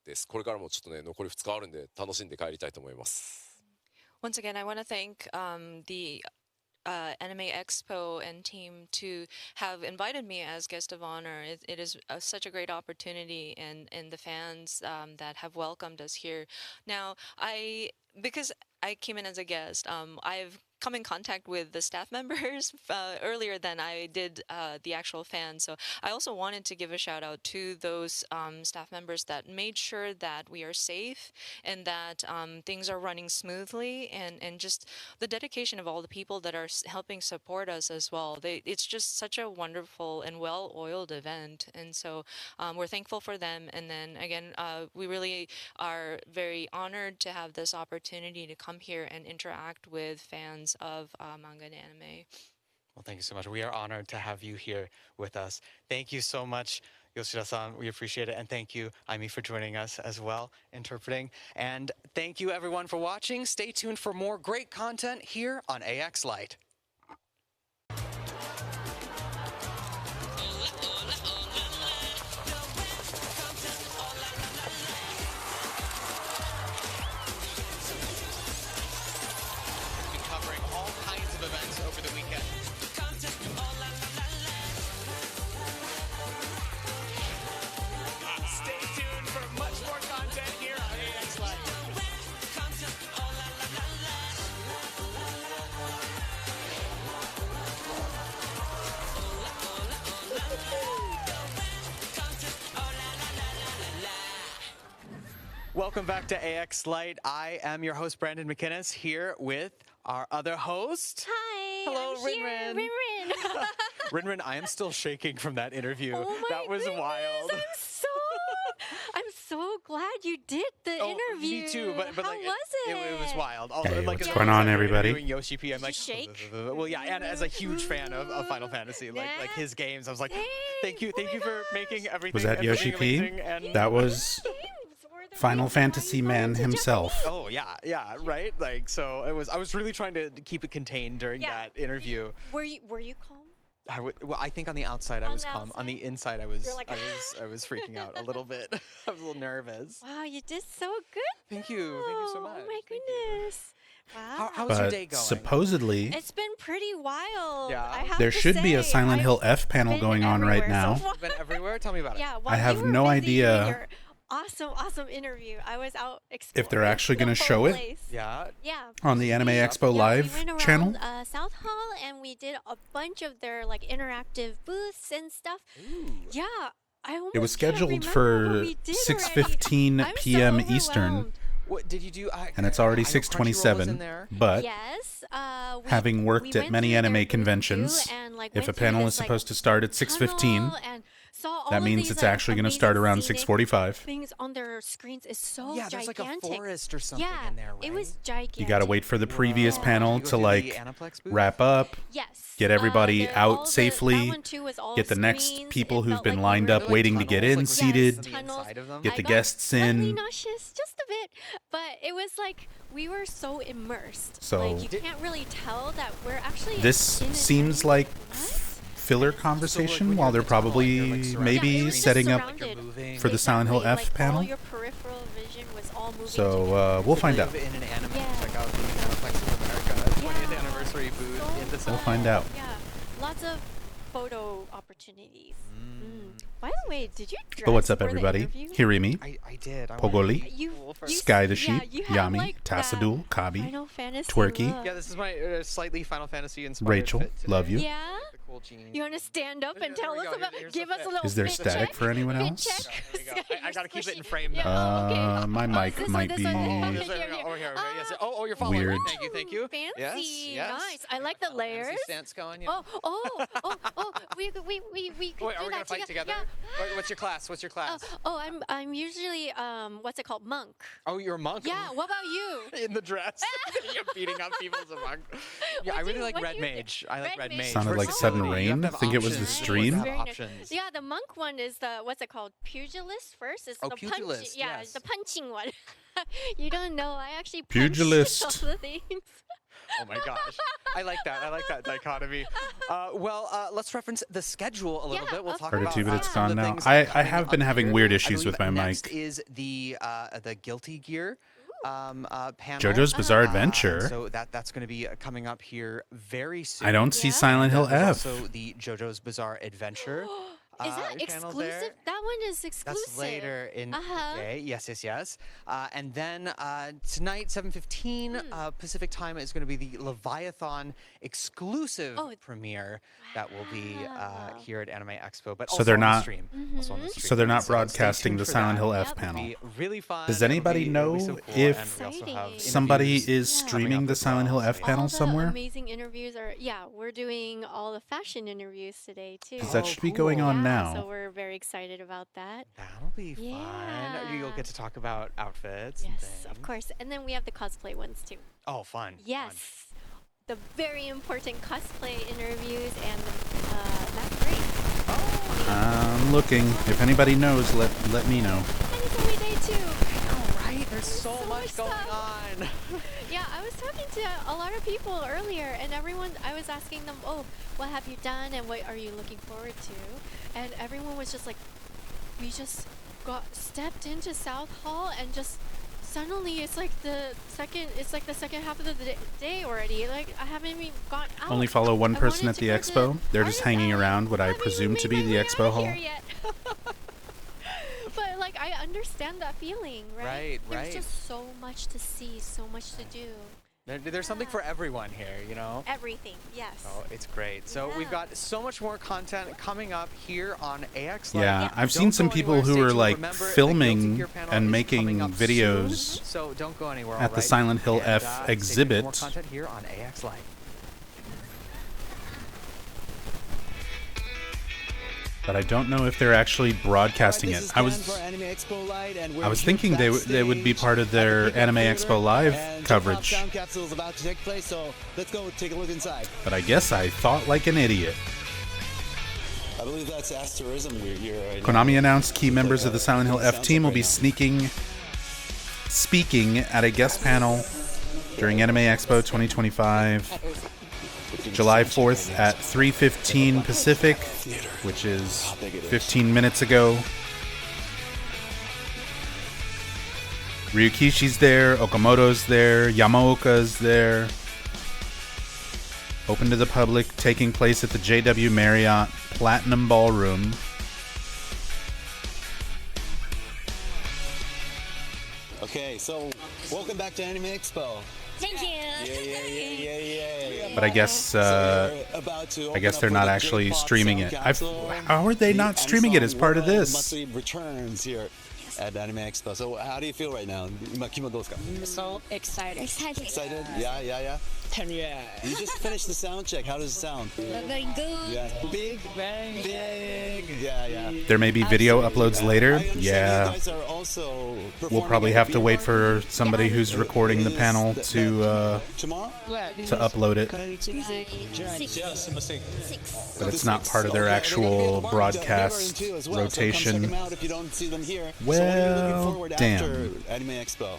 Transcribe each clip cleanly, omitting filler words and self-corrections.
です。これからもちょっとね、残り2日あるんで、楽しんで帰りたいと思います。Once again, I want to thank the Anime Expo and team to have invited me as guest of honor. It is such a great opportunity, and the fans that have welcomed us here. Now, because I came in as a guest, I've come in contact with the staff members earlier than I did the actual fans. So I also wanted to give a shout out to those staff members that made sure that we are safe and that things are running smoothly, and just the dedication of all the people that are helping support us as well. It's just such a wonderful and well-oiled event, and so we're thankful for them. And then again, we really are very honored to have this opportunity to come here and interact with fans of manga and anime. Well, thank you so much. We are honored to have you here with us. Thank you so much, Yoshida-san. We appreciate it. And thank you, Aimi, for joining us as well, interpreting. And thank you, everyone, for watching. Stay tuned for more great content here on AX Lite. Welcome back to AX Lite. I am your host, Brandon McInnes, here with our other host. Hi. Hello, I'm Rinrin. Rinrin. Rinrin, I am still shaking from that interview. Oh my that was goodness, wild. I'm so glad you did the interview. Me too, but how like, was it? It was wild. Hey, like, what's going on, everybody? Doing Yoshi P, I'm like, shake? well, yeah, and as a huge fan of Final Fantasy, like his games, I was like, thank you for making everything. Was that Yoshi P? And That was Final Fantasy man himself. Oh yeah, right. Like so, I was really trying to keep it contained during that interview. Were you calm? Well, I think on the outside I was calm. outside? On the inside, I was like, I was freaking out a little bit. I was a little nervous. Wow, you did so good. Thank you so much. Oh my goodness. Wow. How's your But day going? supposedly, It's been pretty wild. Yeah. I have there to should be a say. Silent Hill I've F panel been going on right everywhere. now. So You've been everywhere. Tell me about it. yeah, I have while you no were busy idea doing your awesome interview. I was out exploring if they're actually the going to whole show it place. Yeah. Yeah. on the Anime Expo We Live went around, channel. South Hall, and we did a bunch of their like interactive booths and stuff. Ooh. Yeah, I almost It was can't scheduled remember for what we did 6:15 already. p.m. I'm so Eastern, overwhelmed. What did you do? and it's already I know Crunchyroll was in 6:27. there. But Yes. having worked we at went many through their anime booth conventions, too, and, like, if a went through panel this, is like, supposed to start at 6:15, tunnel and saw all that of means these, it's like, actually going to amazing start around scenic 6:45. things on their screens is so Yeah, there's like gigantic. a forest or something Yeah, in there, right? it was gigantic. You got to wait for the previous Whoa. panel You go to through the like Aniplex booth? wrap up, Yes. get everybody all out that safely, one too was all get the next screens. people It who've felt been like we lined were up waiting to get in Tunnels, like, seated, on the inside of them? get I the got guests slightly in. nauseous, just a bit, but it was like we were so immersed. So- like you can't really tell that we're actually. This in an seems anime. like What? filler when conversation you're while in they're the tunnel, like, you're, like, probably surrounded. Yeah, it maybe was just setting up Like you're surrounded. moving. for the Silent Hill Exactly, F like panel. All your peripheral vision was all moving. So together. we'll So find you out. live in an anime, Yeah. check out the Aniplex of America 20th Yeah. anniversary booth So in We'll December. find out. Yeah, lots of photo opportunities. By the way, did you dress But what's up, for the everybody? interview? Hirimi, I did. I Pogoli, went You, cool for- you Sky the yeah, Sheep, you have, Yami, like, that Tassadul, Kabi, Final Fantasy Twerky. look. Yeah, this is my slightly Final Fantasy inspired Rachel, fit today. love you. Yeah. The cool jeans. You want to stand up and There tell we us go. about? Here's Give the us a fit. little. Is there fit static check. for anyone Fit else? check. There we go. I gotta keep it in Squishy. frame though. Yeah, okay. My mic this one, might this be one. Yes, Okay, there we here, go. here. Over here. Yes. Oh, you're following. Weird. Thank you. Fancy. Yes. Nice. I like the Final Fantasy layers. stance going. Yeah. Oh. We could Wait, do are we gonna that fight together? Yeah. What's your class? I'm usually what's it called, monk. Oh, you're a monk. Yeah. What about you? In the dress. You're beating up people as a monk. Yeah, I What do really you- like what red do you do? mage. I like Red red mage. mage. Sounded like sudden Versatility. You have rain. to have I think it was the options. stream. You have Very nice. options. Yeah, the monk one is the what's it called? Pugilist first. It's Oh, the pugilist, punching. Yeah, yes. the punching one. You don't know. I actually Pugilist. punched all the things. Oh my gosh. I like that. I like that dichotomy. Let's reference the schedule a little Yeah, bit. We'll of talk Started about 2 minutes some of gone the now. things that are I coming have been up having here. weird I issues believe with my next mic. is the Guilty Gear panel. JoJo's Bizarre And Adventure. so that's going to be coming up here very soon. I don't see Yeah. Silent Hill There's F. also the JoJo's Bizarre Adventure. Is that panel exclusive? there. That one is exclusive. That's later in Uh-huh. the day. Yes. And then tonight, 7:15 Pacific time, is going to be the Leviathan exclusive premiere that will be wow. here at Anime Expo, but So also they're on the not- stream. Mm-hmm. Also on the So stream. they're not stay broadcasting tuned the for Silent that. Hill F Yep. It'll panel. be really fun. Does It'll anybody be know so cool, if and we also have Exciting. somebody interviews is Yeah. coming streaming up the as Silent well, Hill so F yeah. panel All the somewhere? amazing interviews are, we're doing all the fashion interviews today too. Because that Oh, should be going cool. on yeah, now. so we're very excited about that. That'll be fun. You'll Yeah. get to talk about outfits. and Yes, of things. course. And then we have the cosplay ones too. Oh, fun. Yes. The very important cosplay interviews and that's great. I'm looking. If anybody knows, let me know. And it's only day 2. All right. There's so so much much going stuff. on. Yeah, I was talking to a lot of people earlier, and I was asking them, oh, what have you done and what are you looking forward to? And everyone was just like, we just stepped into South Hall and just suddenly it's like the second half of the day already. Like I haven't even gone out. Only follow one I person wanted at the to go to expo. They're just Artist hanging Alley. around what I haven't even presume to made be my the way expo out hall. here yet. But like I understand that feeling, right? Right. There's just so much to see, so much to do. There's something for everyone here, you know? Everything, yes. Oh, it's great. So we've Yeah. got so much more content coming up here on AX Live. Yeah, Yeah. I've Don't seen some go people anywhere. who Stay are tuned. like Remember, the Guilty filming Gear panel and is making coming up videos soon, so don't go anywhere. at the alright? Silent Hill And, F stay tuned for exhibit. more content here on AX Live. But I don't know if they're actually broadcasting it. I was thinking they would be part of their Anime Expo Live coverage. Sound capsule is about to take place, so let's go take a look inside. But I guess I thought like an idiot. I believe that's Asterism we're here right now. Konami announced key members of the Silent Hill F team will be speaking at a guest panel during Anime Expo 2025, July 4th at 3:15 Pacific, which is 15 minutes ago. Ryukishi's there, Okamoto's there, Yamaoka's there. Open to the public, taking place at the JW Marriott Platinum Ballroom. Okay, so welcome back to Anime Expo. Thank you. Yeah. But I guess So we're about to open up they're for not the actually J-pop streaming sound it. capsule. How are they The not streaming it as Amazon part of World this? Monthly returns here at Anime Expo. So how do you feel right now? 今気分どうですか? So excited. Excited? Yeah. Yeah. You just finished the sound check. How does it sound? Very good. Yeah. Big. Yeah. There may be video uploads later. I understand Yeah. you guys are also We'll performing probably at have the to wait VR for somebody who's recording the panel to tomorrow. upload it. But it's not part of their actual broadcast rotation. Well, damn. Anime Expo.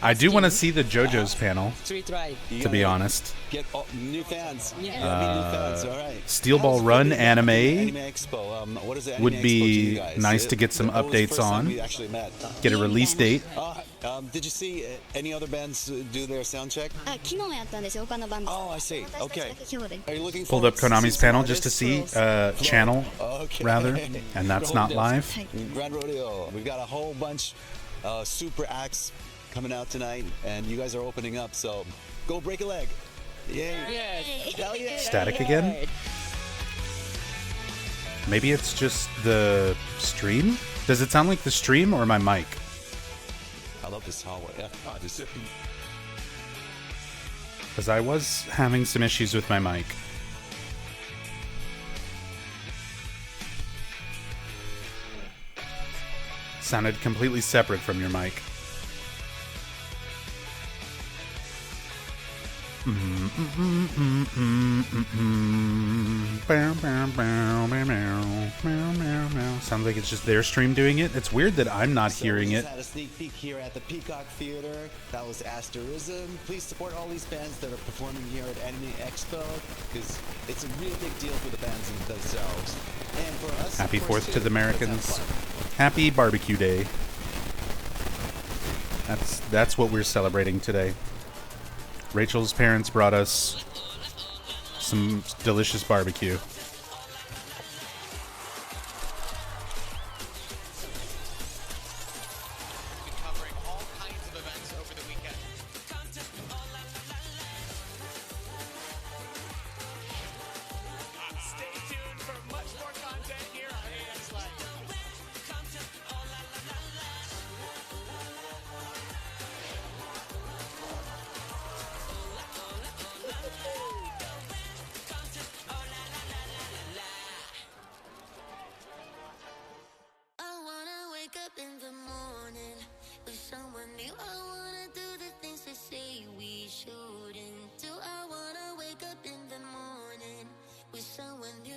I do want to see the JoJo's panel, to be honest. Get new fans. New fans. All right. Steel Ball Run Anime anime Expo. What is Anime would Expo be to you guys? nice to get some When was the updates first time on. we actually met? Get a release date. Did you see any other bands do their sound check? 昨日やったんですよ他のバンド。 Oh, I see. 私たちだ Okay. け今日で。 Are you looking Pulled forward up to seeing Konami's some panel just to artists see or- channel, Okay. rather, and that's not live. Grand Rodeo. We've got a whole bunch super acts coming out tonight, and you guys are opening up, so go break a leg. Yay. Hell yeah. Static again? Maybe it's just the stream? Does it sound like the stream or my mic? I love this hallway. Yeah. Because I was having some issues with my mic. Sounded completely separate from your mic. Sounds like it's just their stream doing it. It's weird that I'm not hearing we it. just had a sneak peek here at the Peacock Theater. That was Asterism. Please support all these bands that are performing here at Anime Expo, because it's a really big deal for the bands themselves. And for us, Happy of course, 4th to too, the let's have Americans. fun. Happy Barbecue Day. That's what we're celebrating today. Rachel's parents brought us some delicious barbecue. Covering all kinds of events over the weekend. Stay tuned for much more content here on AX Live. I wanna wake up in the morning with someone new. I wanna do the things they say we shouldn't do. I wanna wake up in the morning with someone new.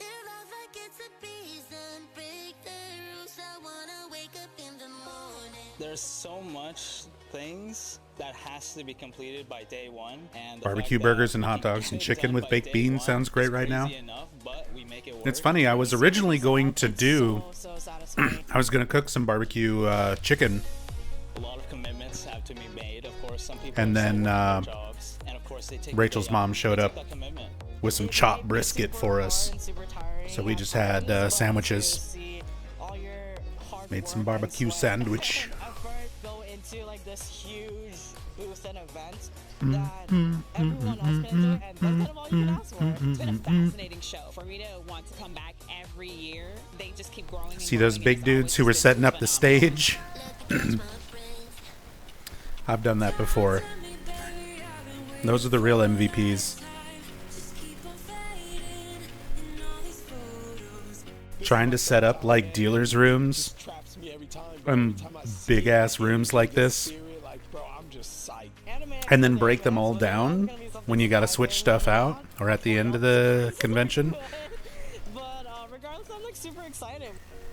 Live life like it's a breeze and break the rules. I wanna wake up in the morning. There's so much things that has to be completed by day one, and the Barbecue fact that burgers and we hot can dogs get and it chicken done with by baked day beans one sounds great is right now. crazy enough, but we make it work. It's funny, I was originally going to do, So satisfying. I was going to cook some barbecue chicken, A lot of commitments have to be made. Of course, some people and are still then working their jobs, and of course they take the Rachel's day mom off. showed They up take that commitment. with some chopped brisket for us. So we just had sandwiches. Made some barbecue sandwich. Go into like this huge booth and event that everyone else can do, and that's kind of all you can ask for. It's been a fascinating show. For me to want to come back every year, they just keep growing. And See those growing, and big it's dudes always who were just been setting up the phenomenal. stage? I've done that before. Those are the real MVPs. Trying to set up like dealers' rooms big ass rooms like this, and then break them all down when you gotta switch stuff out or at the end of the convention. But regardless, I'm like super excited.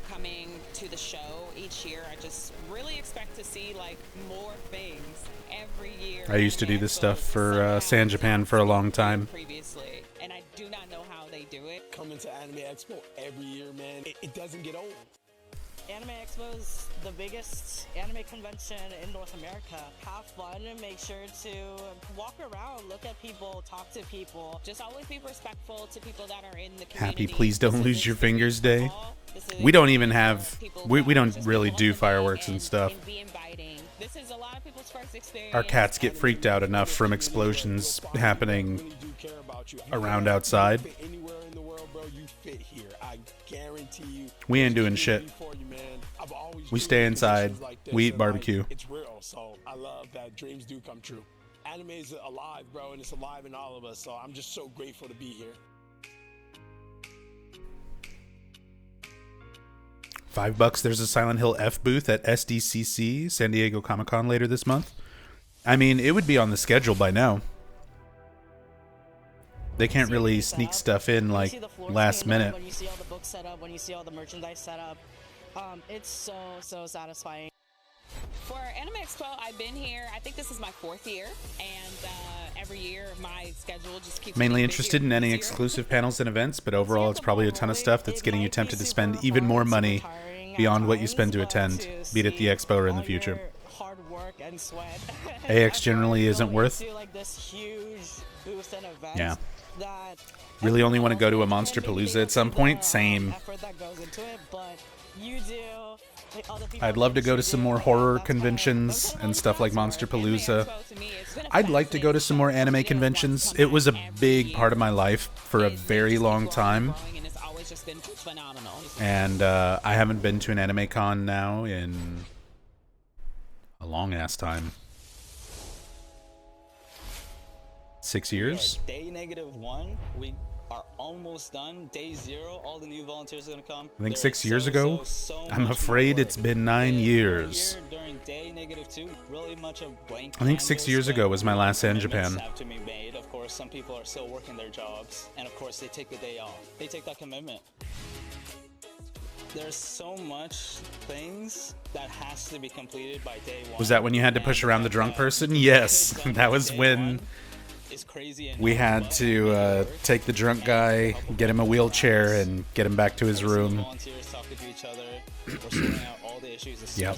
Coming to the show each year, I just really expect to see like more things every year. I used to do this stuff for Somehow San Japan for a long time. previously, and I do not know how they do it. Coming to Anime Expo every year, man, it doesn't get old. Anime Expo is the biggest anime convention in North America. Have fun and make sure to walk around, look at people, talk to people. Just always be respectful to people that are in the community. Happy Please Don't This Lose isn't Your Spirit Fingers Day. Ball. This is We don't even have, people we that don't just really go do on the fireworks day and stuff. be inviting. This is a lot of people's first experience. Our cats get freaked out enough from explosions happening around outside. Anywhere in the world, bro, you fit here. I guarantee you. We ain't doing shit. We stay inside. We eat barbecue. It's real, so I love that dreams do come true. Anime is alive, bro, and it's alive in all of us, so I'm just so grateful to be here. $5. There's a Silent Hill F booth at SDCC, San Diego Comic-Con, later this month. I mean, it would be on the schedule by now. They can't really sneak stuff in like last minute. When you see all the books set up, when you see all the merchandise set up, it's so satisfying. For Anime Expo, I've been here. I think this is my 4th year, and every year my schedule just keeps Mainly getting interested busier in and any busier. exclusive panels and events, but overall it's probably a ton of stuff that's getting you tempted to spend even more money beyond what you spend to attend, be it at the expo or in the future. Hard work and sweat. AX generally isn't worth. Like this huge booth and event Yeah. that Really only want to go to a Monster Palooza at some point? Same. effort that goes into it, but you do. Like other people I'd love to go to do, some more and horror that's kind of- conventions and stuff like Monster Palooza. Expo to me, it's been a I'd like to go to some more fascinating anime show. You know, I want to conventions. come It was a back every big part of my year. life for a And they very just keep long growing time. and growing, and it's always just been phenomenal. And I haven't been to an anime con now in a long ass time. 6 years? Day -1, we are almost done. Day 0, all the new volunteers are gonna come. I think There 6 is years ago. so I'm much afraid more it's been 9 work. years. Here during day -2, really much a blank. I think 6 years ago was my last day in Japan. Have to be made. Of course, some people are still working their jobs, and of course, they take the day off. They take that commitment. There's so much things that has to be completed by day 1. Was that when you had to push around the drunk person? Yes, that was when we had to take the drunk guy, get him a wheelchair, and get him back to his room. Yep.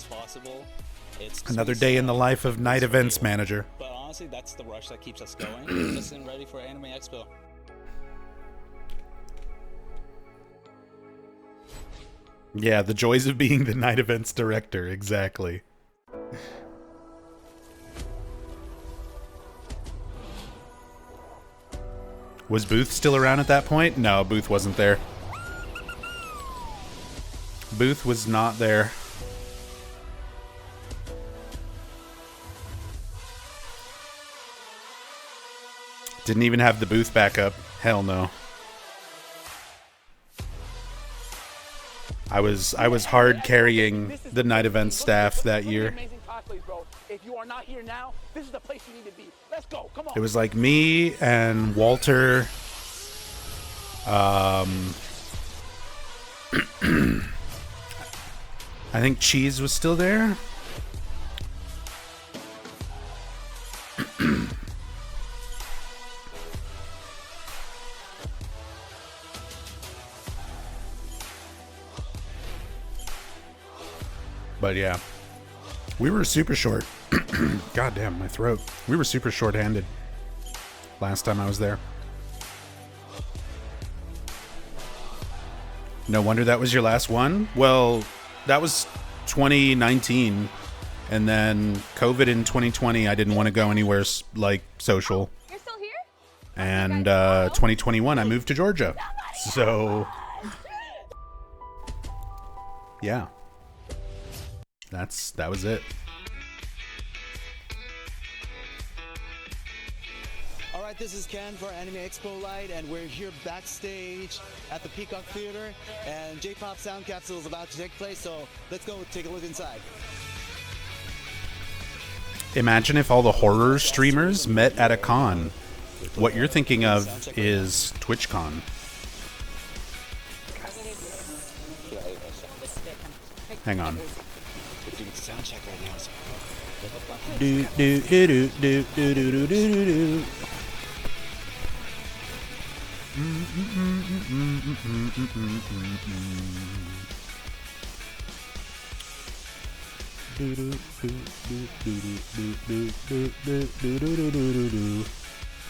Another day in the life of night events manager. But honestly, that's the rush that keeps us going. Just getting ready for Anime Expo. Yeah, the joys of being the night events director, exactly. Was Booth still around at that point? No, Booth wasn't there. Booth was not there. Didn't even have the booth backup. Hell no. I was hard carrying the night event staff that year. If you are not here now, this is the place you need to be. Let's go. Come on. It was like me and Walter. I think Cheese was still there. But yeah, we were super short. God damn, my throat. We were super short-handed last time I was there. No wonder that was your last one. Well, that was 2019, and then COVID in 2020. I didn't want to go anywhere like social. You're still here? And 2021, I moved to Georgia. So yeah. That was it. All right, this is Ken for Anime Expo Light, and we're here backstage at the Peacock Theater, and J-Pop Sound Capsule is about to take place, so let's go take a look inside. Imagine if all the horror streamers met at a con. What you're thinking of is TwitchCon. Hang on. Sound check right now. Do do do do do do do do do.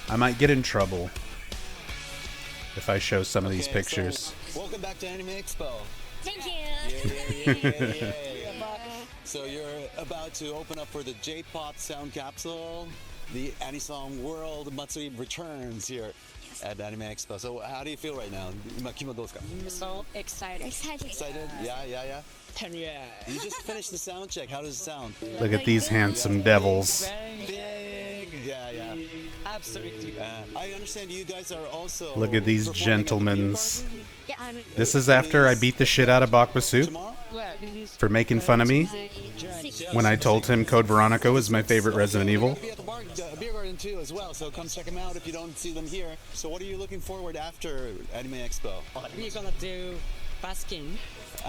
I might get in trouble if I show some of these pictures. So, welcome back to Anime Expo. Thank you. So you're about to open up for the J-Pop Sound Capsule. The Anisong World Matsuri returns here at Anime Expo. So how do you feel right now? So excited. Excited? Yeah. You just finished the sound check. How does it sound? Look at these handsome devils. Big. Yeah. Absolutely. I understand you guys are also. Look at these gentlemans. This is after I beat the shit out of Bakbasu for making fun of me when I told him Code Veronica was my favorite Resident Evil. Beer Garden too as well, so come check them out if you don't see them here. So what are you looking forward after Anime Expo? We're gonna do basking.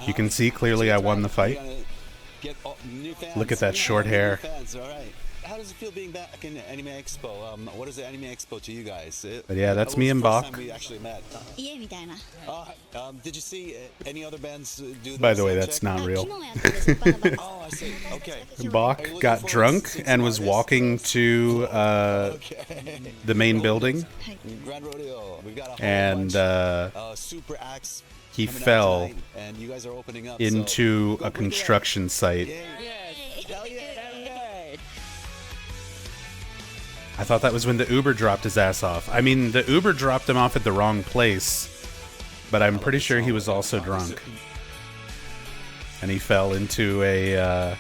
You can see clearly I won the fight. Look at that short hair. All right. How does it feel being back in Anime Expo? What is the Anime Expo to you guys? But yeah, that's me and Bach. We actually met. Did you see any other bands do? By the way, that's not real. Oh, I see. Okay. Bach got drunk and was walking to the main building, Grand Rodeo. We've got a and super acts. He fell and you guys are opening up, into a construction site. I thought that was when the Uber dropped his ass off. I mean, the Uber dropped him off at the wrong place, but I'm pretty sure he was also drunk. And he fell into a,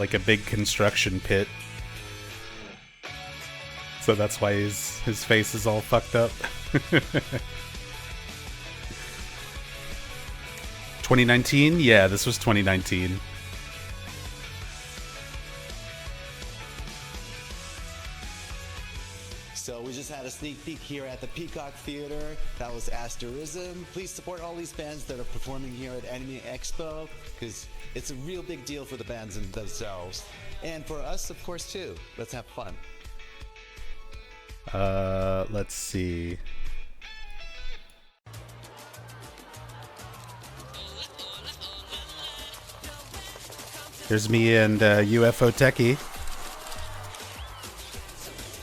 like a big construction pit. So that's why his face is all fucked up. 2019? Yeah, this was 2019. So we just had a sneak peek here at the Peacock Theater. That was Asterism. Please support all these bands that are performing here at Anime Expo, because it's a real big deal for the bands themselves. And for us, of course, too. Let's have fun. Let's see. Here's me and UFO Techie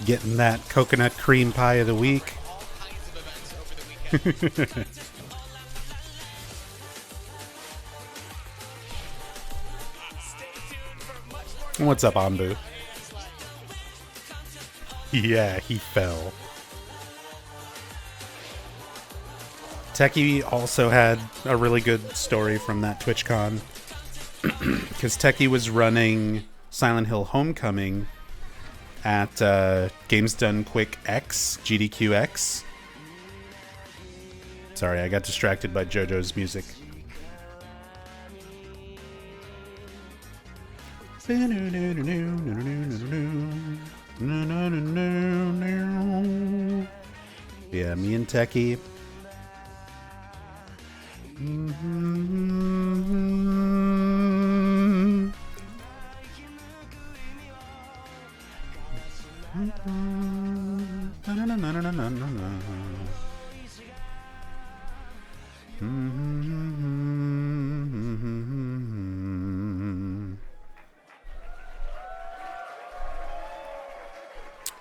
getting that coconut cream pie of the week. What's up, Ambu? Yeah, he fell. Techie also had a really good story from that TwitchCon. Because Techie was running Silent Hill Homecoming at Games Done Quick X, GDQX. Sorry, I got distracted by JoJo's music. Yeah, me and Techie.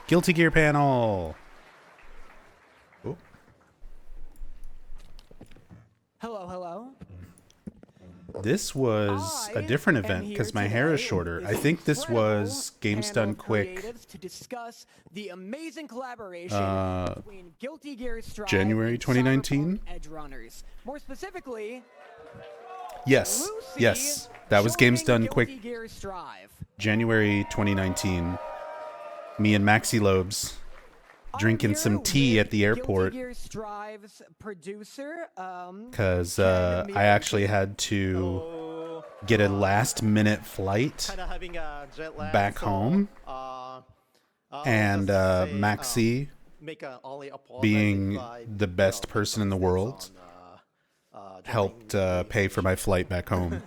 Guilty Gear panel. Oh. Hello, hello. This was a different event because my hair is shorter. I think this was Games Done Quick. To discuss the amazing collaboration between Guilty Gear Strive January and 2019. Cyberpunk Edge Runners. More specifically, Yes, Lucy yes, that was Games Done joining Quick. Guilty Gear Strive. January 2019. Me and Maxi Lobes drinking some tea at the airport Guilty Gear Strive's producer, because I actually had to get a last-minute flight back home, and Maxi, being the best person in the world, helped pay for my flight back home.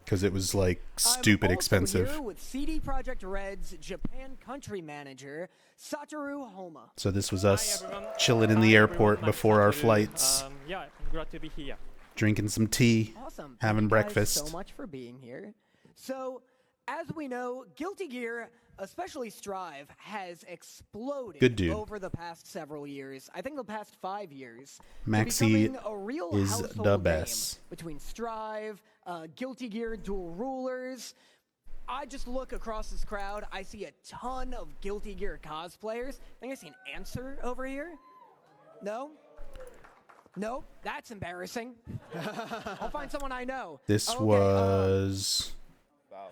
Because it was like stupid expensive. Here with CD Projekt Red's Japan country manager Satoru Homa. So this was us chilling in the airport before our flights, Yeah, I'm glad to be here. drinking some tea, Awesome. having Thank you breakfast. guys so much for being here. So, as we know, Guilty Gear, especially Strive, has exploded Good dude. over the past several years. I think the past 5 years. to Maxi becoming a real is household the name best. between Strive, Guilty Gear Dual Rulers. I just look across this crowd. I see a ton of Guilty Gear cosplayers. I think I see an Answer over here. No? Nope, that's embarrassing. I'll find someone I know. This Okay, was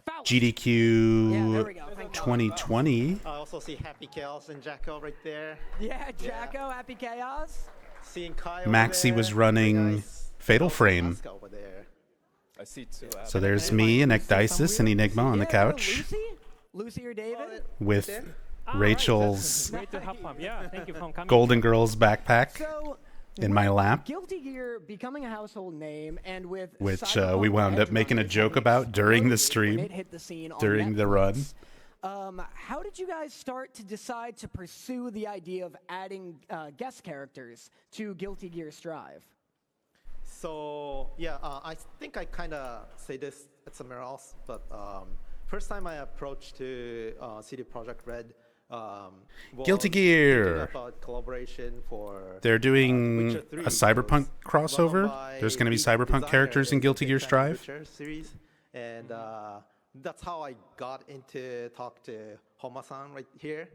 Faust. GDQ Yeah, there we go. Thank God. 2020. I also see Happy Chaos and Jacko right there. Yeah, Jacko, Happy Chaos. Seeing Kai Maxi was running Fatal Frame. over there. I see two. So there's me and Ecdysis and Enigma on the couch Lucy or David? with Rachel's Great to have fun. Yeah, thank you for coming. Golden Girls backpack So, in my lap, Guilty Gear becoming a household name, and with which Cyberpunk we wound up Edge making a Runners joke having about during the exploded when stream, it hit the scene on during the run. Netflix. How did you guys start to decide to pursue the idea of adding guest characters to Guilty Gear Strive? So yeah, I think I kind of say this at somewhere else, but first time I approached to CD Projekt Red. Guilty Gear. About collaboration for They're doing Witcher 3. a Cyberpunk crossover. by There's going to be lead Cyberpunk designer characters in in Guilty Gear the Strive. Witcher series, and that's how I got into talk to Homa-san right here,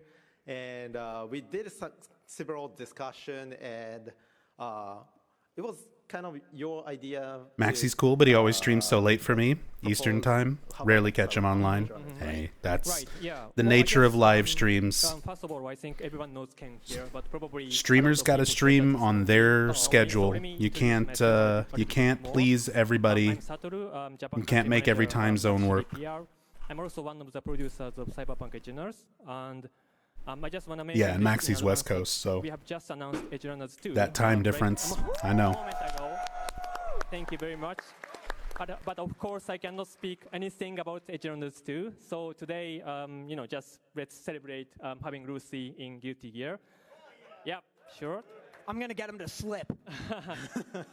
and we did several discussion, and it was kind of your idea? Maxie's cool, but he always streams so late for me, Eastern time. Rarely catch him online. Hey, that's Right, yeah. the Well, I nature of guess, live streams. First of all, I think everyone knows Ken here, but probably Streamers got to stream on their schedule. let me You introduce can't myself a you little can't more. please everybody. I'm Satoru, Japan You can't country make every manager time zone work. CDPR. I'm also one of the producers of Cyberpunk Edgerunners, and I just want to make Yeah, and this Maxie's in West advance Coast, that so we have just announced Edgerunners 2. that time right difference, a I know. moment ago. Thank you very much. But of course, I cannot speak anything about Edgerunners 2. So today, just let's celebrate having Lucy in Guilty Gear. Yep, sure. I'm gonna get him to slip.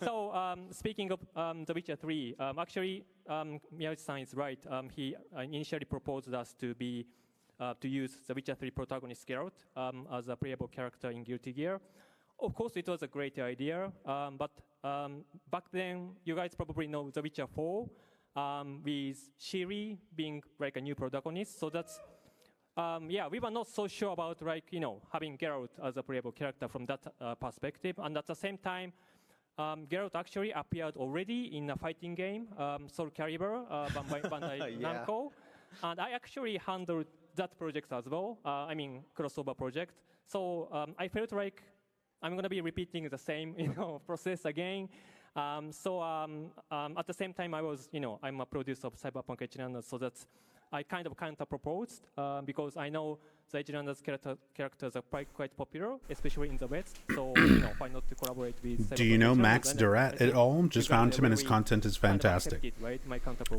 So speaking of The Witcher 3, actually, Miyaji-san is right. He initially proposed us to use The Witcher 3 protagonist Geralt as a playable character in Guilty Gear. Of course, it was a great idea, but back then, you guys probably know The Witcher 4 with Shiri being like a new protagonist. So that's we were not so sure about having Geralt as a playable character from that perspective. And at the same time, Geralt actually appeared already in a fighting game, Soul Calibur, by Bandai Namco. And I actually handled that project as well, crossover project. So I felt like I'm going to be repeating the same process again. At the same time, I'm a producer of Cyberpunk Edgerunners, so that's I kind of counter-proposed because I know the Edgerunners characters are quite popular, especially in the West. So why not to collaborate with? Do you know Max Durat at all? Just found him and his content is fantastic.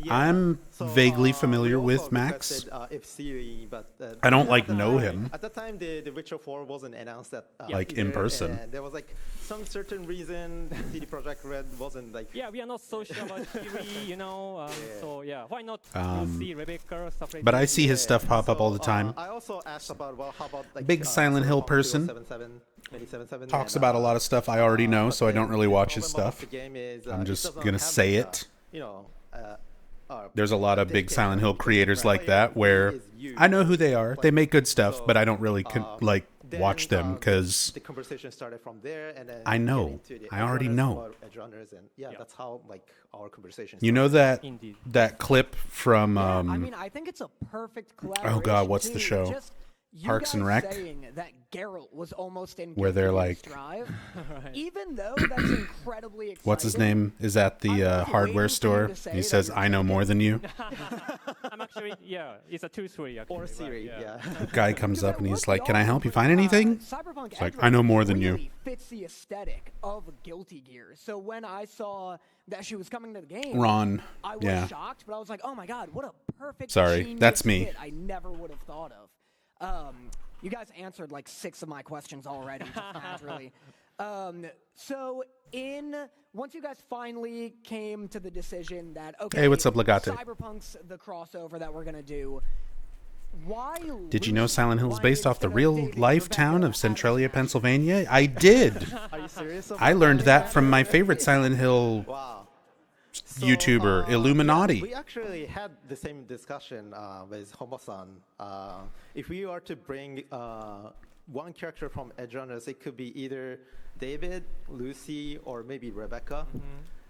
I'm vaguely familiar with Max. I don't know him. At the time, the Witcher 4 wasn't announced in person. And there was some certain reason CD Projekt Red wasn't Yeah, we are not so sure about Shiri, So why not see Rebecca? But I see his stuff pop up all the time. I also asked about how about big Silent Hill person. Talks about a lot of stuff I already know, so I don't really watch his stuff. I'm just gonna say it. There's a lot of big Silent Hill creators like that where I know who they are. They make good stuff, but I don't really watch them because the conversation started from there, and then I know. I already know. And that's how our conversation. You know that clip from I think it's a perfect collaboration. Oh God, what's the show? Parks and Rec, saying that Geralt was almost in where they're like, Drive, even though that's incredibly exciting. What's his name? Is at the hardware store. He says, "I know more than you." I'm actually, it's a 2-3 actually. Or Siri, yeah. Guy comes up and he's like, "Can I help you find anything?" It's like, "I know more than you." Fits the aesthetic of Guilty Gear. So when I saw that she was coming to the game, Ron, I was shocked, but I was like, "Oh my God, what a perfect!" Sorry, that's me. Fit I never would have thought of. You guys answered 6 of my questions already, just naturally. So once you guys finally came to the decision that hey, what's up, Legate? Cyberpunk's the crossover that we're gonna do. Why? Did you know Silent Hill is based off the real life town of Centralia, Pennsylvania? I did. Are you serious? I learned that from my favorite Silent Hill YouTuber, Illuminati. We actually had the same discussion with Homo-san. If we are to bring one character from Edgerunners, it could be either David, Lucy, or maybe Rebecca.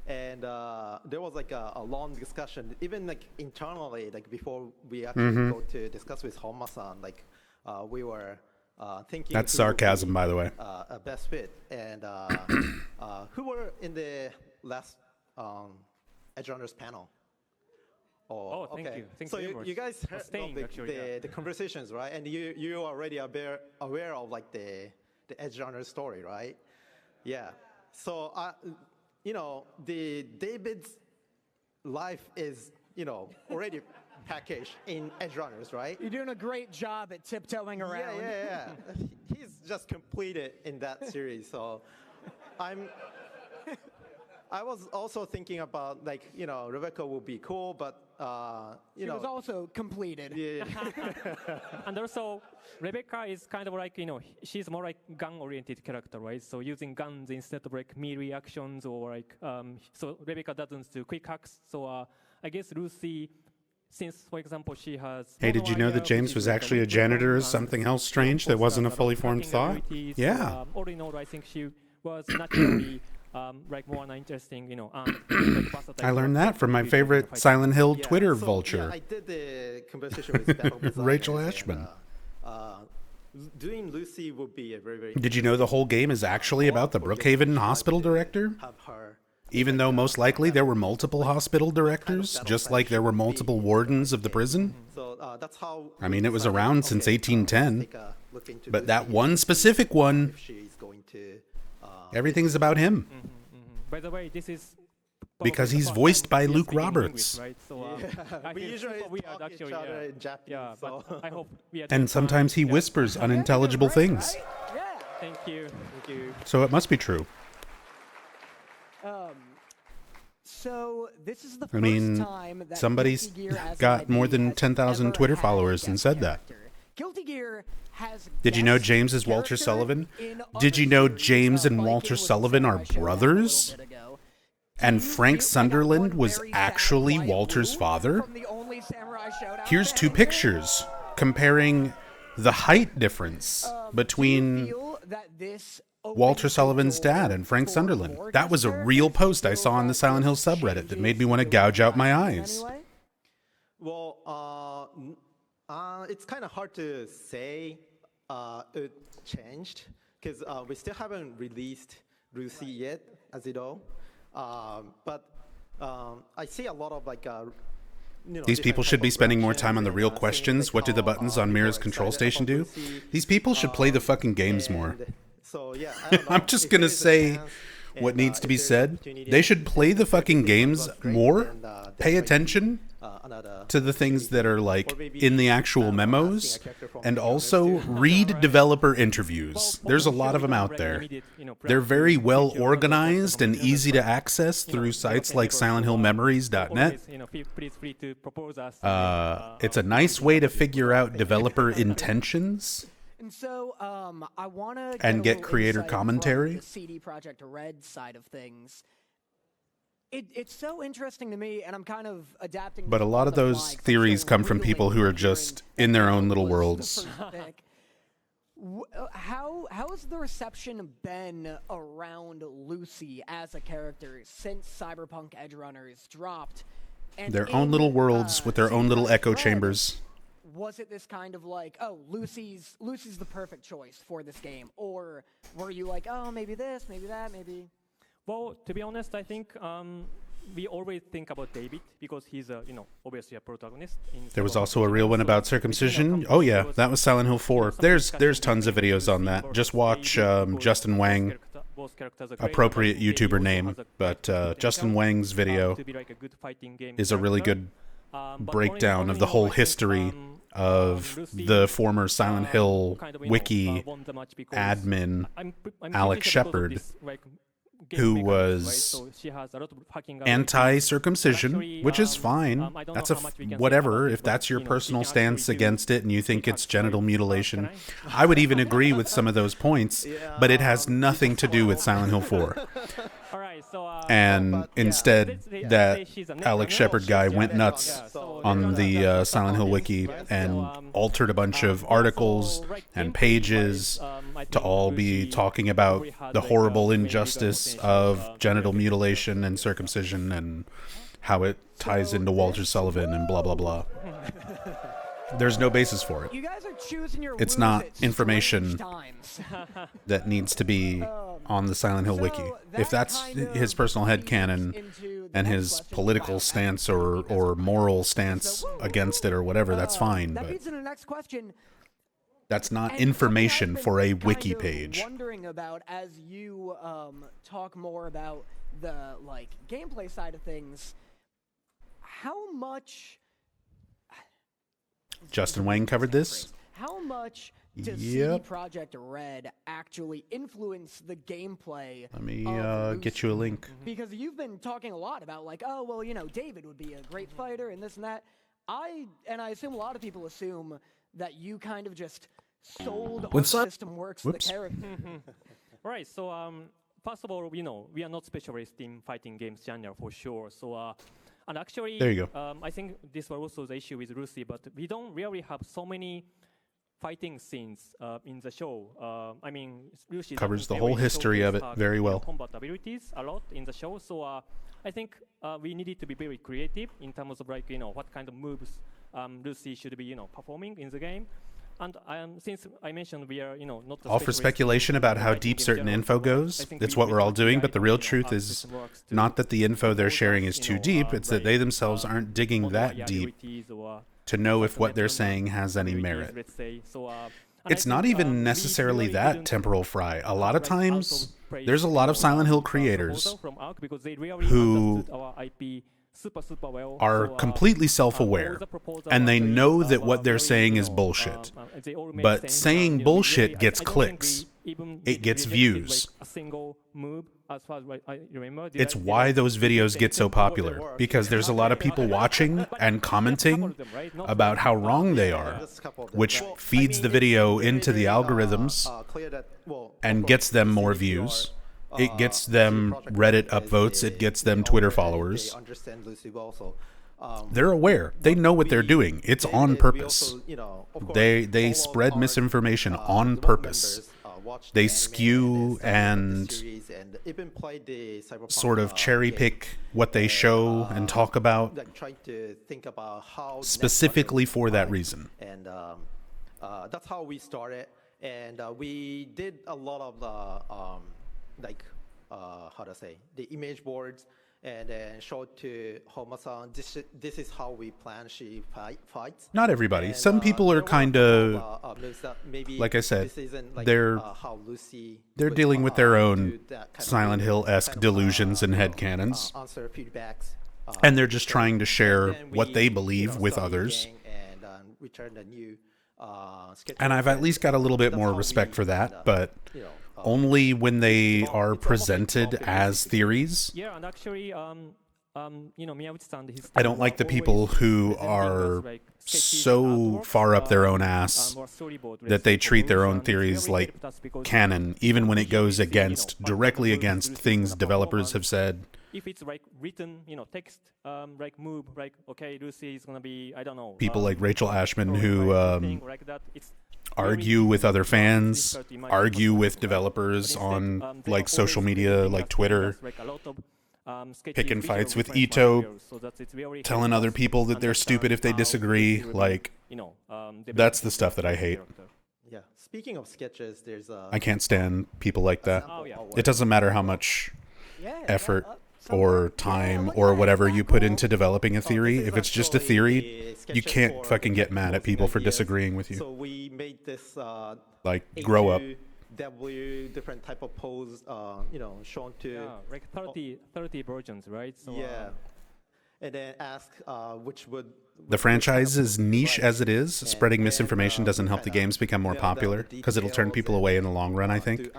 And there was a long discussion, even internally, before we actually go to discuss with Homo-san, we were thinking. That's sarcasm, by the way. A best fit, and who were in the last Edgerunners panel? Oh, thank okay. you. Thank so you you guys heard of the conversations, right? And you are already aware of the Edgerunners story, right? Yeah. So the David's life is already packaged in Edgerunners, right? You're doing a great job at tiptoeing around. Yeah. He's just completed in that series, so I was also thinking about Rebecca would be cool, but she was also completed. Yeah. And also, Rebecca is kind of she's more gun-oriented character, right? So using guns instead of melee actions or so Rebecca doesn't do quick hacks. So I guess Lucy, since for example she has. Hey, did you know that James was actually a janitor or something else strange that wasn't a fully formed thought? Yeah. All in all, I think she was naturally like more interesting, like versatile I learned that from my with favorite fighting. Silent Hill Yeah, Twitter so, vulture. Yeah, I did the conversation with battle designers, Rachel and, Ashman. doing Lucy would be a very Did you know the whole game is actually about the Brookhaven hospital director? have her. Even though most likely there were multiple hospital directors, just like there were multiple wardens of the prison? So that's how. I mean, it was decided, around since 1810. take a look into But Lucy that one specific one, if she's going to. everything's about him. By the way, this is Because probably he's the first voiced time by we are Luke speaking in Roberts. English, right? So, I we feel usually super weird talk actually. each other Yeah. in Japanese. Yeah, so. but I hope we are. And sometimes he whispers unintelligible things. Thank you. Thank you. So it must be true. So this is the I mean, first time that somebody's Guilty Gear as an got IP more than has 10,000 ever Twitter had a followers and guest said that. character. Guilty Gear has Did you know guest James is Walter character Sullivan? in Did you other know series. James and Viking Walter was a Sullivan are samurai showdown a little brothers? bit ago. And Frank I got Sunderland one was very sad actually quiet Walter's move father? from the only samurai showdown Here's two fan. pictures comparing the height difference between Feel that this Walter Sullivan's dad and Frank Sunderland. That was a real post I saw on the Silent Hill subreddit that made me want to gouge out my eyes. Well, it's kind of hard to say it changed because we still haven't released Lucy yet, as you know. But I see a lot of like. These people should be spending more time on the real questions. What do the buttons on Mira's control station do? These people should play the fucking games more. So yeah, I don't know. I'm just If gonna there is a say chance what and, needs to if be there's said. opportunity They should play the fucking games great, more, then, pay definitely, attention another to the things that are like maybe, in the actual I don't know, memos, asking a character from and the also others too. read developer interviews. There's a lot of them out there. They're very well organized and easy to access through sites like SilentHillMemories.net. Please free to propose us. It's a nice way to figure out developer intentions. And so, I want to And get creator commentary. The CD Projekt Red side of things. It's so interesting to me, and I'm kind of adapting. But a this lot on of the those fly, 'cause I'm theories still come from reeling people who are from just hearing in their that own little was the worlds. first pick. How has the reception been around Lucy as a character since Cyberpunk Edgerunners dropped? And Their own little worlds with their own little CD echo Projekt Red, chambers. Was it this kind of like, oh, Lucy's the perfect choice for this game, or were you like, oh, maybe this, maybe that, maybe? Well, to be honest, I think we always think about David because he's obviously a protagonist. There was also a real one about circumcision. Oh yeah, that was Silent Hill 4. There's tons of videos on that. Just watch Justin Wang, appropriate YouTuber name, but Justin Wang's video is a really good breakdown of the whole history of the former Silent Hill wiki admin Alex Shepard, who was anti-circumcision, which is fine. That's whatever. If that's your personal stance against it and you think it's genital mutilation, I would even agree with some of those points, but it has nothing to do with Silent Hill 4. And instead, that Alex Shepard guy went nuts on the Silent Hill wiki and altered a bunch of articles and pages to all be talking about the horrible injustice of genital mutilation and circumcision and how it ties into Walter Sullivan and blah, blah, blah. There's no basis for it. You guys are choosing your It's not woos at information strange times. that needs to be on the Silent Hill wiki. If that's his personal headcanon and his political stance or moral stance against it or whatever, that's fine. That But leads into the next question. that's not And information something for a I've been wiki kind of page. Wondering about as you talk more about the gameplay side of things, how much Justin Wang covered this. How much does Yep. CD Projekt Red actually influence the gameplay? Let me of get you a link. Because you've been talking a lot about oh well, David would be a great fighter and this and that. I assume a lot of people assume that you kind of just sold Arc System Works the character. Right. So first of all, we are not specialists in fighting games genre for sure. So and actually, There you go. I think this was also the issue with Lucy, but we don't really have so many fighting scenes in the show. I mean, Lucy Covers the whole history of it very well. Combat abilities a lot in the show, so I think we needed to be very creative in terms of like what kind of moves Lucy should be performing in the game. And since I mentioned we are not all for speculation about how deep certain info goes. It's what we're all doing, but the real truth is not that the info they're sharing is too deep. It's that they themselves aren't digging that deep to know if what they're saying has any merit. It's not even necessarily that temporal fry. A lot of times, there's a lot of Silent Hill creators who are completely self-aware, and they know that what they're saying is bullshit. But saying bullshit gets clicks. It gets views. It's why those videos get so popular, because there's a lot of people watching and commenting about how wrong they are, which feeds the video into the algorithms and gets them more views. It gets them Reddit upvotes. It gets them Twitter followers. They're aware. They know what they're doing. It's on purpose. They spread misinformation on purpose. They skew and sort of cherry pick what they show and talk about specifically for that reason. And that's how we started. And we did a lot of the how to say, the image boards, and then showed to Homa-san, this is how we plan she fights. Not everybody. And, some people are kind of, like I said, they're dealing with their own Silent Hill-esque delusions and headcanons. And they're just trying to share what they believe with others. And I've at least got a little bit more respect for that, but only when they are presented as theories. Yeah, and actually, I don't like the people who are so far up their own ass that they treat their own theories like canon, even when it goes directly against things developers have said. If it's like written, text, like move, like okay, Lucy is gonna be, I don't know. People like Rachel Ashman who argue with other fans, argue with developers on like social media, like Twitter, picking fights with Ito, telling other people that they're stupid if they disagree. Like, that's the stuff that I hate. Yeah. Speaking of sketches, there's I can't stand people like that. It doesn't matter how much effort or time or whatever you put into developing a theory. If it's just a theory, you can't fucking get mad at people for disagreeing with you. So we made this like grow up. Different type of pose, shown to like 30 versions, right? So, yeah. And then ask which would the franchise is niche as it is. Spreading misinformation doesn't help the games become more popular because it'll turn people away in the long run, I think.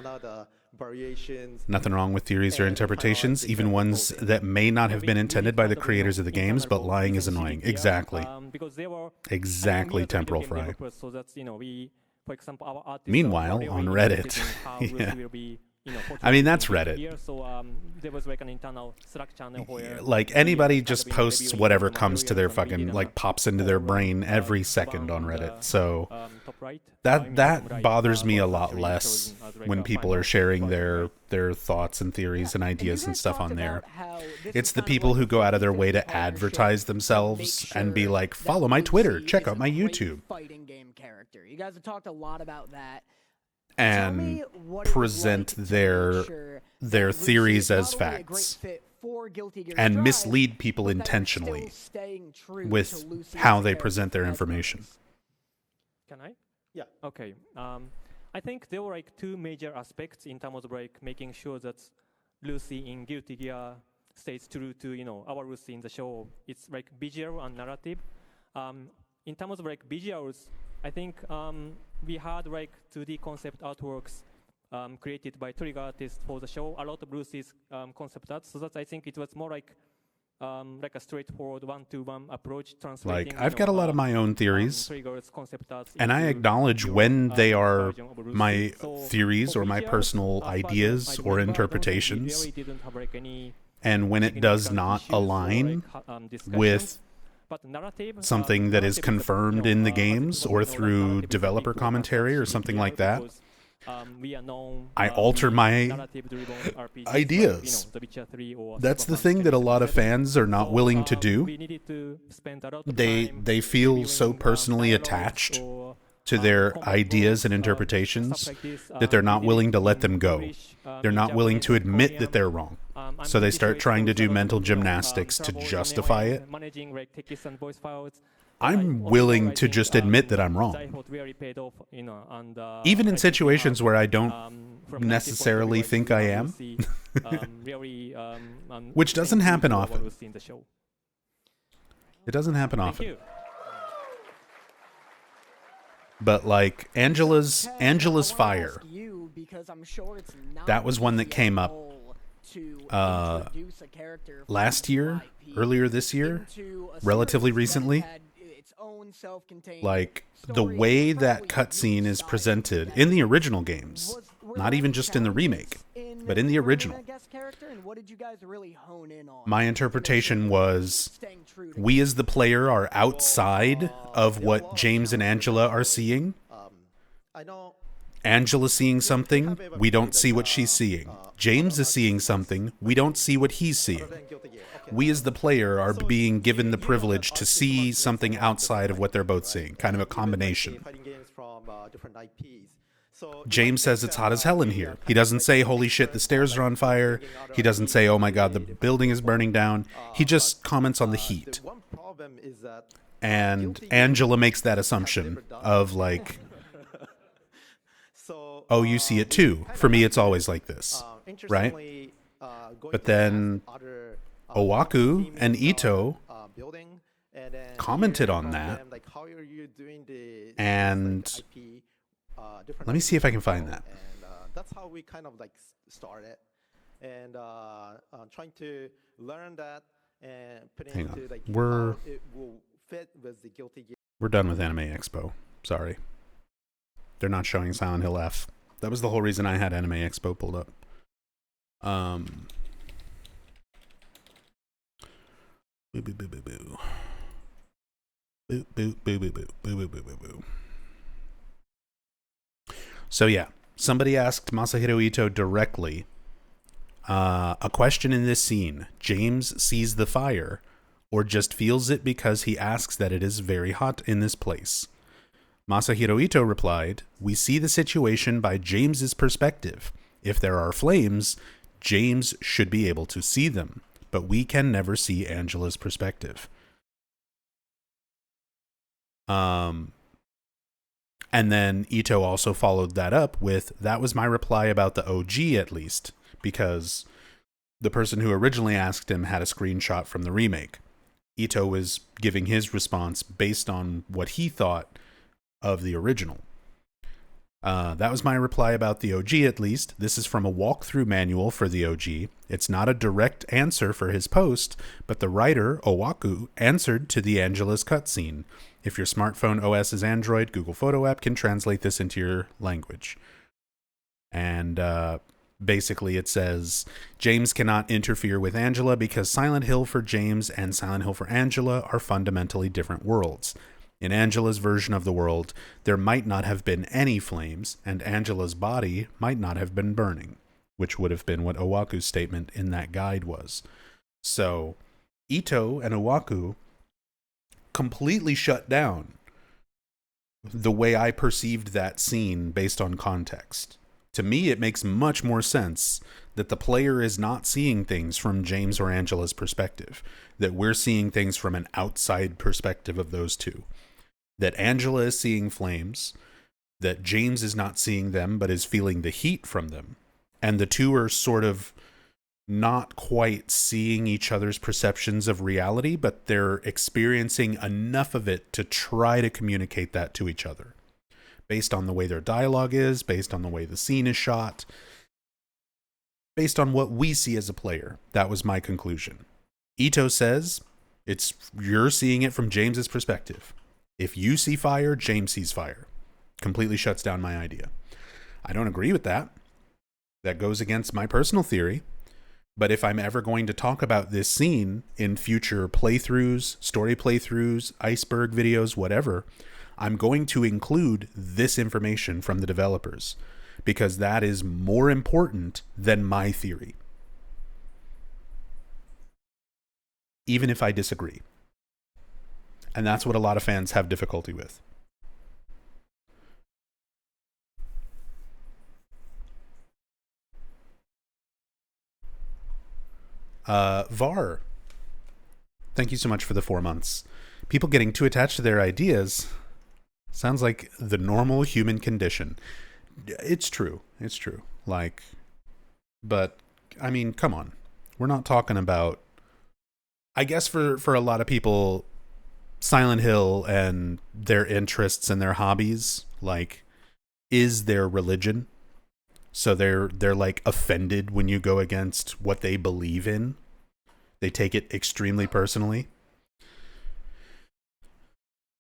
Nothing wrong with theories or interpretations, even ones that may not have been intended by the creators of the games, but lying is annoying. Exactly. Exactly, temporal fry. Meanwhile, on Reddit, yeah. I mean, that's Reddit. There was like an internal Slack channel where like anybody just posts whatever comes to their fucking, like pops into their brain every second on Reddit. So that bothers me a lot less when people are sharing their thoughts and theories and ideas and stuff on there. It's the people who go out of their way to advertise themselves and be like, follow my Twitter, check out my YouTube. Fighting game character. You guys have talked a lot about that. And present their theories as facts and mislead people intentionally with how they present their information. Can I? Yeah. Okay. I think there were like two major aspects in terms of like making sure that Lucy in Guilty Gear stays true to our Lucy in the show. It's like visual and narrative. In terms of like visuals, I think we had like 2D concept artworks created by Trigger artists for the show. A lot of Lucy's concept art, so that I think it was more like a straightforward one-to-one approach. Like I've got a lot of my own theories, and I acknowledge when they are my theories or my personal ideas or interpretations, and when it does not align with But narrative, something that is narrative confirmed in the games or through developer commentary or something like that, we are known, I alter my ideas. That's the thing that a lot of fans are not willing to do. They feel so personally attached to their ideas and interpretations that they're not willing to let them go. They're not willing to admit that they're wrong. So they start trying to do mental gymnastics to justify it. I'm willing to just admit that I'm wrong. Even in situations where I don't necessarily think I am. Which doesn't happen often. It doesn't happen often. But like Angela's fire, that was one that came up last year, earlier this year, relatively recently. Like the way that cutscene is presented in the original games, not even just in the remake, but in the original. My interpretation was we as the player are outside of what James and Angela are seeing. Angela's seeing something, we don't see what she's seeing. James is seeing something, we don't see what he's seeing. We as the player are being given the privilege to see something outside of what they're both seeing, kind of a combination. James says it's hot as hell in here. He doesn't say, holy shit, the stairs are on fire. He doesn't say, oh my god, the building is burning down. He just comments on the heat. And Angela makes that assumption of like, oh, you see it too. For me, it's always like this, right? But then Owaku and Ito commented on that, and let me see if I can find that. That's how we kind of like started, and trying to learn that and putting into like how it will fit with the Guilty Gear. We're done with Anime Expo. Sorry, they're not showing Silent Hill F. That was the whole reason I had Anime Expo pulled up. Boo boo boo boo boo. Boo boo boo boo boo boo boo boo boo. So yeah, somebody asked Masahiro Ito directly a question in this scene. James sees the fire or just feels it because he asks that it is very hot in this place. Masahiro Ito replied, we see the situation by James's perspective. If there are flames, James should be able to see them, but we can never see Angela's perspective. And then Ito also followed that up with, that was my reply about the OG at least, because the person who originally asked him had a screenshot from the remake. Ito was giving his response based on what he thought of the original. That was my reply about the OG at least. This is from a walkthrough manual for the OG. It's not a direct answer for his post, but the writer, Owaku, answered to the Angela's cutscene. If your smartphone OS is Android, Google Photo app can translate this into your language. And basically it says, James cannot interfere with Angela because Silent Hill for James and Silent Hill for Angela are fundamentally different worlds. In Angela's version of the world, there might not have been any flames, and Angela's body might not have been burning, which would have been what Owaku's statement in that guide was. So, Ito and Owaku completely shut down the way I perceived that scene based on context. To me, it makes much more sense that the player is not seeing things from James or Angela's perspective, that we're seeing things from an outside perspective of those two. That Angela is seeing flames, that James is not seeing them but is feeling the heat from them. And the two are sort of not quite seeing each other's perceptions of reality, but they're experiencing enough of it to try to communicate that to each other. Based on the way their dialogue is, based on the way the scene is shot, based on what we see as a player. That was my conclusion. Ito says, you're seeing it from James's perspective. If you see fire, James sees fire. Completely shuts down my idea. I don't agree with that. That goes against my personal theory. But if I'm ever going to talk about this scene in future playthroughs, story playthroughs, iceberg videos, whatever, I'm going to include this information from the developers because that is more important than my theory. Even if I disagree. And that's what a lot of fans have difficulty with. VAR, thank you so much for the 4 months. People getting too attached to their ideas sounds like the normal human condition. It's true. It's true. Like, but, I mean, come on. We're not talking about... I guess for a lot of people, Silent Hill and their interests and their hobbies, like, is their religion. So they're like offended when you go against what they believe in. They take it extremely personally.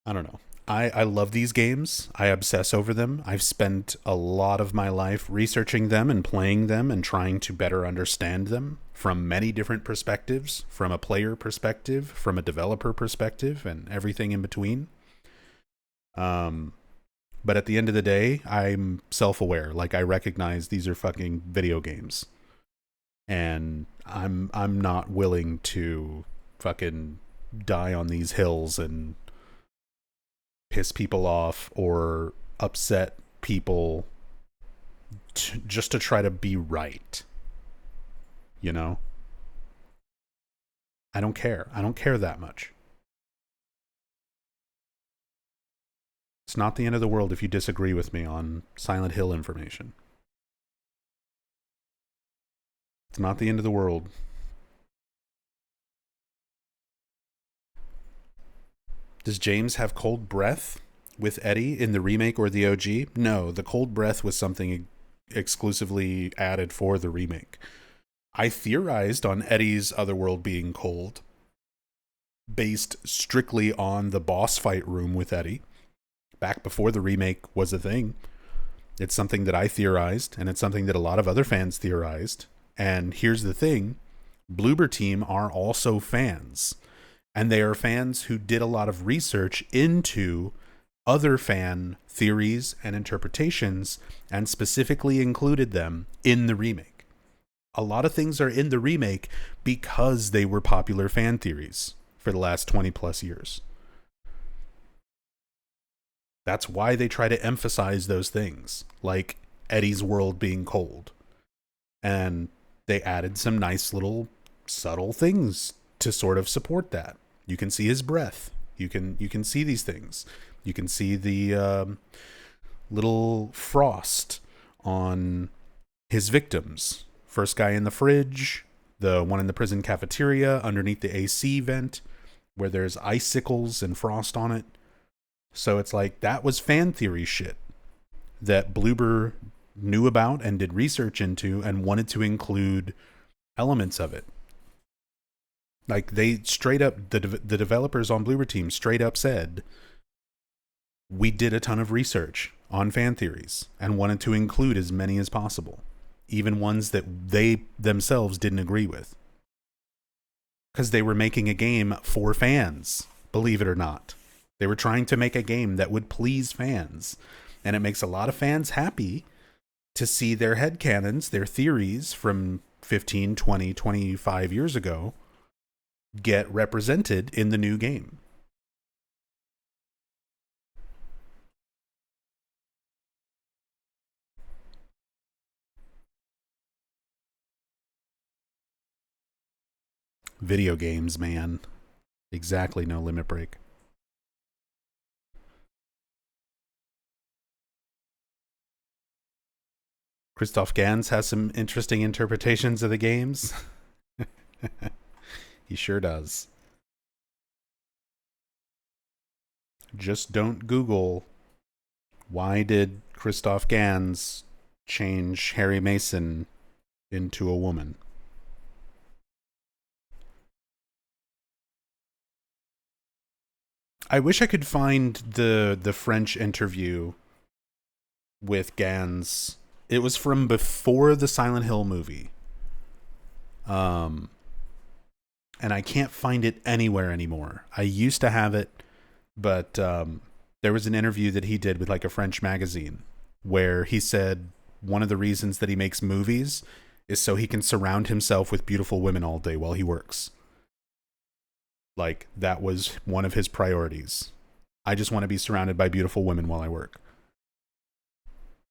I don't know. I love these games. I obsess over them. I've spent a lot of my life researching them and playing them and trying to better understand them from many different perspectives, from a player perspective, from a developer perspective, and everything in between. But at the end of the day, I'm self-aware. Like, I recognize these are fucking video games. And I'm not willing to fucking die on these hills and piss people off or upset people just to try to be right. You know? I don't care. I don't care that much. It's not the end of the world if you disagree with me on Silent Hill information. It's not the end of the world. Does James have cold breath with Eddie in the remake or the OG? No, the cold breath was something exclusively added for the remake. I theorized on Eddie's Otherworld being cold, based strictly on the boss fight room with Eddie. Back before the remake was a thing. It's something that I theorized, and it's something that a lot of other fans theorized. And here's the thing, Bloober Team are also fans. And they are fans who did a lot of research into other fan theories and interpretations, and specifically included them in the remake. A lot of things are in the remake because they were popular fan theories for the last 20 plus years. That's why they try to emphasize those things, like Eddie's world being cold. And they added some nice little subtle things to sort of support that. You can see his breath. You can see these things. You can see the little frost on his victims. First guy in the fridge, the one in the prison cafeteria underneath the AC vent where there's icicles and frost on it. So it's like, that was fan theory shit that Bloober knew about and did research into and wanted to include elements of it. Like, they straight up, the developers on Bloober Team straight up said, we did a ton of research on fan theories and wanted to include as many as possible, even ones that they themselves didn't agree with. Because they were making a game for fans, believe it or not. They were trying to make a game that would please fans. And it makes a lot of fans happy to see their headcanons, their theories from 15, 20, 25 years ago get represented in the new game. Video games, man. Exactly, No Limit Break. Christoph Gans has some interesting interpretations of the games. He sure does. Just don't Google, why did Christoph Gans change Harry Mason into a woman? I wish I could find the French interview with Gans. It was from before the Silent Hill movie. And I can't find it anywhere anymore. I used to have it, but there was an interview that he did with like a French magazine where he said one of the reasons that he makes movies is so he can surround himself with beautiful women all day while he works. Like, that was one of his priorities. I just want to be surrounded by beautiful women while I work.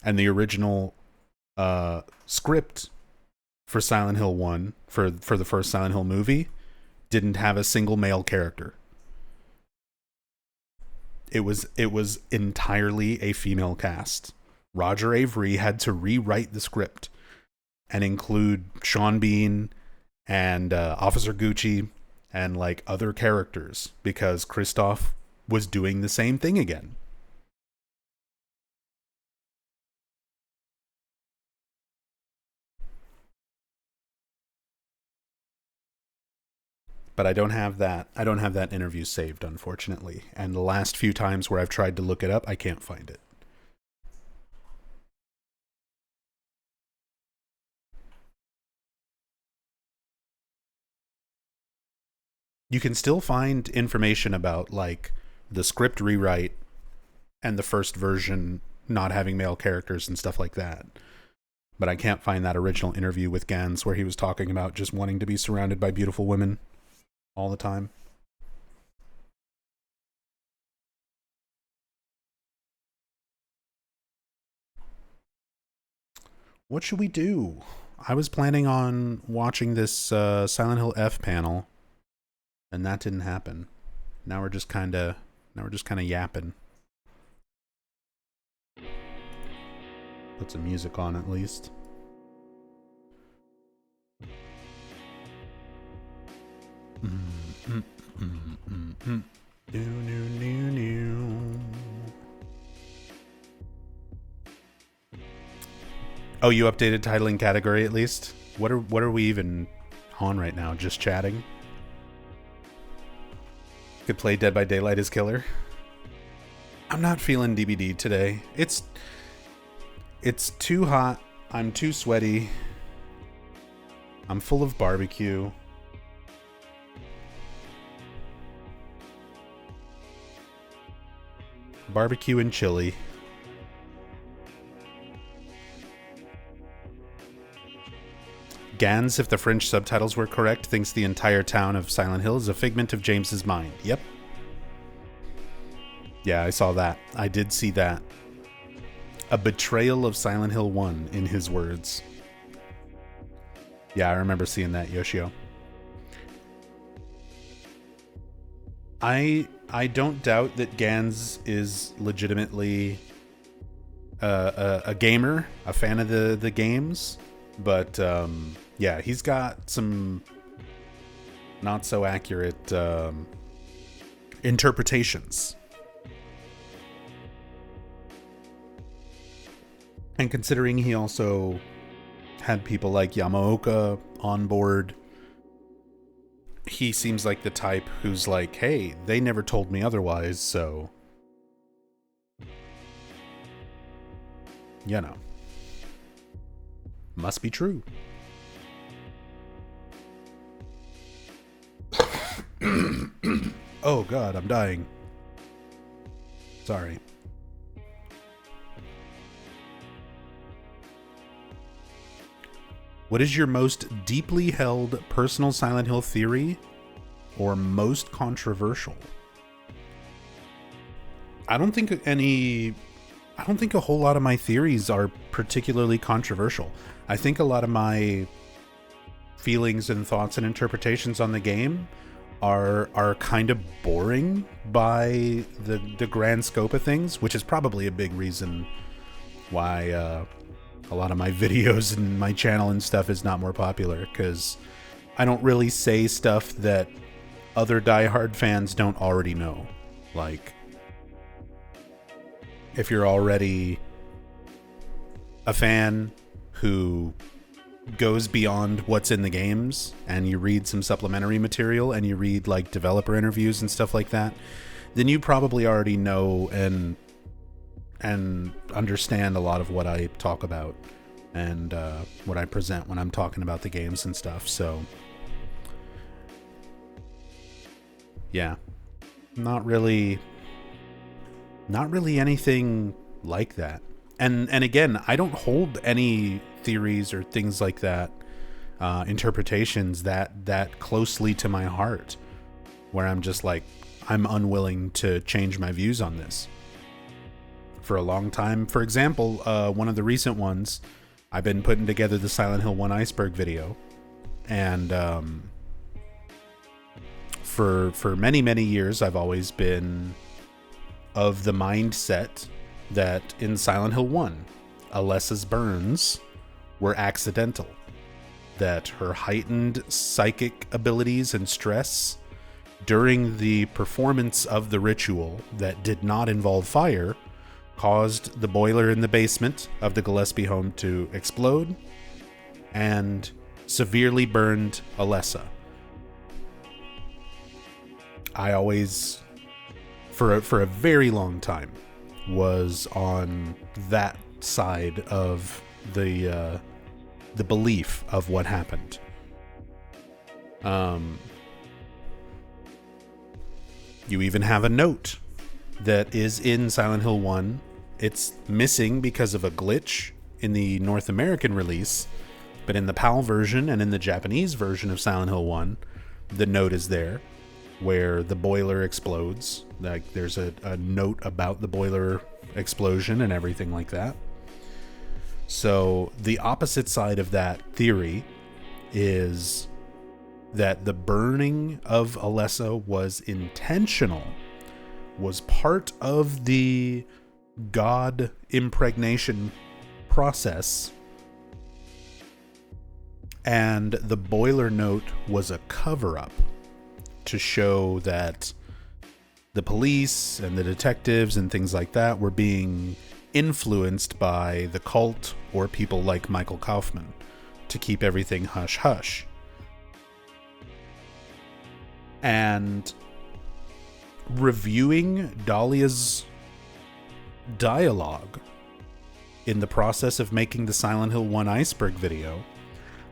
And the original script for Silent Hill 1, for the first Silent Hill movie, didn't have a single male character. It was entirely a female cast. Roger Avery had to rewrite the script and include Sean Bean and Officer Gucci and like other characters because Christoph was doing the same thing again. But I don't have that. I don't have that interview saved, unfortunately. And the last few times where I've tried to look it up, I can't find it. You can still find information about like the script rewrite and the first version not having male characters and stuff like that. But I can't find that original interview with Gans where he was talking about just wanting to be surrounded by beautiful women all the time. What should we do? I was planning on watching this Silent Hill F panel, and that didn't happen. Now we're just kind of yapping. Put some music on at least. Oh, you updated title and category at least? What are we even on right now? Just chatting? Could play Dead by Daylight as killer. I'm not feeling DBD today. It's too hot. I'm too sweaty. I'm full of barbecue. Barbecue and chili. Gans, if the French subtitles were correct, thinks the entire town of Silent Hill is a figment of James's mind. Yep. Yeah, I saw that. I did see that. A betrayal of Silent Hill 1, in his words. Yeah, I remember seeing that, Yoshio. I don't doubt that Gans is legitimately a gamer, a fan of the games, but yeah, he's got some not so accurate interpretations. And considering he also had people like Yamaoka on board, he seems like the type who's like, hey, they never told me otherwise, so... you know. Must be true. Oh god, I'm dying. Sorry. What is your most deeply held personal Silent Hill theory or most controversial? I don't think a whole lot of my theories are particularly controversial. I think a lot of my feelings and thoughts and interpretations on the game are kind of boring by the grand scope of things, which is probably a big reason why a lot of my videos and my channel and stuff is not more popular, because I don't really say stuff that other diehard fans don't already know. Like, if you're already a fan who goes beyond what's in the games and you read some supplementary material and you read like developer interviews and stuff like that, then you probably already know and understand a lot of what I talk about. and what I present when I'm talking about the games and stuff. So, yeah, not really anything like that. And again, I don't hold any theories or things like that, interpretations that closely to my heart, where I'm just like, I'm unwilling to change my views on this. For a long time, for example, one of the recent ones, I've been putting together the Silent Hill 1 Iceberg video, and for many years, I've always been of the mindset that in Silent Hill 1, Alessa's burns were accidental, that her heightened psychic abilities and stress during the performance of the ritual that did not involve fire caused the boiler in the basement of the Gillespie home to explode and severely burned Alessa. I always, for a very long time, was on that side of the belief of what happened. You even have a note that is in Silent Hill 1. It's missing because of a glitch in the North American release, but in the PAL version and in the Japanese version of Silent Hill 1, the note is there where the boiler explodes. Like, there's a note about the boiler explosion and everything like that. So the opposite side of that theory is that the burning of Alessa was intentional, was part of the god impregnation process, and the boiler note was a cover-up to show that the police and the detectives and things like that were being influenced by the cult or people like Michael Kaufman to keep everything hush-hush. And reviewing Dahlia's dialogue in the process of making the Silent Hill 1 Iceberg video,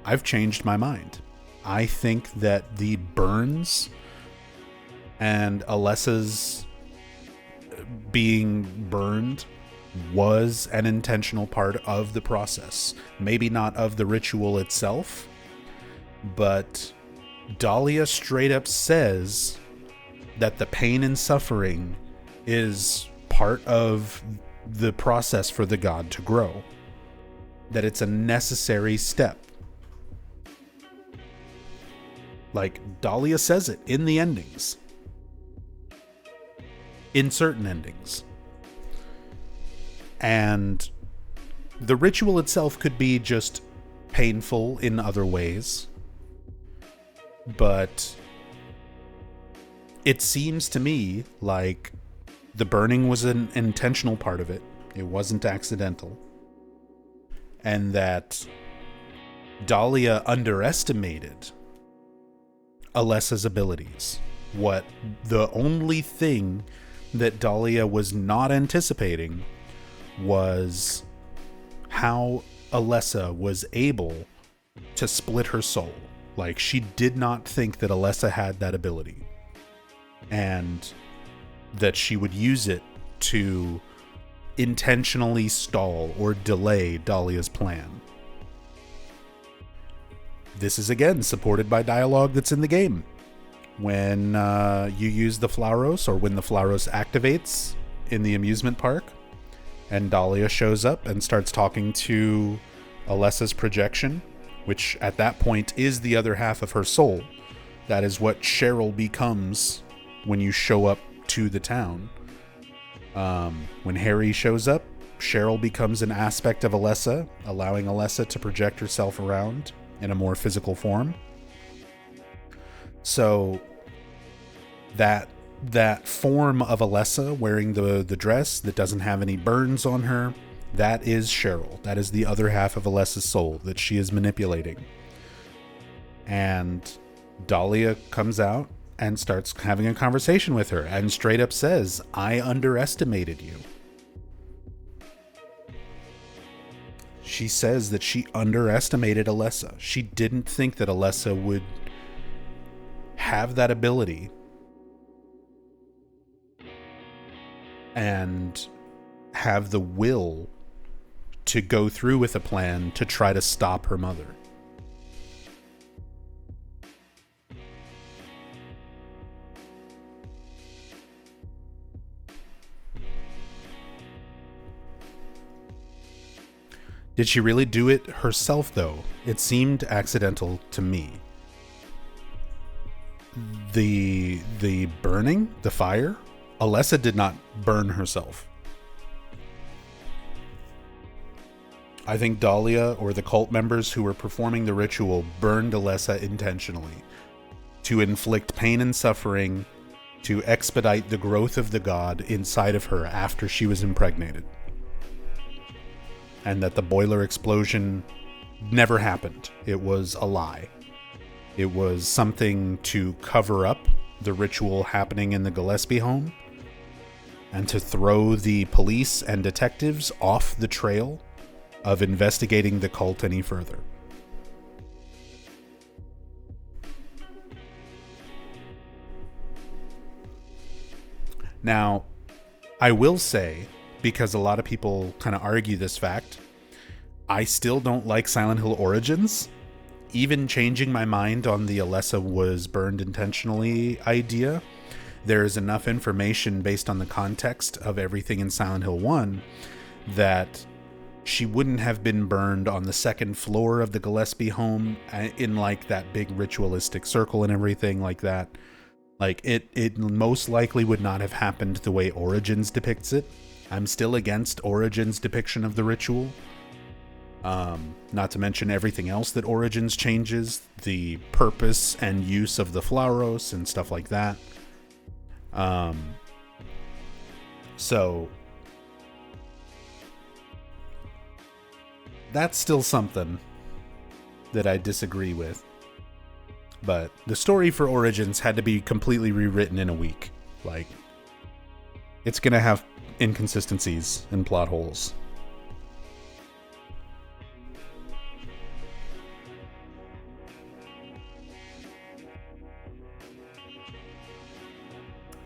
I've changed my mind. I think that the burns and Alessa's being burned was an intentional part of the process. Maybe not of the ritual itself, but Dahlia straight up says that the pain and suffering is part of the process for the god to grow. That it's a necessary step. Like, Dahlia says it in the endings. In certain endings. And the ritual itself could be just painful in other ways. But it seems to me like the burning was an intentional part of it. It wasn't accidental. And that Dahlia underestimated Alessa's abilities. What the only thing that Dahlia was not anticipating was how Alessa was able to split her soul. Like, she did not think that Alessa had that ability, and that she would use it to intentionally stall or delay Dahlia's plan. This is again supported by dialogue that's in the game. When you use the Flauros, or when the Flauros activates in the amusement park, and Dahlia shows up and starts talking to Alessa's projection, which at that point is the other half of her soul. That is what Cheryl becomes when you show up to the town. When Harry shows up, Cheryl becomes an aspect of Alessa, allowing Alessa to project herself around in a more physical form. So that form of Alessa wearing the dress that doesn't have any burns on her, that is Cheryl. That is the other half of Alessa's soul that she is manipulating. And Dahlia comes out and starts having a conversation with her and straight up says, "I underestimated you." She says that she underestimated Alessa. She didn't think that Alessa would have that ability and have the will to go through with a plan to try to stop her mother. Did she really do it herself, though? It seemed accidental to me. The burning, the fire, Alessa did not burn herself. I think Dahlia or the cult members who were performing the ritual burned Alessa intentionally to inflict pain and suffering, to expedite the growth of the god inside of her after she was impregnated. And that the boiler explosion never happened. It was a lie. It was something to cover up the ritual happening in the Gillespie home and to throw the police and detectives off the trail of investigating the cult any further. Now, I will say, because a lot of people kind of argue this fact, I still don't like Silent Hill Origins. Even changing my mind on the Alessa was burned intentionally idea, there is enough information based on the context of everything in Silent Hill 1 that she wouldn't have been burned on the second floor of the Gillespie home in like that big ritualistic circle and everything like that. Like it most likely would not have happened the way Origins depicts it. I'm still against Origins' depiction of the ritual. Not to mention everything else that Origins changes, the purpose and use of the Flauros and stuff like that. So that's still something that I disagree with. But the story for Origins had to be completely rewritten in a week. Like, it's gonna have inconsistencies and plot holes.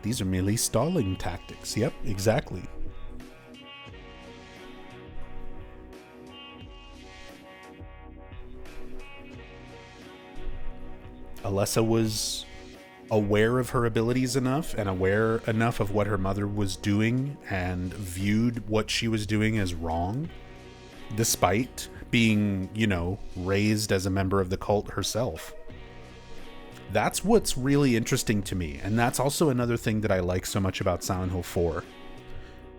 These are merely stalling tactics. Yep, exactly. Alessa was aware of her abilities enough and aware enough of what her mother was doing and viewed what she was doing as wrong, despite being, you know, raised as a member of the cult herself. That's what's really interesting to me, and that's also another thing that I like so much about Silent Hill 4.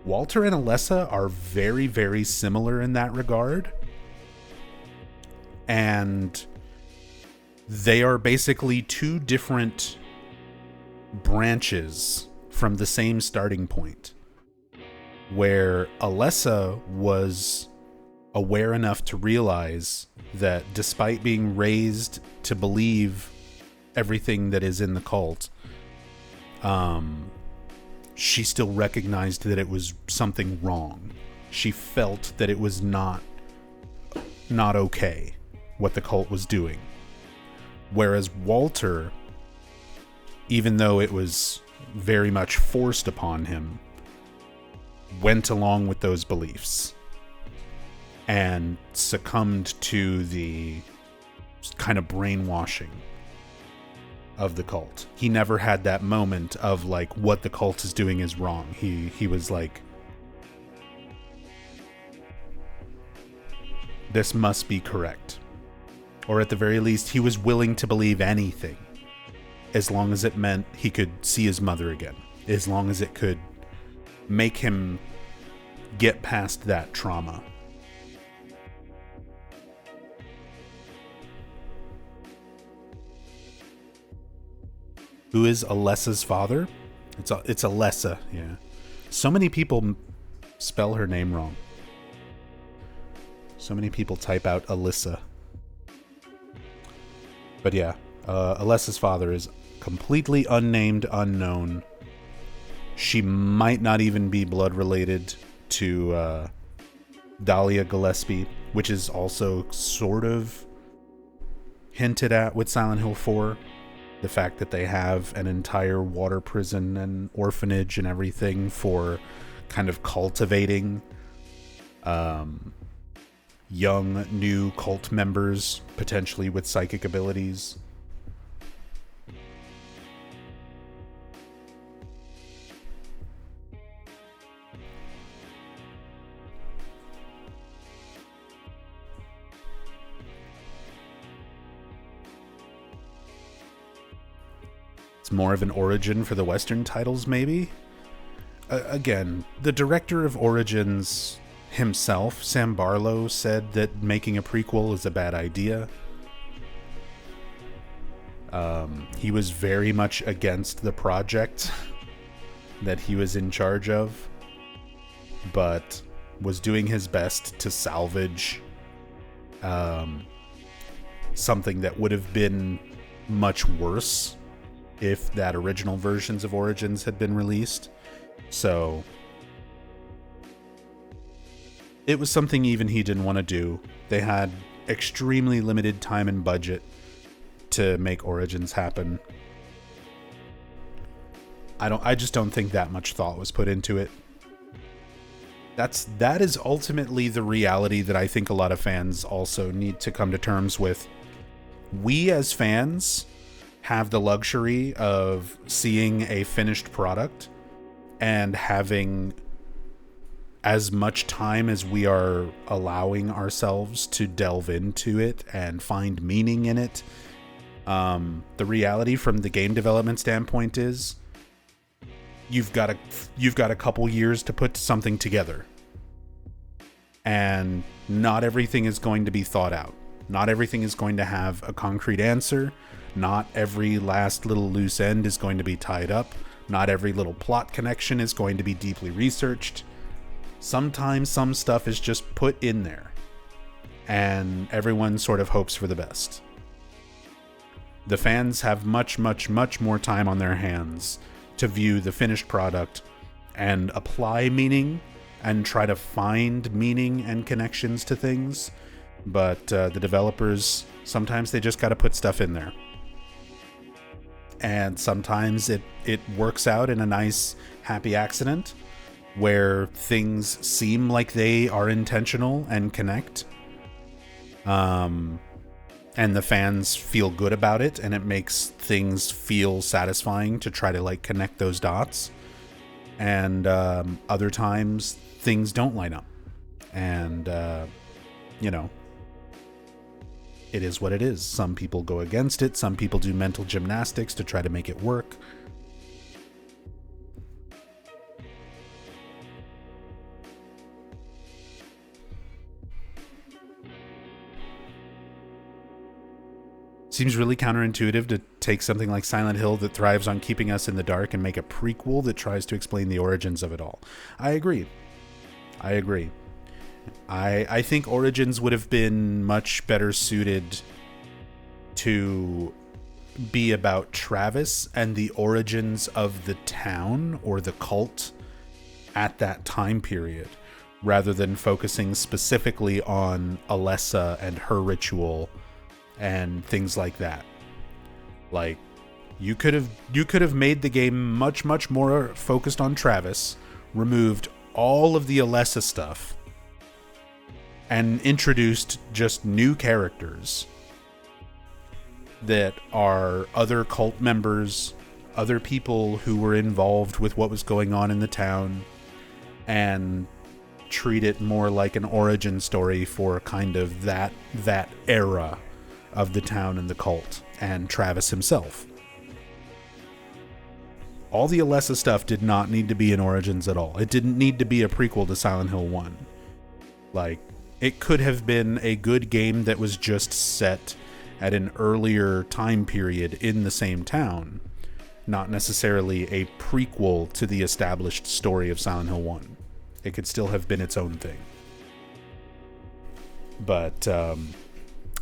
Walter and Alessa are very, very similar in that regard, and they are basically two different branches from the same starting point, where Alessa was aware enough to realize that despite being raised to believe everything that is in the cult, she still recognized that it was something wrong. She felt that it was not okay what the cult was doing. Whereas Walter, even though it was very much forced upon him, went along with those beliefs and succumbed to the kind of brainwashing of the cult. He never had that moment of like, what the cult is doing is wrong. He was like, this must be correct. Or at the very least, he was willing to believe anything, as long as it meant he could see his mother again, as long as it could make him get past that trauma. Who is Alessa's father? It's Alessa, yeah. So many people spell her name wrong. So many people type out Alyssa. But yeah, Alessa's father is completely unnamed, unknown. She might not even be blood related to Dahlia Gillespie. which is also sort of hinted at with Silent Hill 4. The fact that they have an entire water prison and orphanage and everything for kind of cultivating young, new cult members, potentially with psychic abilities. It's more of an origin for the Western titles, maybe? Again, the director of Origins himself, Sam Barlow, said that making a prequel is a bad idea. He was very much against the project that he was in charge of, but was doing his best to salvage something that would have been much worse if that original versions of Origins had been released. So it was something even he didn't want to do. They had extremely limited time and budget to make Origins happen. I just don't think that much thought was put into it. That is ultimately the reality that I think a lot of fans also need to come to terms with. We as fans have the luxury of seeing a finished product and having as much time as we are allowing ourselves to delve into it and find meaning in it. The reality from the game development standpoint is you've got a couple years to put something together, and not everything is going to be thought out. Not everything is going to have a concrete answer. Not every last little loose end is going to be tied up. Not every little plot connection is going to be deeply researched. Sometimes some stuff is just put in there, and everyone sort of hopes for the best. The fans have much, much, much more time on their hands to view the finished product and apply meaning and try to find meaning and connections to things. But the developers, sometimes they just got to put stuff in there. And sometimes it works out in a nice, happy accident where things seem like they are intentional and connect. And the fans feel good about it, and it makes things feel satisfying to try to like connect those dots. And other times things don't line up. And, it is what it is. Some people go against it. Some people do mental gymnastics to try to make it work. Seems really counterintuitive to take something like Silent Hill that thrives on keeping us in the dark and make a prequel that tries to explain the origins of it all. I agree. I think Origins would have been much better suited to be about Travis and the origins of the town or the cult at that time period, rather than focusing specifically on Alessa and her ritual and things like that. Like, you could have made the game much, much more focused on Travis, removed all of the Alessa stuff, and introduced just new characters that are other cult members, other people who were involved with what was going on in the town, and treat it more like an origin story for kind of that era of the town and the cult and Travis himself. All the Alessa stuff did not need to be in Origins at all. It didn't need to be a prequel to Silent Hill 1. Like, it could have been a good game that was just set at an earlier time period in the same town, not necessarily a prequel to the established story of Silent Hill 1. It could still have been its own thing. But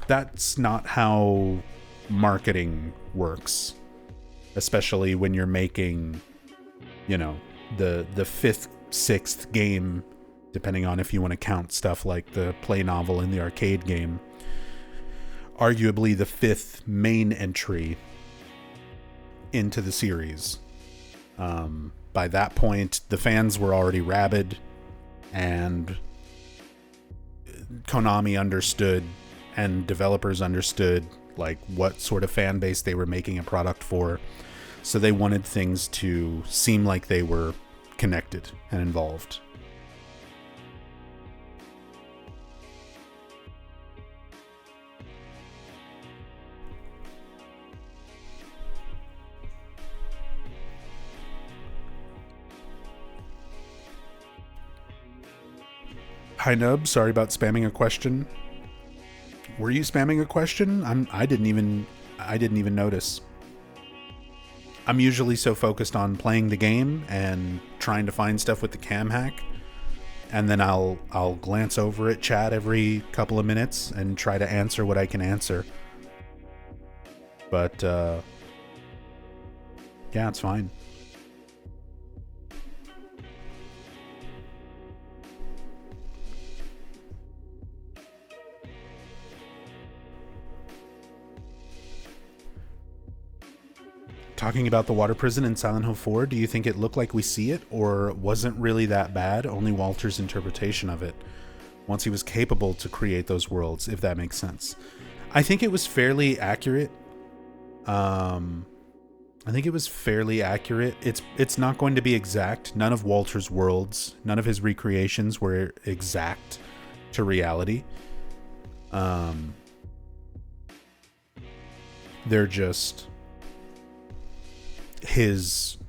that's not how marketing works, especially when you're making, the fifth, sixth game depending on if you want to count stuff like the play novel in the arcade game. Arguably the 5th main entry into the series. By that point, the fans were already rabid, and Konami understood, and developers understood, like, what sort of fan base they were making a product for. So they wanted things to seem like they were connected and involved. Hi Nub, sorry about spamming a question. Were you spamming a question? I didn't even notice. I'm usually so focused on playing the game and trying to find stuff with the cam hack, and then I'll glance over at chat every couple of minutes and try to answer what I can answer. But yeah, it's fine. Talking about the water prison in Silent Hill 4, do you think it looked like we see it, or wasn't really that bad, only Walter's interpretation of it, once he was capable to create those worlds, if that makes sense? I think it was fairly accurate. It's not going to be exact. None of Walter's worlds, none of his recreations were exact to reality. They're just his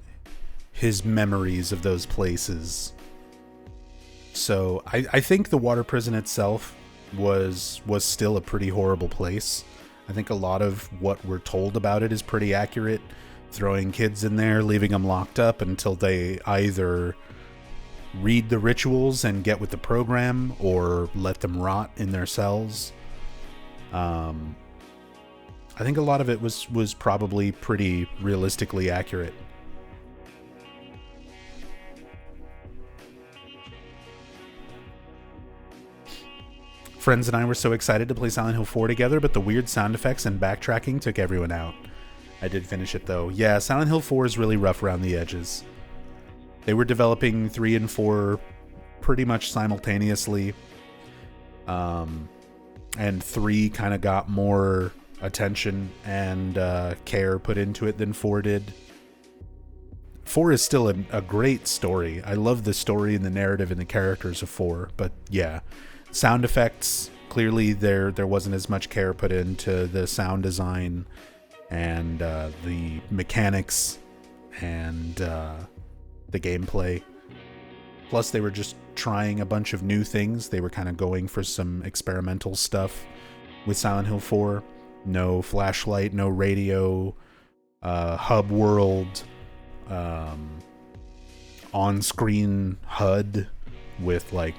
memories of those places. So I think the water prison itself was still a pretty horrible place. I think a lot of what we're told about it is pretty accurate. Throwing kids in there, leaving them locked up until they either read the rituals and get with the program, or let them rot in their cells. I think a lot of it was probably pretty realistically accurate. Friends and I were so excited to play Silent Hill 4 together, but the weird sound effects and backtracking took everyone out. I did finish it though. Yeah, Silent Hill 4 is really rough around the edges. They were developing 3 and 4 pretty much simultaneously. And 3 kind of got more attention and care put into it than 4 did. 4 is still a great story. I love the story and the narrative and the characters of 4, but yeah. Sound effects, clearly there wasn't as much care put into the sound design and the mechanics and the gameplay. Plus they were just trying a bunch of new things. They were kind of going for some experimental stuff with Silent Hill 4. No flashlight, no radio, hub world, on-screen HUD with, like,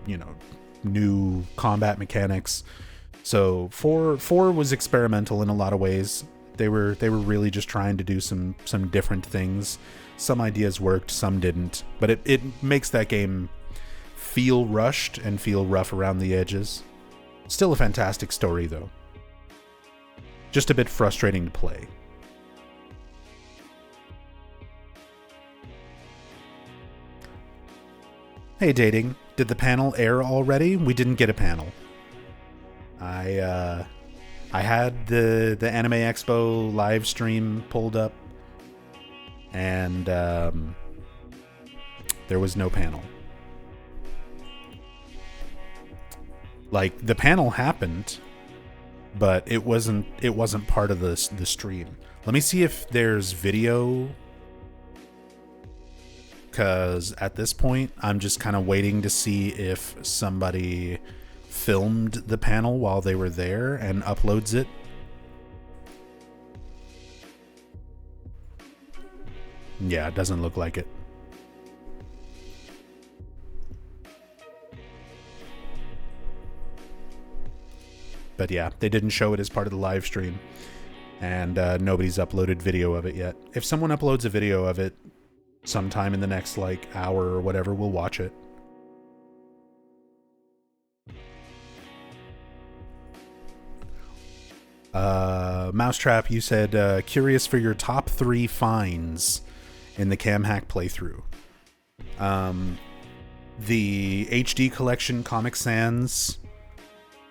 you know, new combat mechanics. So 4 was experimental in a lot of ways. They were really just trying to do some different things. Some ideas worked, some didn't, but it makes that game feel rushed and feel rough around the edges. Still a fantastic story though. Just a bit frustrating to play. Hey Dating, did the panel air already? We didn't get a panel. I had the Anime Expo live stream pulled up, and there was no panel. Like, the panel happened, but it wasn't part of the stream. Let me see if there's video, because at this point I'm just kind of waiting to see if somebody filmed the panel while they were there and uploads it. Yeah, it doesn't look like it. But yeah, they didn't show it as part of the live stream, and nobody's uploaded video of it yet. If someone uploads a video of it sometime in the next, like, hour or whatever, we'll watch it. Mousetrap, you said curious for your top 3 finds in the Cam Hack playthrough. The HD Collection Comic Sans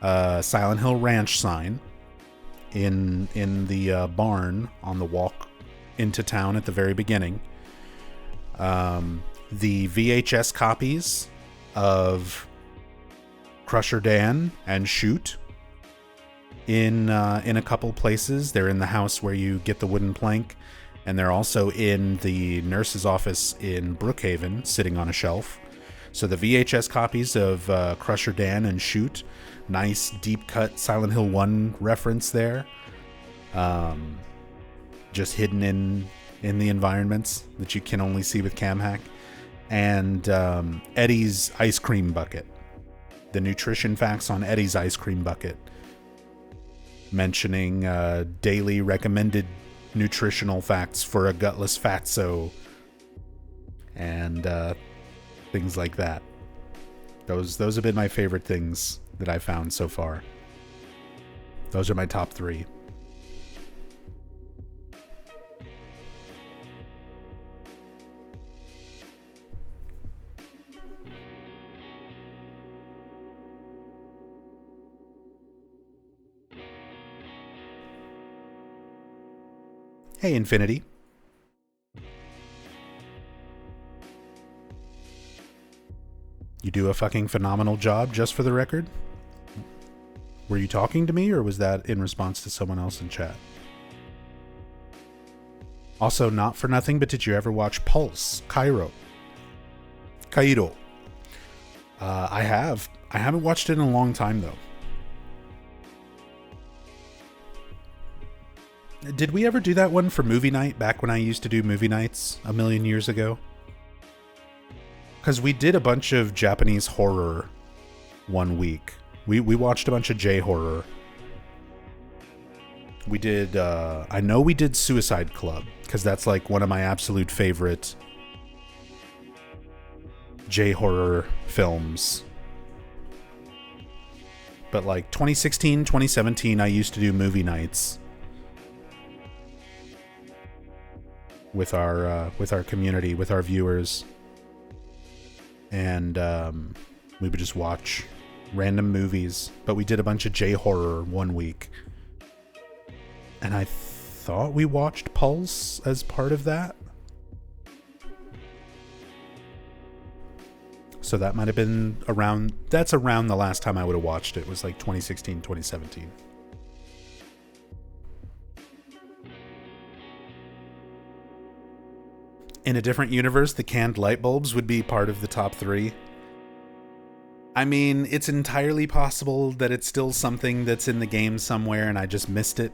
Silent Hill Ranch sign in the barn on the walk into town at the very beginning. The VHS copies of Crusher Dan and Shoot in a couple places. They're in the house where you get the wooden plank, and they're also in the nurse's office in Brookhaven, sitting on a shelf. So the VHS copies of Crusher Dan and Shoot, nice deep cut Silent Hill 1 reference there. Just hidden in the environments that you can only see with Cam Hack. And Eddie's ice cream bucket. The nutrition facts on Eddie's ice cream bucket, mentioning daily recommended nutritional facts for a gutless fatso and things like that. Those have been my favorite things that I found so far. Those are my top 3. Hey, Infinity. You do a fucking phenomenal job, just for the record. Were you talking to me, or was that in response to someone else in chat? Also, not for nothing, but did you ever watch Pulse? Cairo. I have. I haven't watched it in a long time, though. Did we ever do that one for movie night back when I used to do movie nights a million years ago? Because we did a bunch of Japanese horror one week. We watched a bunch of J-horror. We did, I know we did Suicide Club, because that's like one of my absolute favorite J-horror films. But like 2016, 2017, I used to do movie nights with our community, with our viewers, and we would just watch random movies. But we did a bunch of J-horror one week, and I thought we watched Pulse as part of that. So that might have been around, that's around the last time I would have watched it, was like 2016, 2017. In a different universe, the canned light bulbs would be part of the top 3. I mean, it's entirely possible that it's still something that's in the game somewhere and I just missed it.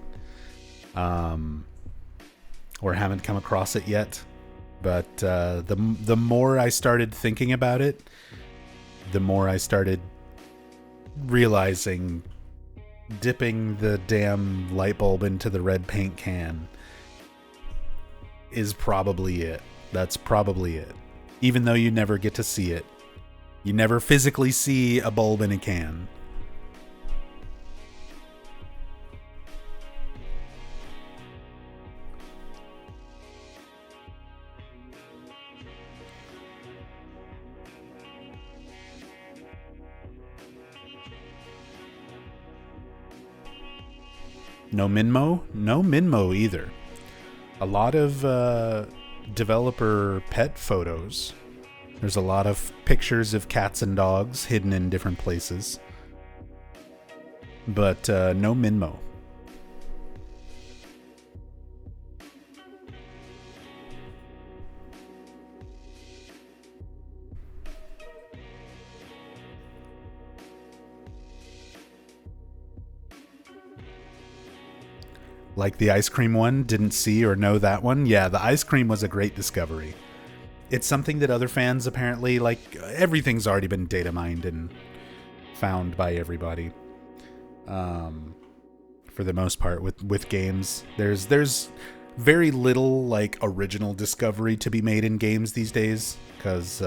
Or haven't come across it yet. But the more I started thinking about it, the more I started realizing dipping the damn light bulb into the red paint can is probably it. That's probably it. Even though you never get to see it. You never physically see a bulb in a can. No Minmo? No Minmo either. A lot of developer pet photos. There's a lot of pictures of cats and dogs hidden in different places. But no Minmo. Like the ice cream one, didn't see or know that one. Yeah, the ice cream was a great discovery. It's something that other fans apparently, like, everything's already been data mined and found by everybody. For the most part, with games, there's very little like original discovery to be made in games these days, because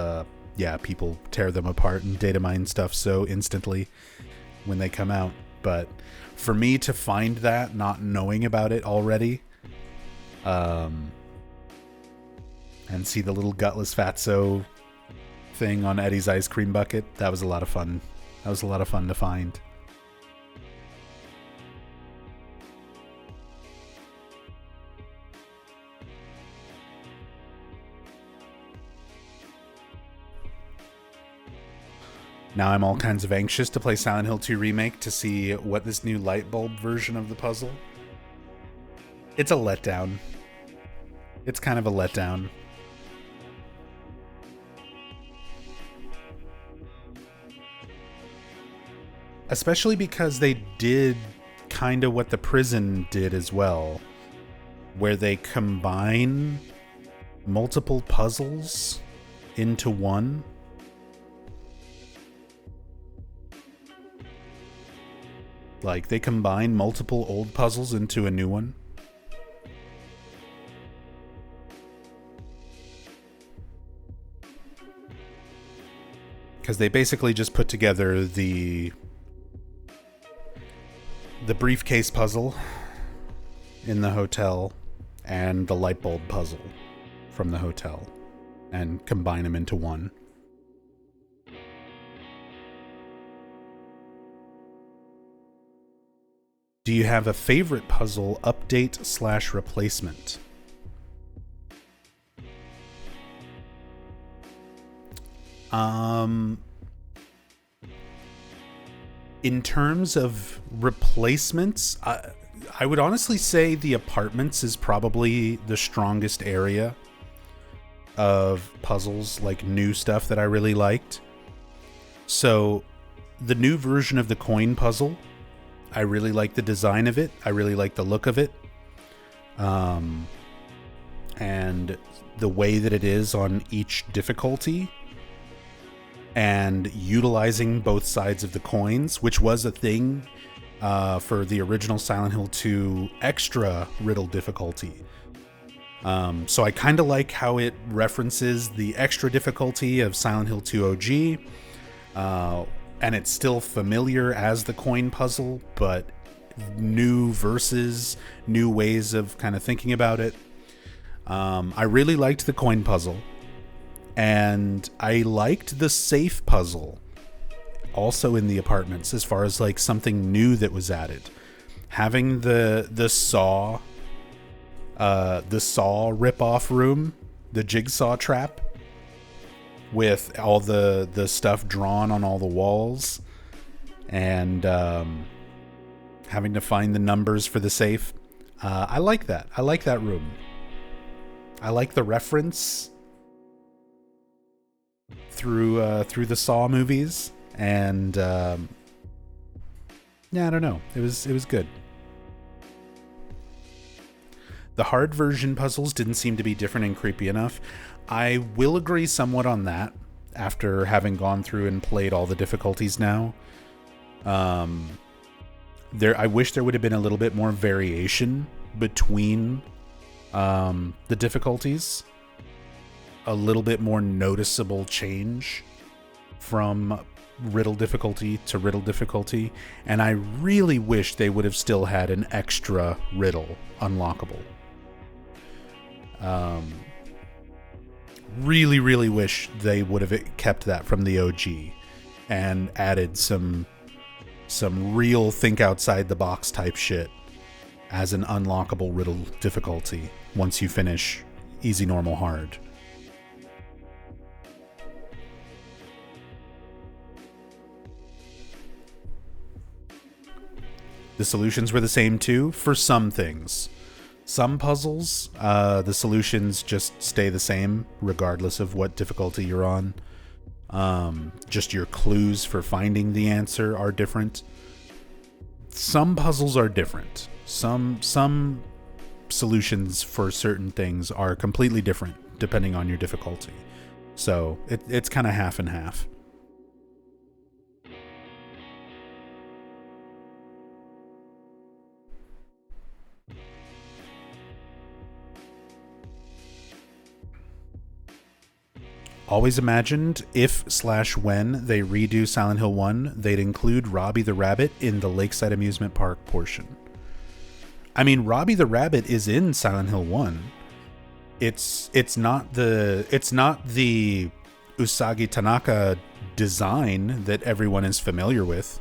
yeah, people tear them apart and data mine stuff so instantly when they come out. but for me to find that, not knowing about it already, and see the little gutless fatso thing on Eddie's ice cream bucket, that was a lot of fun. That was a lot of fun to find. Now I'm all kinds of anxious to play Silent Hill 2 Remake to see what this new light bulb version of the puzzle. It's a letdown. It's kind of a letdown. Especially because they did kind of what the prison did as well, where they combine multiple puzzles into one. Like, they combine multiple old puzzles into a new one. Because they basically just put together the briefcase puzzle in the hotel and the light bulb puzzle from the hotel and combine them into one. Do you have a favorite puzzle update / replacement? In terms of replacements, I would honestly say the apartments is probably the strongest area of puzzles, like new stuff that I really liked. So the new version of the coin puzzle, I really like the design of it. I really like the look of it. And the way that it is on each difficulty. And utilizing both sides of the coins, which was a thing for the original Silent Hill 2 extra riddle difficulty. So I kind of like how it references the extra difficulty of Silent Hill 2 OG. And it's still familiar as the coin puzzle, but new verses, new ways of kind of thinking about it. I really liked the coin puzzle. And I liked the safe puzzle also in the apartments, as far as like something new that was added. Having the saw rip-off room, the jigsaw trap, with all the stuff drawn on all the walls, and having to find the numbers for the safe. I like that. I like that room. I like the reference through the Saw movies, and yeah, I don't know. It was good. The hard version puzzles didn't seem to be different and creepy enough. I will agree somewhat on that after having gone through and played all the difficulties now. I wish there would have been a little bit more variation between the difficulties. A little bit more noticeable change from riddle difficulty to riddle difficulty, and I really wish they would have still had an extra riddle unlockable. Really wish they would have kept that from the OG and added some real think outside the box type shit as an unlockable riddle difficulty once you finish easy, normal, hard. The solutions were the same too for some things. Some puzzles, the solutions just stay the same regardless of what difficulty you're on. Just your clues for finding the answer are different. Some puzzles are different. Some solutions for certain things are completely different depending on your difficulty. So it's kind of half and half. always imagined if/when they redo Silent Hill 1, they'd include Robbie the Rabbit in the Lakeside Amusement Park portion. I mean, Robbie the Rabbit is in Silent Hill 1. It's not the Usagi Tanaka design that everyone is familiar with,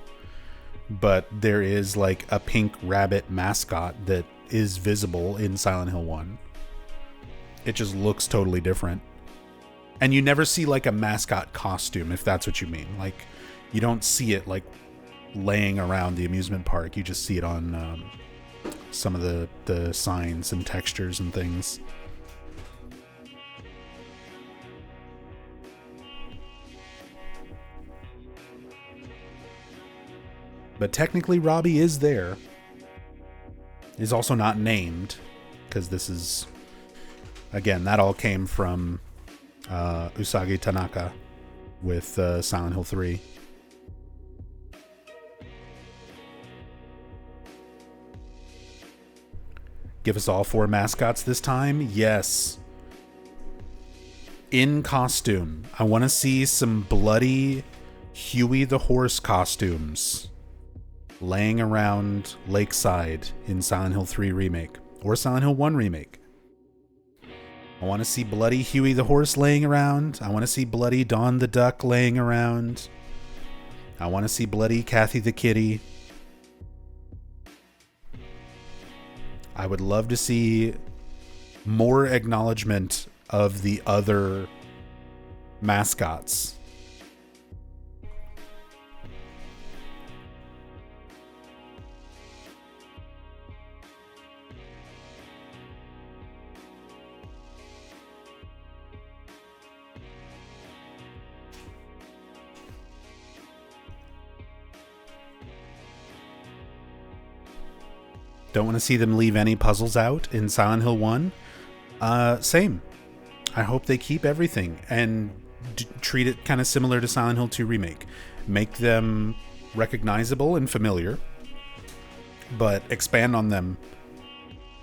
but there is like a pink rabbit mascot that is visible in Silent Hill 1. It just looks totally different. And you never see like a mascot costume, if that's what you mean. Like, you don't see it like laying around the amusement park. You just see it on some of the signs and textures and things. But technically Robbie is there. He's also not named, because this is, again, that all came from Usagi Tanaka with Silent Hill 3. Give us all 4 mascots this time? Yes. In costume. I want to see some bloody Huey the Horse costumes laying around Lakeside in Silent Hill 3 Remake or Silent Hill 1 Remake. I want to see bloody Huey the Horse laying around. I want to see bloody Dawn the Duck laying around. I want to see bloody Kathy the Kitty. I would love to see more acknowledgement of the other mascots. Don't want to see them leave any puzzles out in Silent Hill 1. Same. I hope they keep everything and treat it kind of similar to Silent Hill 2 Remake. Make them recognizable and familiar, but expand on them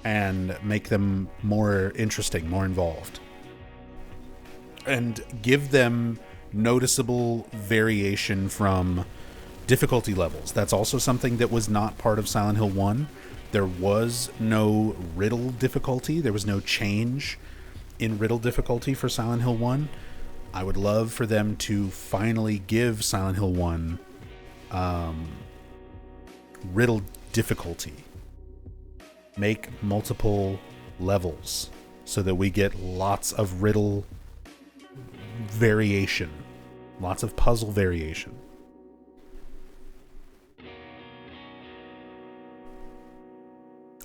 and make them more interesting, more involved. And give them noticeable variation from difficulty levels. That's also something that was not part of Silent Hill 1. There was no riddle difficulty. There was no change in riddle difficulty for Silent Hill 1. I would love for them to finally give Silent Hill 1 riddle difficulty. Make multiple levels so that we get lots of riddle variation, lots of puzzle variation.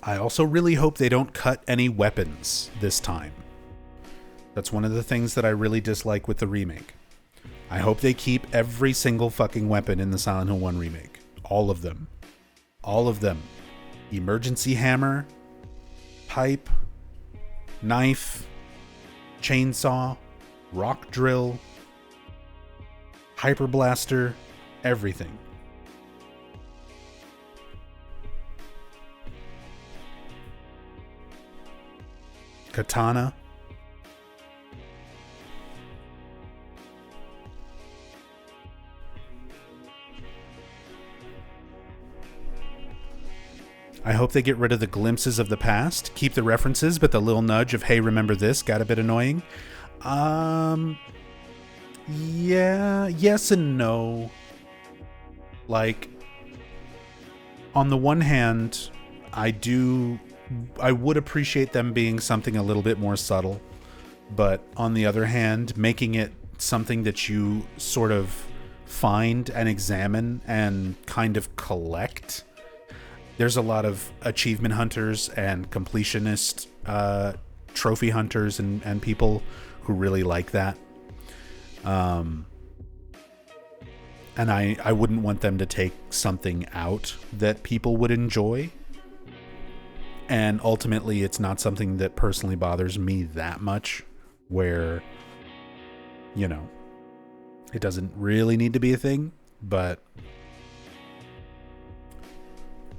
I also really hope they don't cut any weapons this time. That's one of the things that I really dislike with the remake. I hope they keep every single fucking weapon in the Silent Hill 1 remake. All of them. All of them. Emergency hammer, pipe, knife, chainsaw, rock drill, hyper blaster, everything. Katana. I hope they get rid of the glimpses of the past. Keep the references, but the little nudge of, hey, remember this, got a bit annoying. Yeah, yes and no. Like, on the one hand, I would appreciate them being something a little bit more subtle, but on the other hand, making it something that you sort of find and examine and kind of collect. There's a lot of achievement hunters and completionist trophy hunters and people who really like that. And I wouldn't want them to take something out that people would enjoy. And ultimately, it's not something that personally bothers me that much, where, you know, it doesn't really need to be a thing, but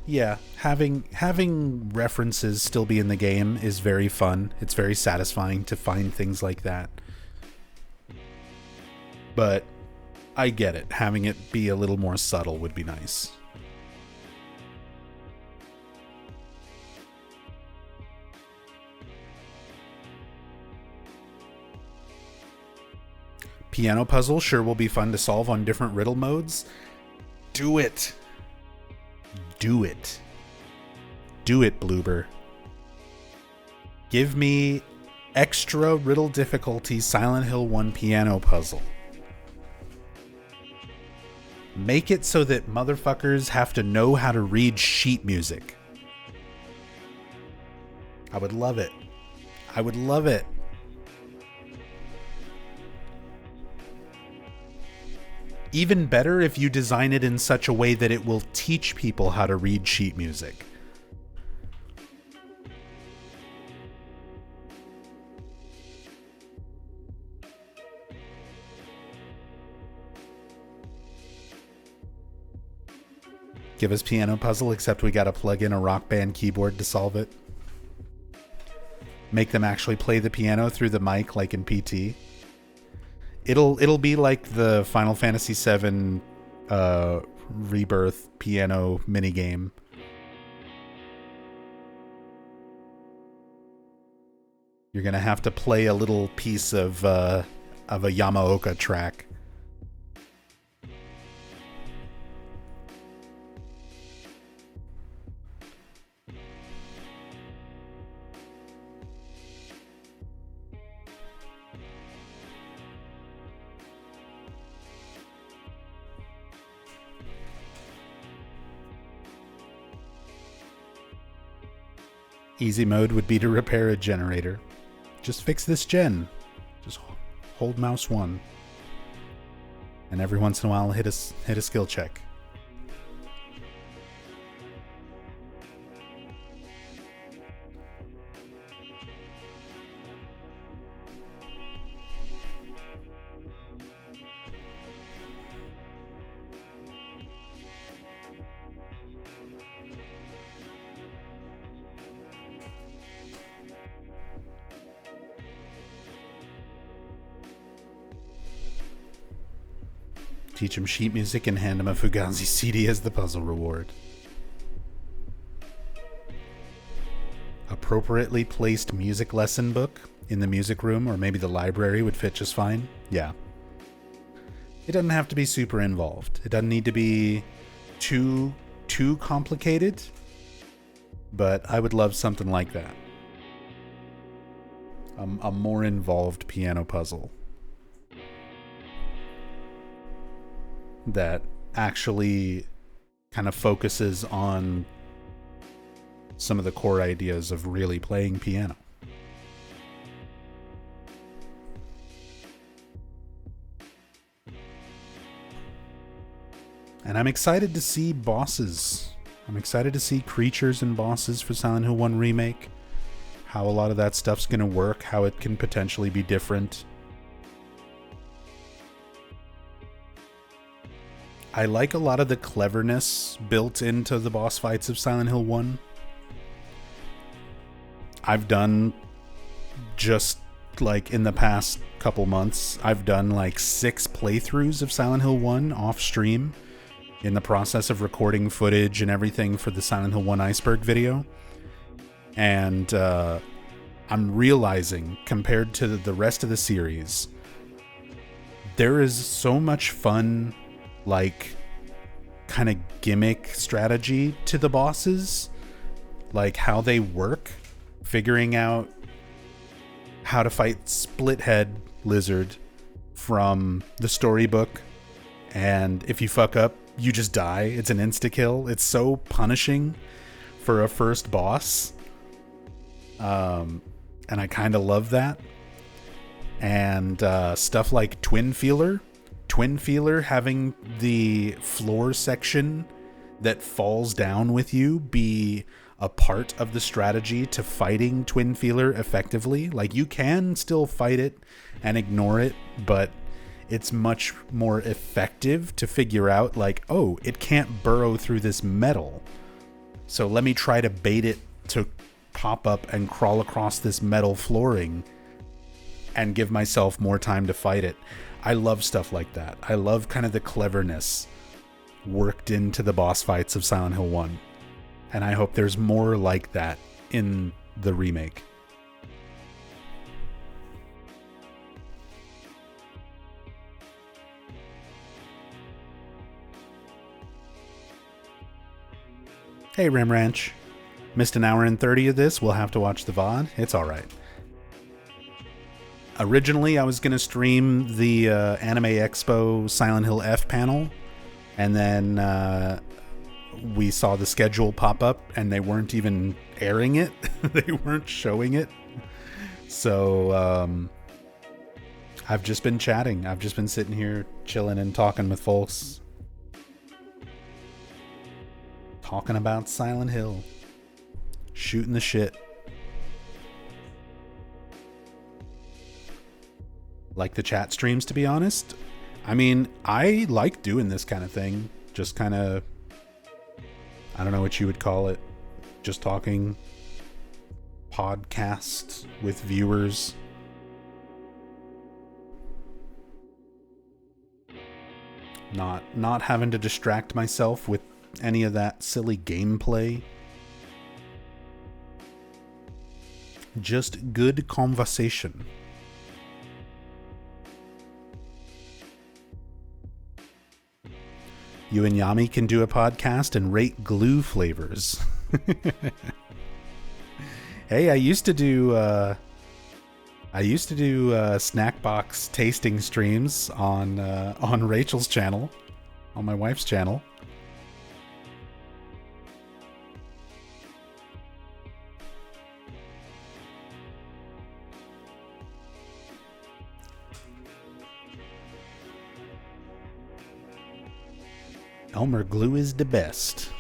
yeah, having references still be in the game is very fun. It's very satisfying to find things like that. But I get it. Having it be a little more subtle would be nice. Piano puzzle sure will be fun to solve on different riddle modes. Do it. Do it. Do it, Bloober. Give me extra riddle difficulty Silent Hill 1 piano puzzle. Make it so that motherfuckers have to know how to read sheet music. I would love it. I would love it. Even better if you design it in such a way that it will teach people how to read sheet music. Give us piano puzzle, except we gotta plug in a Rock Band keyboard to solve it. Make them actually play the piano through the mic like in PT. It'll be like the Final Fantasy VII Rebirth piano minigame. You're gonna have to play a little piece of a Yamaoka track. Easy mode would be to repair a generator. Just fix this gen. Just hold mouse 1. And every once in a while hit a skill check. Teach him sheet music and hand him a Fugazi CD as the puzzle reward. Appropriately placed music lesson book in the music room or maybe the library would fit just fine. Yeah. It doesn't have to be super involved. It doesn't need to be too complicated, but I would love something like that. A more involved piano puzzle that actually kind of focuses on some of the core ideas of really playing piano. And I'm excited to see bosses. I'm excited to see creatures and bosses for Silent Hill 1 Remake. How a lot of that stuff's going to work, how it can potentially be different. I like a lot of the cleverness built into the boss fights of Silent Hill 1. I've done, just like in the past couple months, I've done like 6 playthroughs of Silent Hill 1 off stream in the process of recording footage and everything for the Silent Hill 1 Iceberg video. And I'm realizing, compared to the rest of the series, there is so much fun, like, kind of gimmick strategy to the bosses, like how they work, figuring out how to fight Splithead Lizard from the storybook, and if you fuck up, you just die. It's an insta-kill. It's so punishing for a first boss, and I kind of love that. And stuff like Twin Feeler having the floor section that falls down with you be a part of the strategy to fighting Twin Feeler effectively. Like, you can still fight it and ignore it, but it's much more effective to figure out, like, oh, it can't burrow through this metal, so let me try to bait it to pop up and crawl across this metal flooring and give myself more time to fight it. I love stuff like that. I love kind of the cleverness worked into the boss fights of Silent Hill 1. And I hope there's more like that in the remake. Hey, Rim Ranch. Missed an hour and 30 of this. We'll have to watch the VOD. It's alright. Originally, I was going to stream the Anime Expo Silent Hill F panel. And then we saw the schedule pop up and they weren't even airing it. They weren't showing it. So I've just been chatting. I've just been sitting here chilling and talking with folks. Talking about Silent Hill. Shooting the shit. Like the chat streams, to be honest. I mean, I like doing this kind of thing. Just kind of, I don't know what you would call it. Just talking podcast with viewers. Not having to distract myself with any of that silly gameplay. Just good conversation. You and Yami can do a podcast and rate glue flavors. Hey, I used to do snack box tasting streams on Rachel's channel, on my wife's channel. Elmer glue is the best.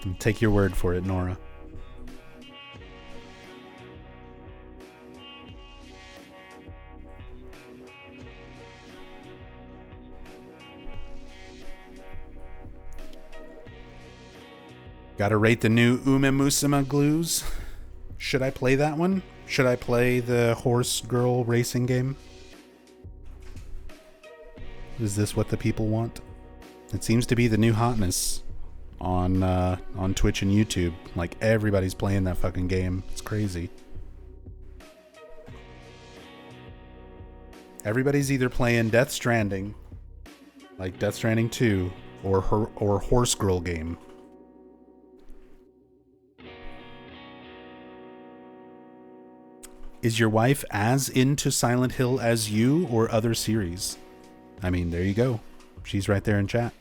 I'll take your word for it, Nora. Gotta rate the new Ume Musama glues. Should I play that one? Should I play the horse girl racing game? Is this what the people want? It seems to be the new hotness on Twitch and YouTube. Like, everybody's playing that fucking game. It's crazy. Everybody's either playing Death Stranding, like Death Stranding 2, or Horse Girl game. Is your wife as into Silent Hill as you or other series? I mean, there you go. She's right there in chat.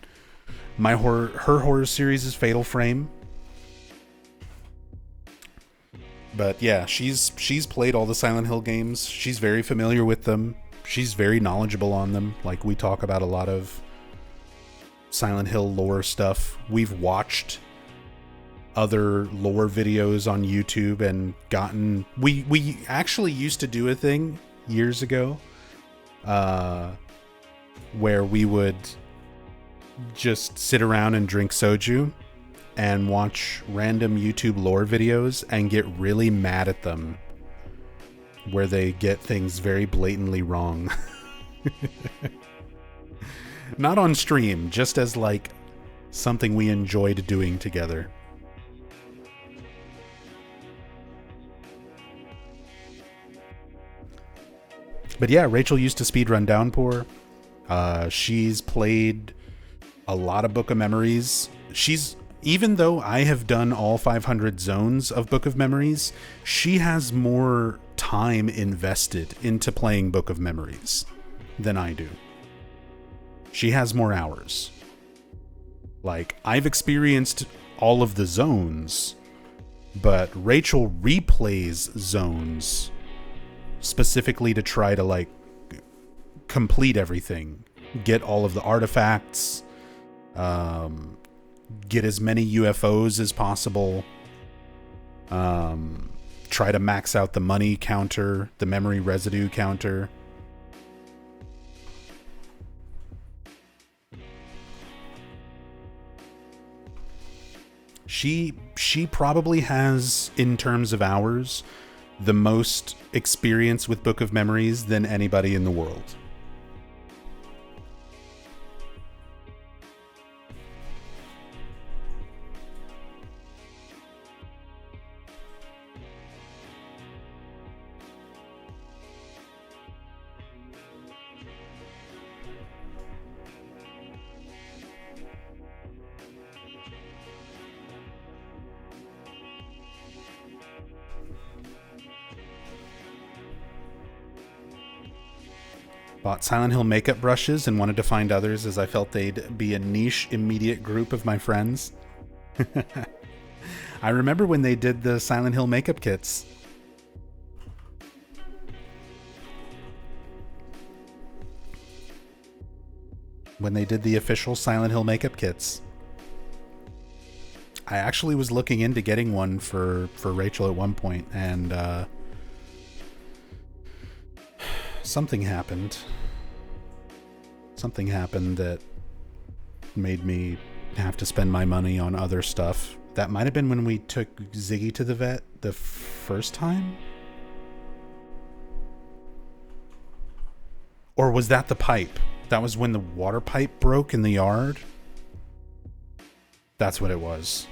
Her horror series is Fatal Frame. But yeah, she's played all the Silent Hill games. She's very familiar with them. She's very knowledgeable on them. Like, we talk about a lot of Silent Hill lore stuff. We've watched other lore videos on YouTube and gotten... We actually used to do a thing years ago where we would just sit around and drink soju and watch random YouTube lore videos and get really mad at them where they get things very blatantly wrong. Not on stream, just as like something we enjoyed doing together. But yeah, Rachel used to speedrun Downpour. She's played a lot of Book of Memories. Even though I have done all 500 zones of Book of Memories, she has more time invested into playing Book of Memories than I do. She has more hours. Like, I've experienced all of the zones, but Rachel replays zones specifically to try to, like, complete everything, get all of the artifacts, get as many UFOs as possible, try to max out the money counter, the memory residue counter. She probably has, in terms of hours, the most experience with Book of Memories than anybody in the world. Bought Silent Hill makeup brushes and wanted to find others as I felt they'd be a niche, immediate group of my friends. I remember when they did the Silent Hill makeup kits. When they did the official Silent Hill makeup kits. I actually was looking into getting one for Rachel at one point, and something happened. Something happened that made me have to spend my money on other stuff. That might have been when we took Ziggy to the vet the first time? Or was that the pipe? That was when the water pipe broke in the yard? That's what it was.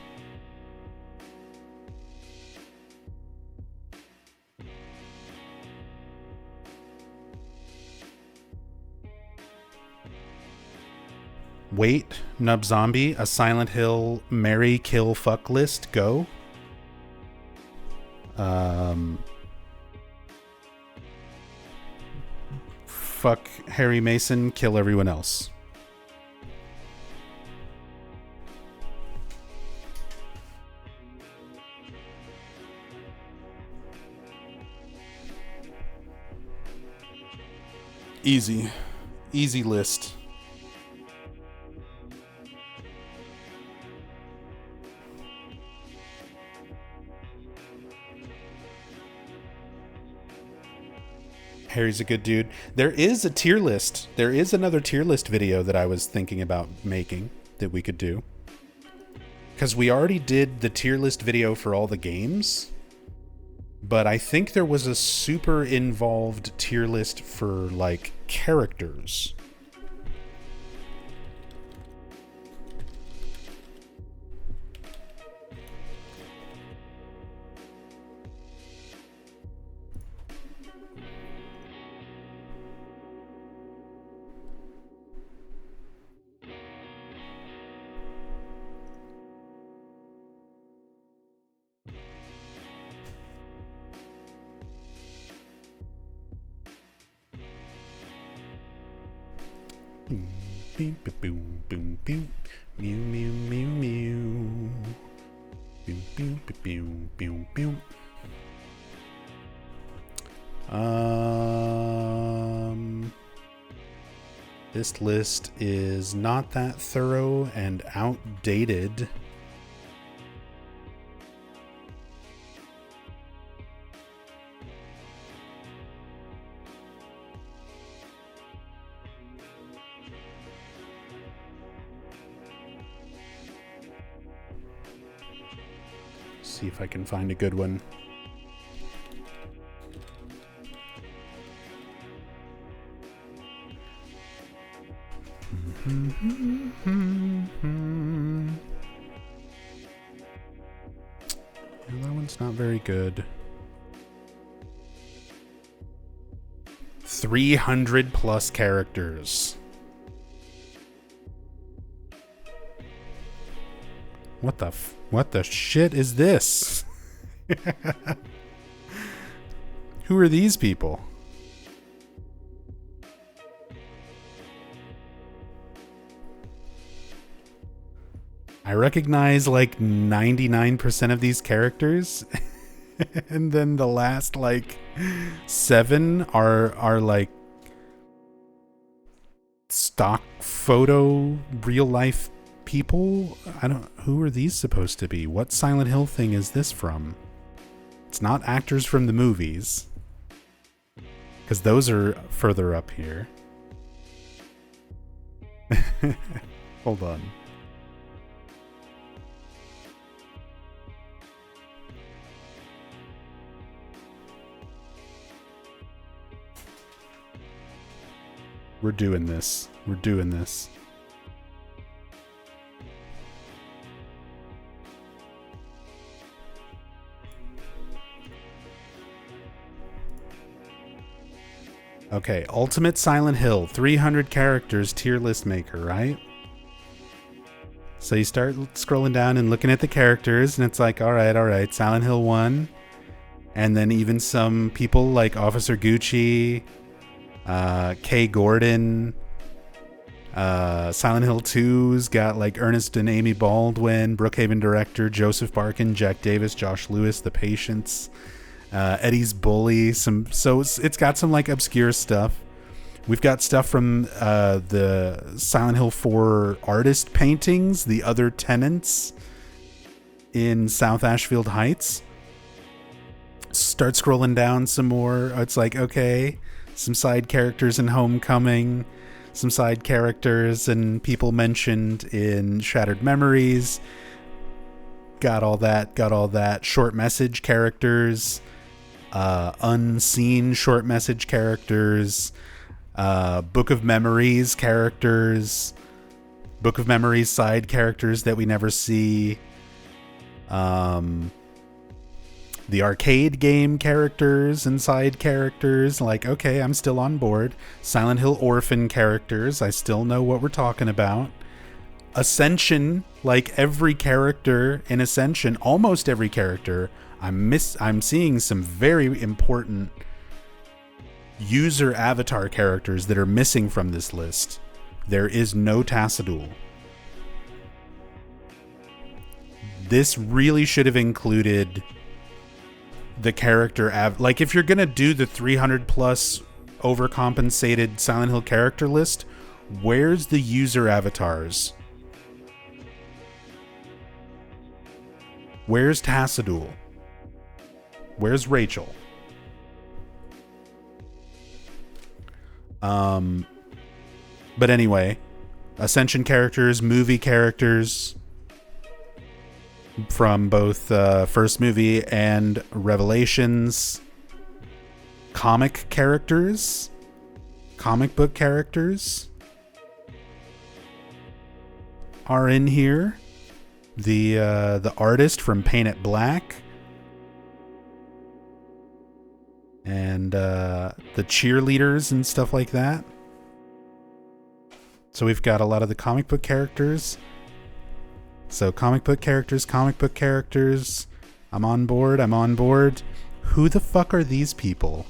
Wait, Nub Zombie, a Silent Hill marry, kill, fuck list, go. Fuck Harry Mason, kill everyone else. Easy. Easy list. Harry's a good dude. There is a tier list. There is another tier list video that I was thinking about making that we could do. Because we already did the tier list video for all the games. But I think there was a super involved tier list for, like, characters. Boom, boom, boom, boom, mew, mew, mew, mew. Boom, boom, boom, boom, boom. This list is not that thorough and outdated. See if I can find a good one. Yeah, that one's not very good. 300 plus characters. What the shit is this? Who are these people? I recognize like 99% of these characters. And then the last like 7 are like stock photo real life people. Who are these supposed to be? What Silent Hill thing is this from? It's not actors from the movies, because those are further up here. Hold on. We're doing this. We're doing this. Okay, Ultimate Silent Hill, 300 characters, tier list maker, right? So you start scrolling down and looking at the characters, and it's like, all right, Silent Hill 1. And then even some people like Officer Gucci, Kay Gordon, Silent Hill 2's got like Ernest and Amy Baldwin, Brookhaven director, Joseph Barkin, Jack Davis, Josh Lewis, The Patience, Eddie's Bully. So it's got some like obscure stuff. We've got stuff from the Silent Hill 4 artist paintings, The Other Tenants in South Ashfield Heights. Start scrolling down some more. It's like, okay, some side characters in Homecoming, some side characters and people mentioned in Shattered Memories. Got all that. Short message characters, unseen short message characters, Book of Memories characters, Book of Memories side characters that we never see. The arcade game characters and side characters, like, okay, I'm still on board. Silent Hill Orphan characters, I still know what we're talking about. Ascension, like every character in Ascension, almost every character, I'm seeing some very important user avatar characters that are missing from this list. There is no Tassadul. This really should have included the character like if you're gonna do the 300 plus overcompensated Silent Hill character list, where's the user avatars? Where's Tassadul? Where's Rachel? But anyway, Ascension characters, movie characters from both first movie and Revelations, comic characters, comic book characters are in here. The artist from Paint It Black, and the cheerleaders and stuff like that. So we've got a lot of the comic book characters. So comic book characters. I'm on board. Who the fuck are these people?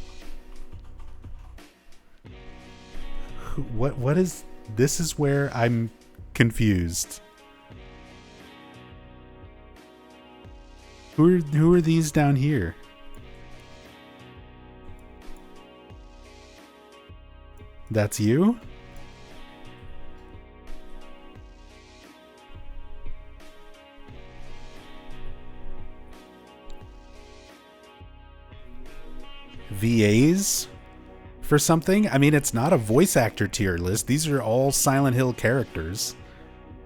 What is... This is where I'm confused. Who are these down here? That's you? VAs for something? I mean, it's not a voice actor tier list. These are all Silent Hill characters.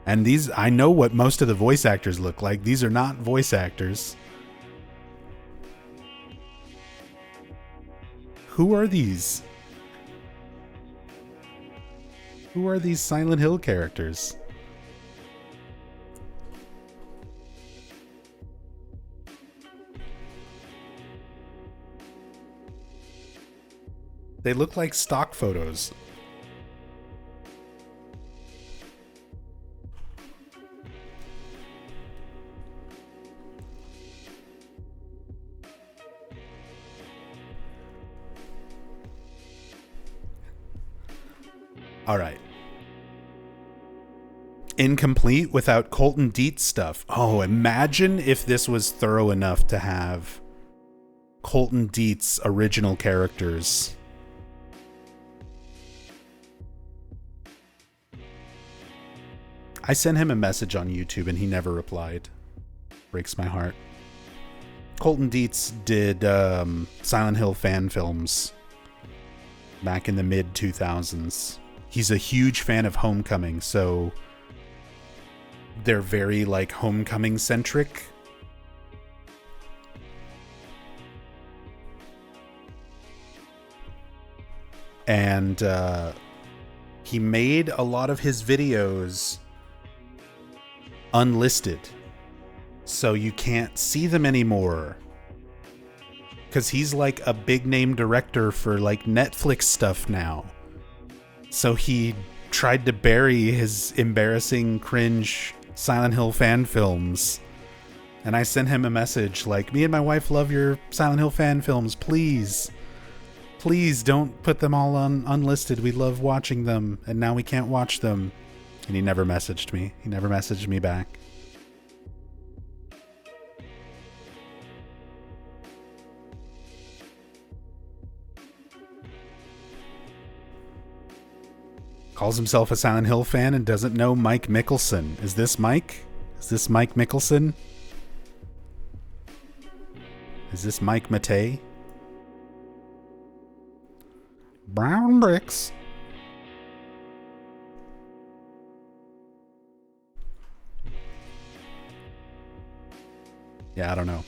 And these, I know what most of the voice actors look like. These are not voice actors. Who are these? Who are these Silent Hill characters? They look like stock photos. All right. Incomplete without Colton Dietz stuff. Oh, imagine if this was thorough enough to have Colton Dietz original characters. I sent him a message on YouTube and he never replied. Breaks my heart. Colton Dietz did Silent Hill fan films back in the mid 2000s. He's a huge fan of Homecoming, so they're very like Homecoming centric. And he made a lot of his videos unlisted, so you can't see them anymore. Because he's like a big name director for like Netflix stuff now. So he tried to bury his embarrassing, cringe Silent Hill fan films. And I sent him a message like, me and my wife love your Silent Hill fan films. Please don't put them all on unlisted. We love watching them, and now we can't watch them. And he never messaged me. He never messaged me back. Calls himself a Silent Hill fan and doesn't know Mike Mickelson. Is this Mike? Is this Mike Mickelson? Is this Mike Matei? Brown bricks. Yeah, I don't know.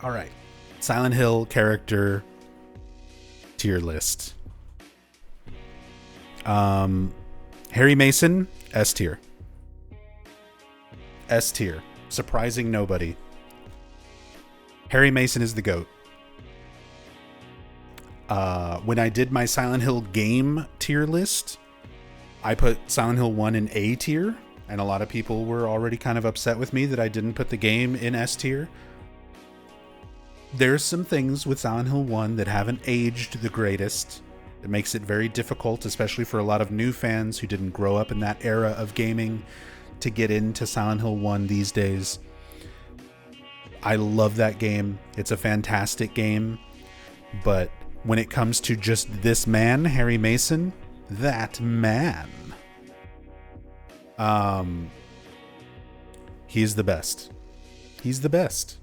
All right. Silent Hill character tier list. Harry Mason, S tier. S tier. Surprising nobody. Harry Mason is the GOAT. When I did my Silent Hill game tier list, I put Silent Hill 1 in A tier, and a lot of people were already kind of upset with me that I didn't put the game in S tier. There's some things with Silent Hill 1 that haven't aged the greatest. It makes it very difficult, especially for a lot of new fans who didn't grow up in that era of gaming, to get into Silent Hill 1 these days. I love that game. It's a fantastic game. But when it comes to just this man, Harry Mason, that man, he's the best. He's the best.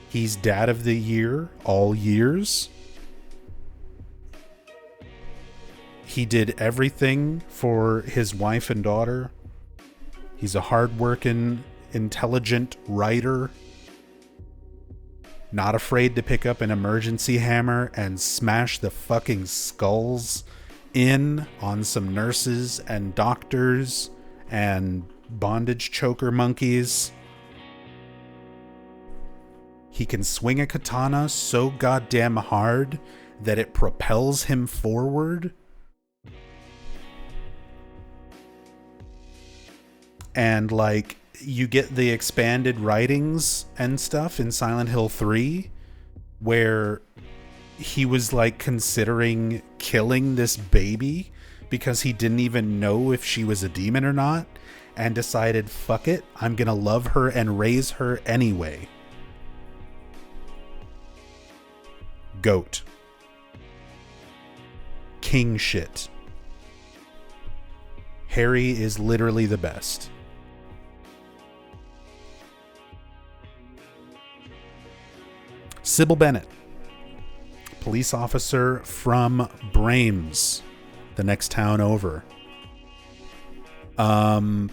He's Dad of the Year all years. He did everything for his wife and daughter. He's a hardworking, intelligent writer. Not afraid to pick up an emergency hammer and smash the fucking skulls in on some nurses and doctors and bondage choker monkeys. He can swing a katana so goddamn hard that it propels him forward. And like, you get the expanded writings and stuff in Silent Hill 3 where he was like considering killing this baby because he didn't even know if she was a demon or not, and decided, fuck it, I'm gonna love her and raise her anyway. GOAT. King shit. Harry is literally the best. Sybil Bennett, police officer from Brames, the next town over. Kinda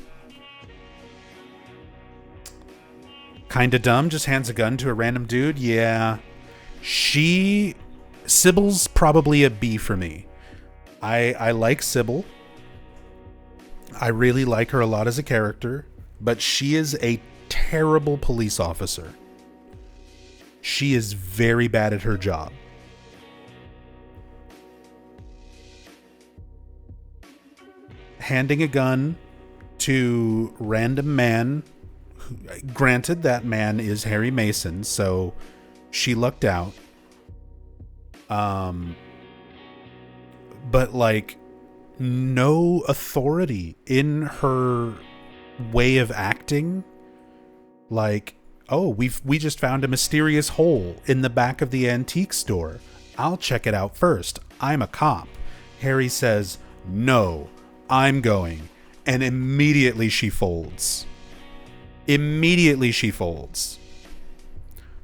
dumb, just hands a gun to a random dude. Yeah. Sybil's probably a B for me. I like Sybil. I really like her a lot as a character, but she is a terrible police officer. She is very bad at her job. Handing a gun to random man, granted that man is Harry Mason, so she lucked out. But like, no authority in her way of acting. Like, oh, we just found a mysterious hole in the back of the antique store. I'll check it out first. I'm a cop. Harry says, no, I'm going. And immediately she folds. Immediately she folds.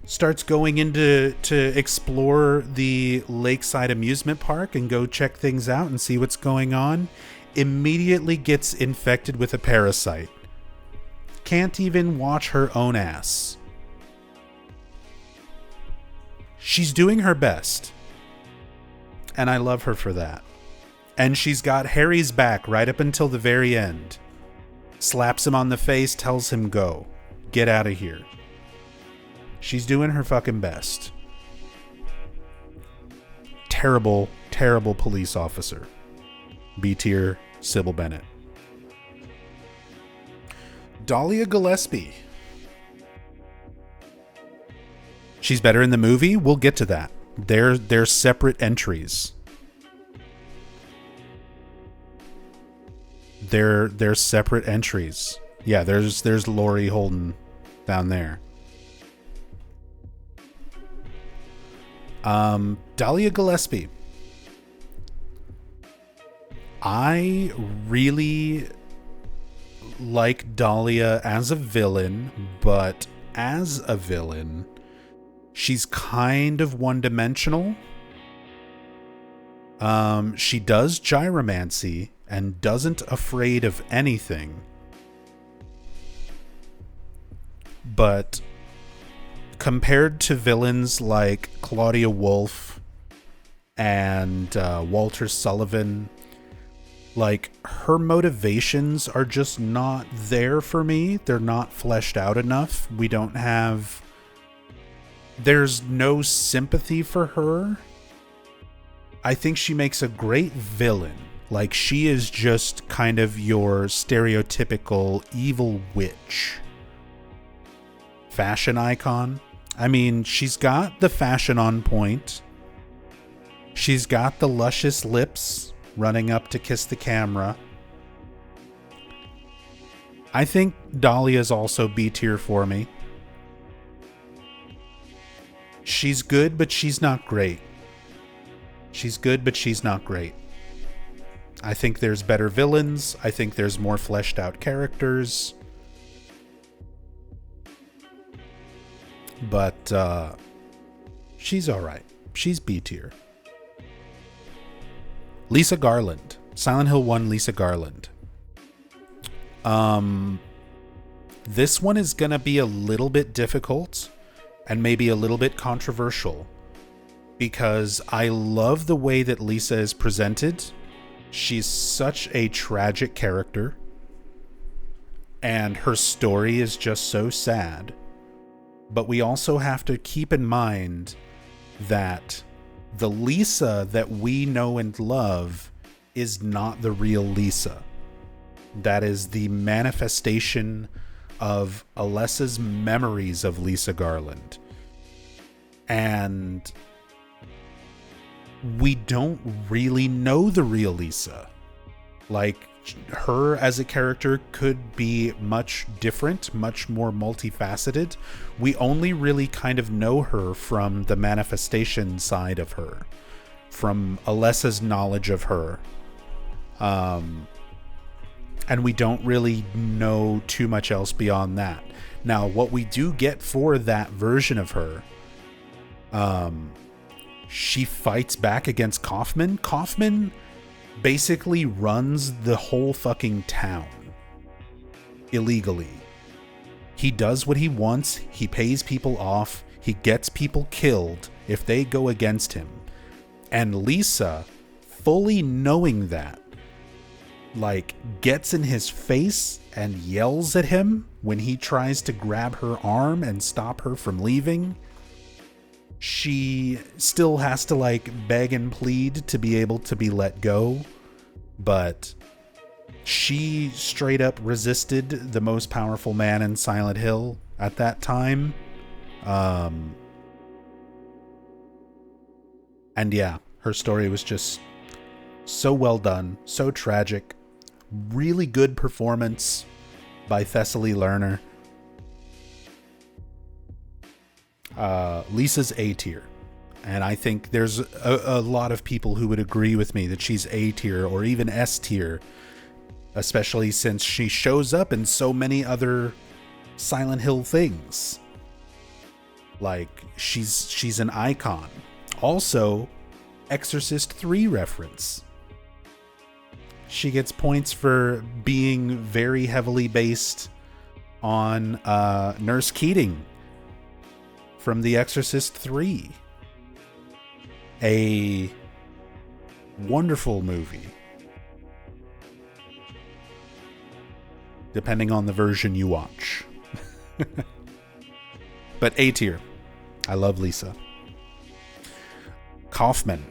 Starts going to explore the lakeside amusement park and go check things out and see what's going on. Immediately gets infected with a parasite. Can't even wash her own ass. She's doing her best. and I love her for that. And she's got Harry's back right up until the very end. Slaps him on the face, tells him go. Get out of here. She's doing her fucking best. Terrible, terrible police officer. B tier, Sybil Bennett. Dahlia Gillespie. She's better in the movie. We'll get to that. They're separate entries. They're separate entries. Yeah, there's Laurie Holden down there. Dahlia Gillespie. I really like Dahlia as a villain, but as a villain, she's kind of one-dimensional. She does gyromancy and doesn't afraid of anything. But compared to villains like Claudia Wolf and Walter Sullivan, like, her motivations are just not there for me. They're not fleshed out enough. There's no sympathy for her. I think she makes a great villain. Like, she is just kind of your stereotypical evil witch. Fashion icon. I mean, she's got the fashion on point. She's got the luscious lips running up to kiss the camera. I think Dahlia's also B tier for me. She's good, but she's not great. She's good, but she's not great. I think there's better villains. I think there's more fleshed out characters. But she's alright. She's B tier. Lisa Garland. Silent Hill 1 Lisa Garland. This one is going to be a little bit difficult and maybe a little bit controversial because I love the way that Lisa is presented. She's such a tragic character and her story is just so sad. But we also have to keep in mind that the Lisa that we know and love is not the real Lisa. That is the manifestation of Alessa's memories of Lisa Garland. And we don't really know the real Lisa. Like, her as a character could be much different, much more multifaceted. We only really kind of know her from the manifestation side of her, from Alessa's knowledge of her. And we don't really know too much else beyond that. Now, what we do get for that version of her, she fights back against Kaufman. Kaufman basically runs the whole fucking town illegally. He does what he wants. He pays people off. He gets people killed if they go against him. And Lisa, fully knowing that, like, gets in his face and yells at him when he tries to grab her arm and stop her from leaving. She still has to, like, beg and plead to be able to be let go, but she straight up resisted the most powerful man in Silent Hill at that time. And yeah, her story was just so well done, so tragic. Really good performance by Thessaly Lerner. Lisa's A tier. And I think there's a lot of people who would agree with me that she's A tier or even S tier, especially since she shows up in so many other Silent Hill things. Like, she's an icon. Also, Exorcist 3 reference. She gets points for being very heavily based on Nurse Keating from The Exorcist 3. A Wonderful movie. Depending on the version you watch. But A tier. I love Lisa. Kaufman.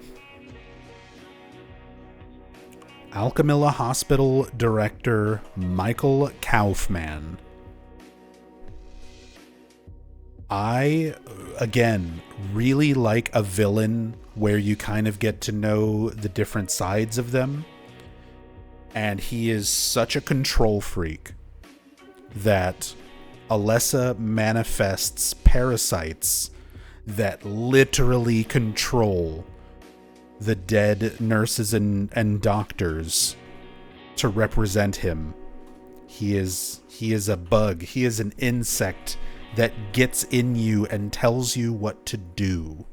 Alchemilla Hospital director Michael Kaufman. I, again, really like a villain where you kind of get to know the different sides of them. And he is such a control freak that Alessa manifests parasites that literally control the dead nurses and doctors to represent him. He is a bug. He is an insect that gets in you and tells you what to do.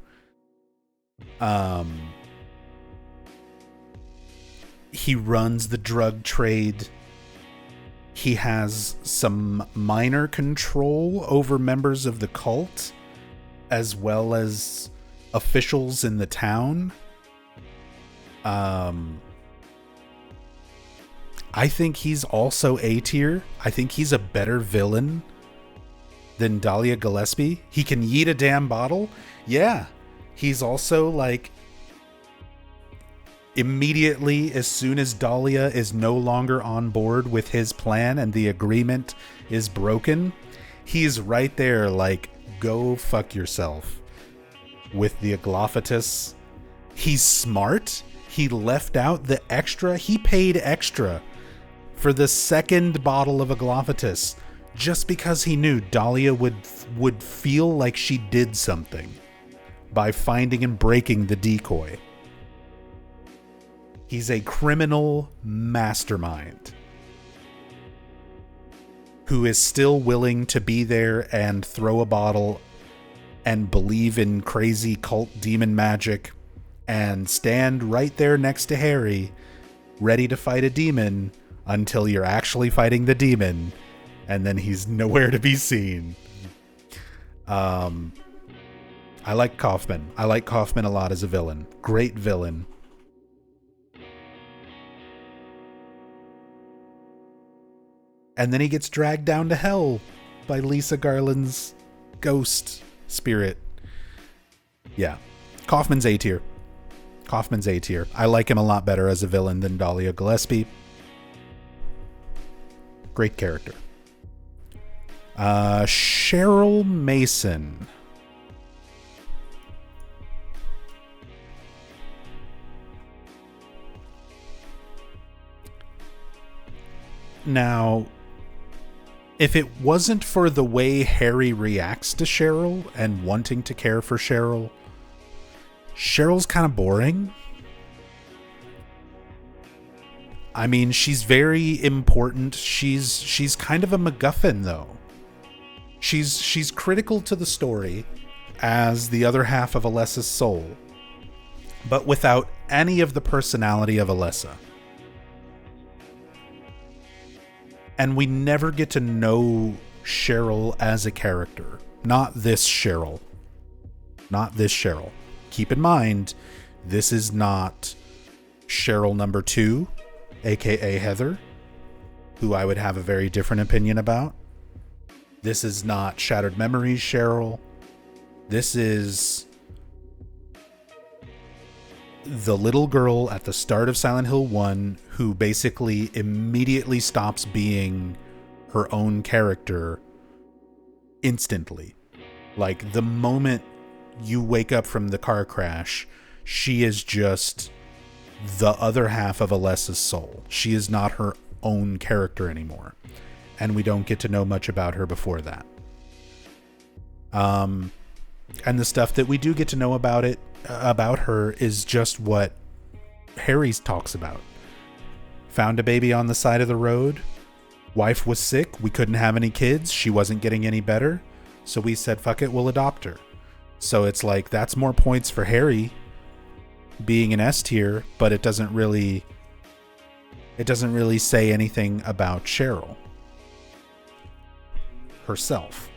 He runs the drug trade. He has some minor control over members of the cult, as well as officials in the town. I think he's also A tier. I think he's a better villain than Dahlia Gillespie. He can yeet a damn bottle. Yeah. He's also like, immediately, as soon as Dahlia is no longer on board with his plan and the agreement is broken, he's right there like, go fuck yourself with the Aglaophatus. He's smart. He left out the extra. He paid extra for the second bottle of Aglaophatus just because he knew Dahlia would feel like she did something by finding and breaking the decoy. He's a criminal mastermind who is still willing to be there and throw a bottle and believe in crazy cult demon magic and stand right there next to Harry, ready to fight a demon until you're actually fighting the demon, and then he's nowhere to be seen. I like Kaufman. I like Kaufman a lot as a villain. Great villain. And then he gets dragged down to hell by Lisa Garland's ghost spirit. Yeah. Kaufman's A tier. Kaufman's A tier. I like him a lot better as a villain than Dahlia Gillespie. Great character. Cheryl Mason. Now, if it wasn't for the way Harry reacts to Cheryl and wanting to care for Cheryl, Cheryl's kind of boring. I mean, she's very important. She's kind of a MacGuffin, though. She's critical to the story as the other half of Alessa's soul, but without any of the personality of Alessa. And we never get to know Cheryl as a character. Not this Cheryl. Not this Cheryl. Keep in mind, this is not Cheryl number 2, aka Heather, who I would have a very different opinion about. This is not Shattered Memories Cheryl. This is the little girl at the start of Silent Hill 1 who basically immediately stops being her own character instantly. Like, the moment you wake up from the car crash, she is just the other half of Alessa's soul. She is not her own character anymore. And we don't get to know much about her before that. And the stuff that we do get to know about her is just what Harry talks about. Found a baby on the side of the road. Wife was sick. We couldn't have any kids. She wasn't getting any better. So we said, fuck it, we'll adopt her. So it's like, that's more points for Harry being an S tier, but it doesn't really say anything about Cheryl herself.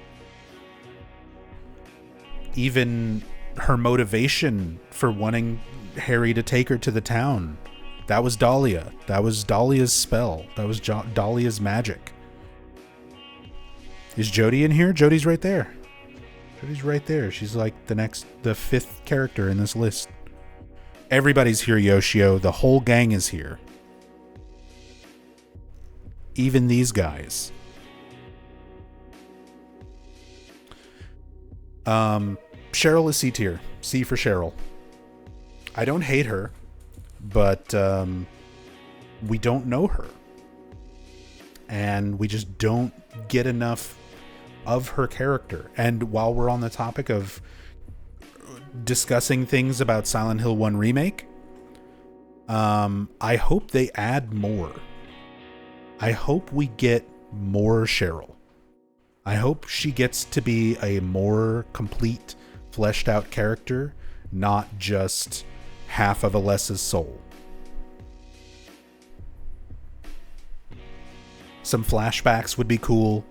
Even her motivation for wanting Harry to take her to the town. That was Dahlia. That was Dahlia's spell. That was Dahlia's magic. Is Jodie in here? Jodie's right there. Jodie's right there. She's like the fifth character in this list. Everybody's here, Yoshio. The whole gang is here. Even these guys. Cheryl is C tier. C for Cheryl. I don't hate her, but we don't know her. And we just don't get enough of her character. And while we're on the topic of discussing things about Silent Hill 1 Remake, I hope they add more. I hope we get more Cheryl. I hope she gets to be a more complete, fleshed out character, not just half of Alessa's soul. Some flashbacks would be cool.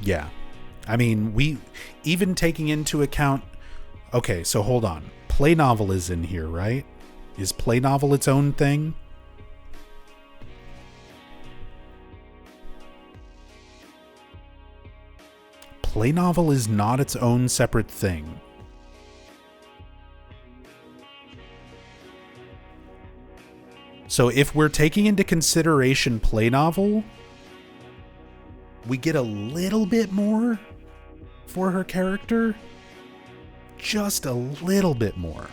Yeah. I mean, we even taking into account... Okay, so hold on. Play novel is in here, right? Is play novel its own thing? Play novel is not its own separate thing. So if we're taking into consideration play novel, we get a little bit more for her character. Just a little bit more.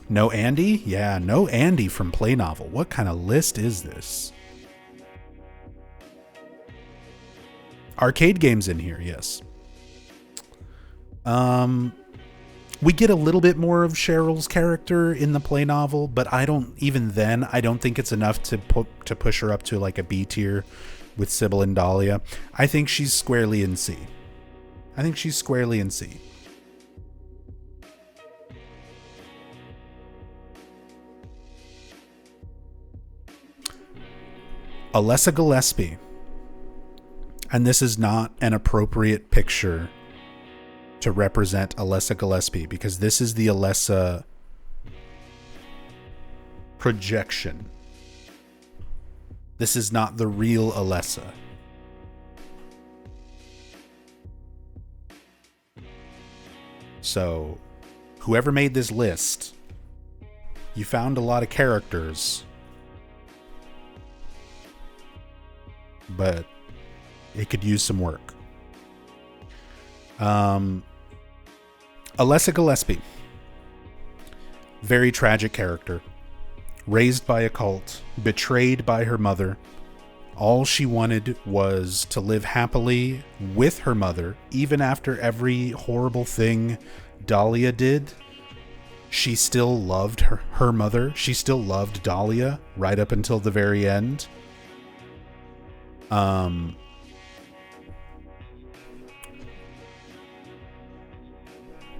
No Andy? Yeah, no Andy from play novel. What kind of list is this? Arcade games in here, yes. We get a little bit more of Cheryl's character in the play novel, but I don't think it's enough to push her up to like a B tier with Sybil and Dahlia. I think she's squarely in C. Alessa Gillespie. And this is not an appropriate picture to represent Alessa Gillespie, because this is the Alessa projection. This is not the real Alessa. So, whoever made this list, you found a lot of characters, but it could use some work. Alessa Gillespie. Very tragic character. Raised by a cult. Betrayed by her mother. All she wanted was to live happily with her mother. Even after every horrible thing Dahlia did, she still loved her mother. She still loved Dahlia right up until the very end.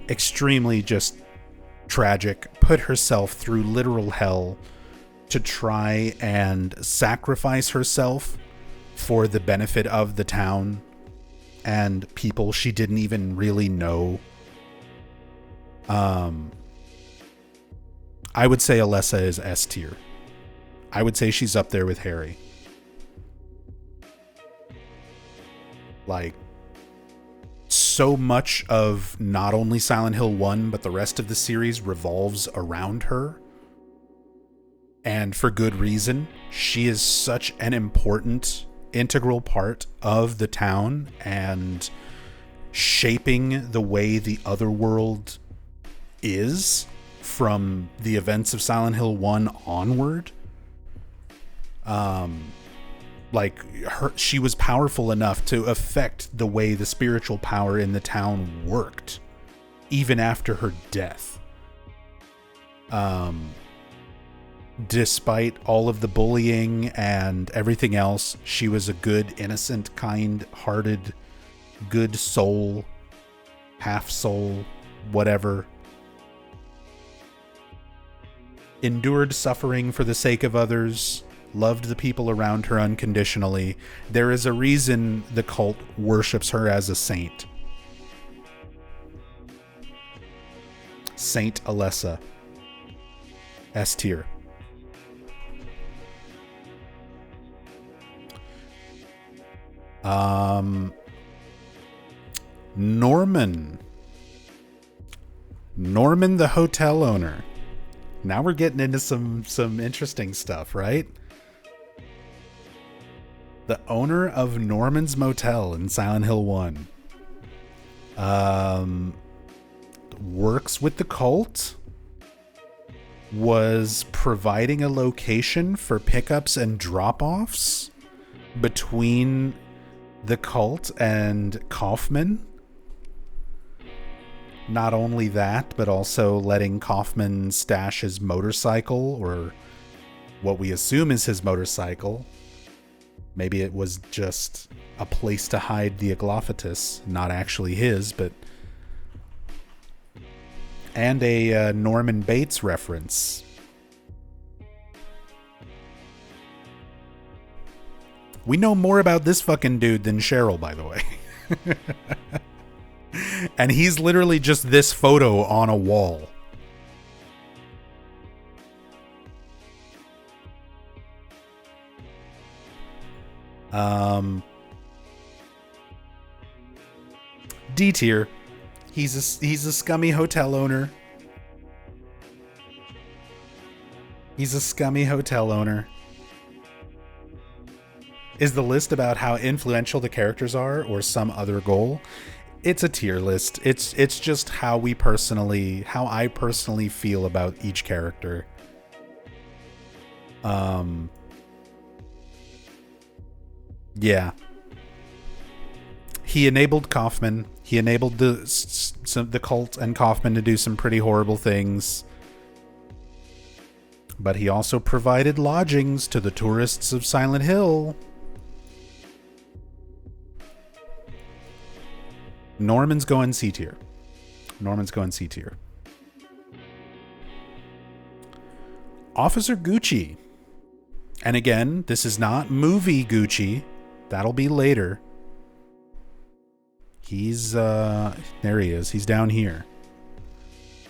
Extremely just tragic, put herself through literal hell to try and sacrifice herself for the benefit of the town and people she didn't even really know. I would say Alessa is S tier. I would say she's up there with Harry. Like, so much of not only Silent Hill 1, but the rest of the series revolves around her. And for good reason. She is such an important, integral part of the town and shaping the way the other world is from the events of Silent Hill 1 onward. She was powerful enough to affect the way the spiritual power in the town worked, even after her death. Despite all of the bullying and everything else, she was a good, innocent, kind-hearted, good soul, half soul, whatever. Endured suffering for the sake of others. Loved the people around her unconditionally. There is a reason the cult worships her as a saint. Saint Alessa. S tier. Norman. Norman the hotel owner. Now we're getting into some interesting stuff, right? The owner of Norman's Motel in Silent Hill 1. Works with the cult. Was providing a location for pickups and drop-offs between the cult and Kaufman. Not only that, but also letting Kaufman stash his motorcycle, or what we assume is his motorcycle. Maybe it was just a place to hide the Aglophithus, not actually his, but... And a Norman Bates reference. We know more about this fucking dude than Cheryl, by the way. And he's literally just this photo on a wall. D tier. He's a scummy hotel owner. He's a scummy hotel owner. Is the list about how influential the characters are, or some other goal? It's a tier list. It's just how I personally feel about each character. Yeah. He enabled Kaufman. He enabled the cult and Kaufman to do some pretty horrible things. But he also provided lodgings to the tourists of Silent Hill. Norman's going C tier. Norman's going C tier. Officer Gucci. And again, this is not movie Gucci. That'll be later. He's, there he is. He's down here.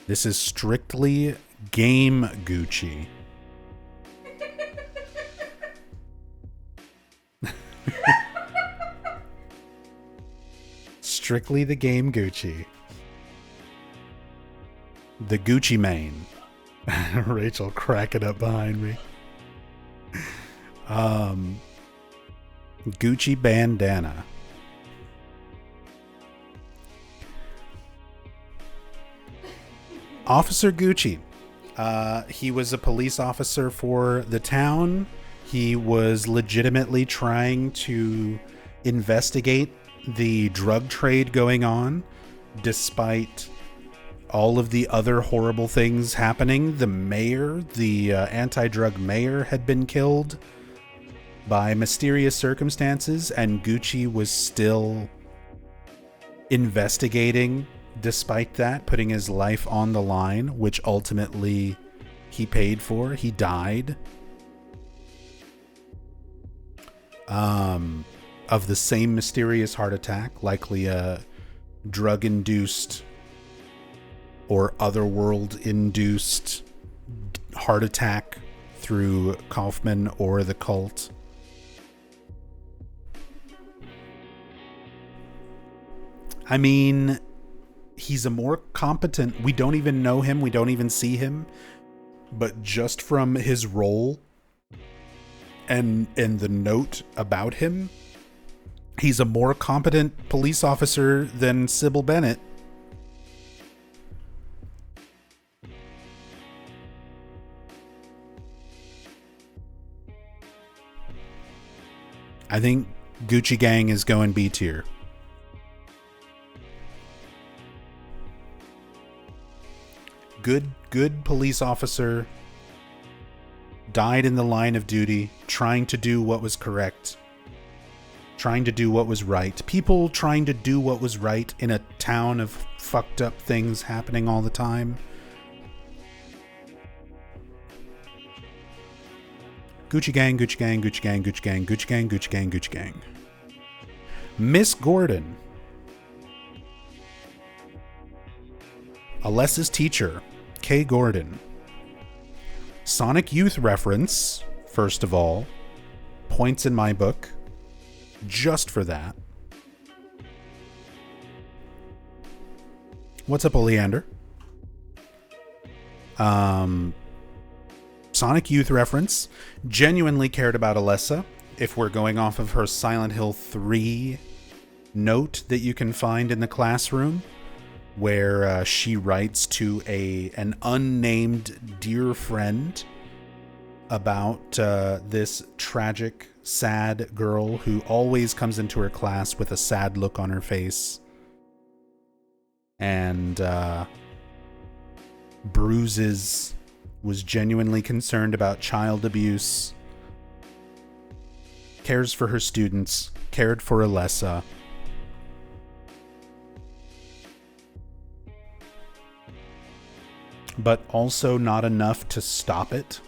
This is strictly game Gucci. Strictly the game Gucci. The Gucci Mane. Rachel cracking up behind me. Gucci bandana. Officer Gucci. He was a police officer for the town. He was legitimately trying to investigate the drug trade going on, despite all of the other horrible things happening. The mayor, the anti-drug mayor, had been killed by mysterious circumstances, and Gucci was still investigating despite that, putting his life on the line, which ultimately he paid for. He died of the same mysterious heart attack, likely a drug-induced or otherworld-induced heart attack through Kaufman or the cult. I mean, he's a more competent... We don't even know him. We don't even see him. But just from his role and the note about him, he's a more competent police officer than Sybil Bennett. I think Gucci Gang is going B tier. Good police officer, died in the line of duty, trying to do what was correct, trying to do what was right. People trying to do what was right in a town of fucked up things happening all the time. Gucci Gang, Gucci Gang, Gucci Gang, Gucci Gang, Gucci Gang, Gucci Gang, Gucci Gang. Miss Gordon. Alessa's teacher, Kay Gordon. Sonic Youth reference, first of all. Points in my book. Just for that. What's up, Oleander? Sonic Youth reference. Genuinely cared about Alessa. If we're going off of her Silent Hill 3 note that you can find in the classroom, where she writes to an unnamed dear friend about this tragic, sad girl who always comes into her class with a sad look on her face and bruises, was genuinely concerned about child abuse, cares for her students, cared for Alessa. But also not enough to stop it.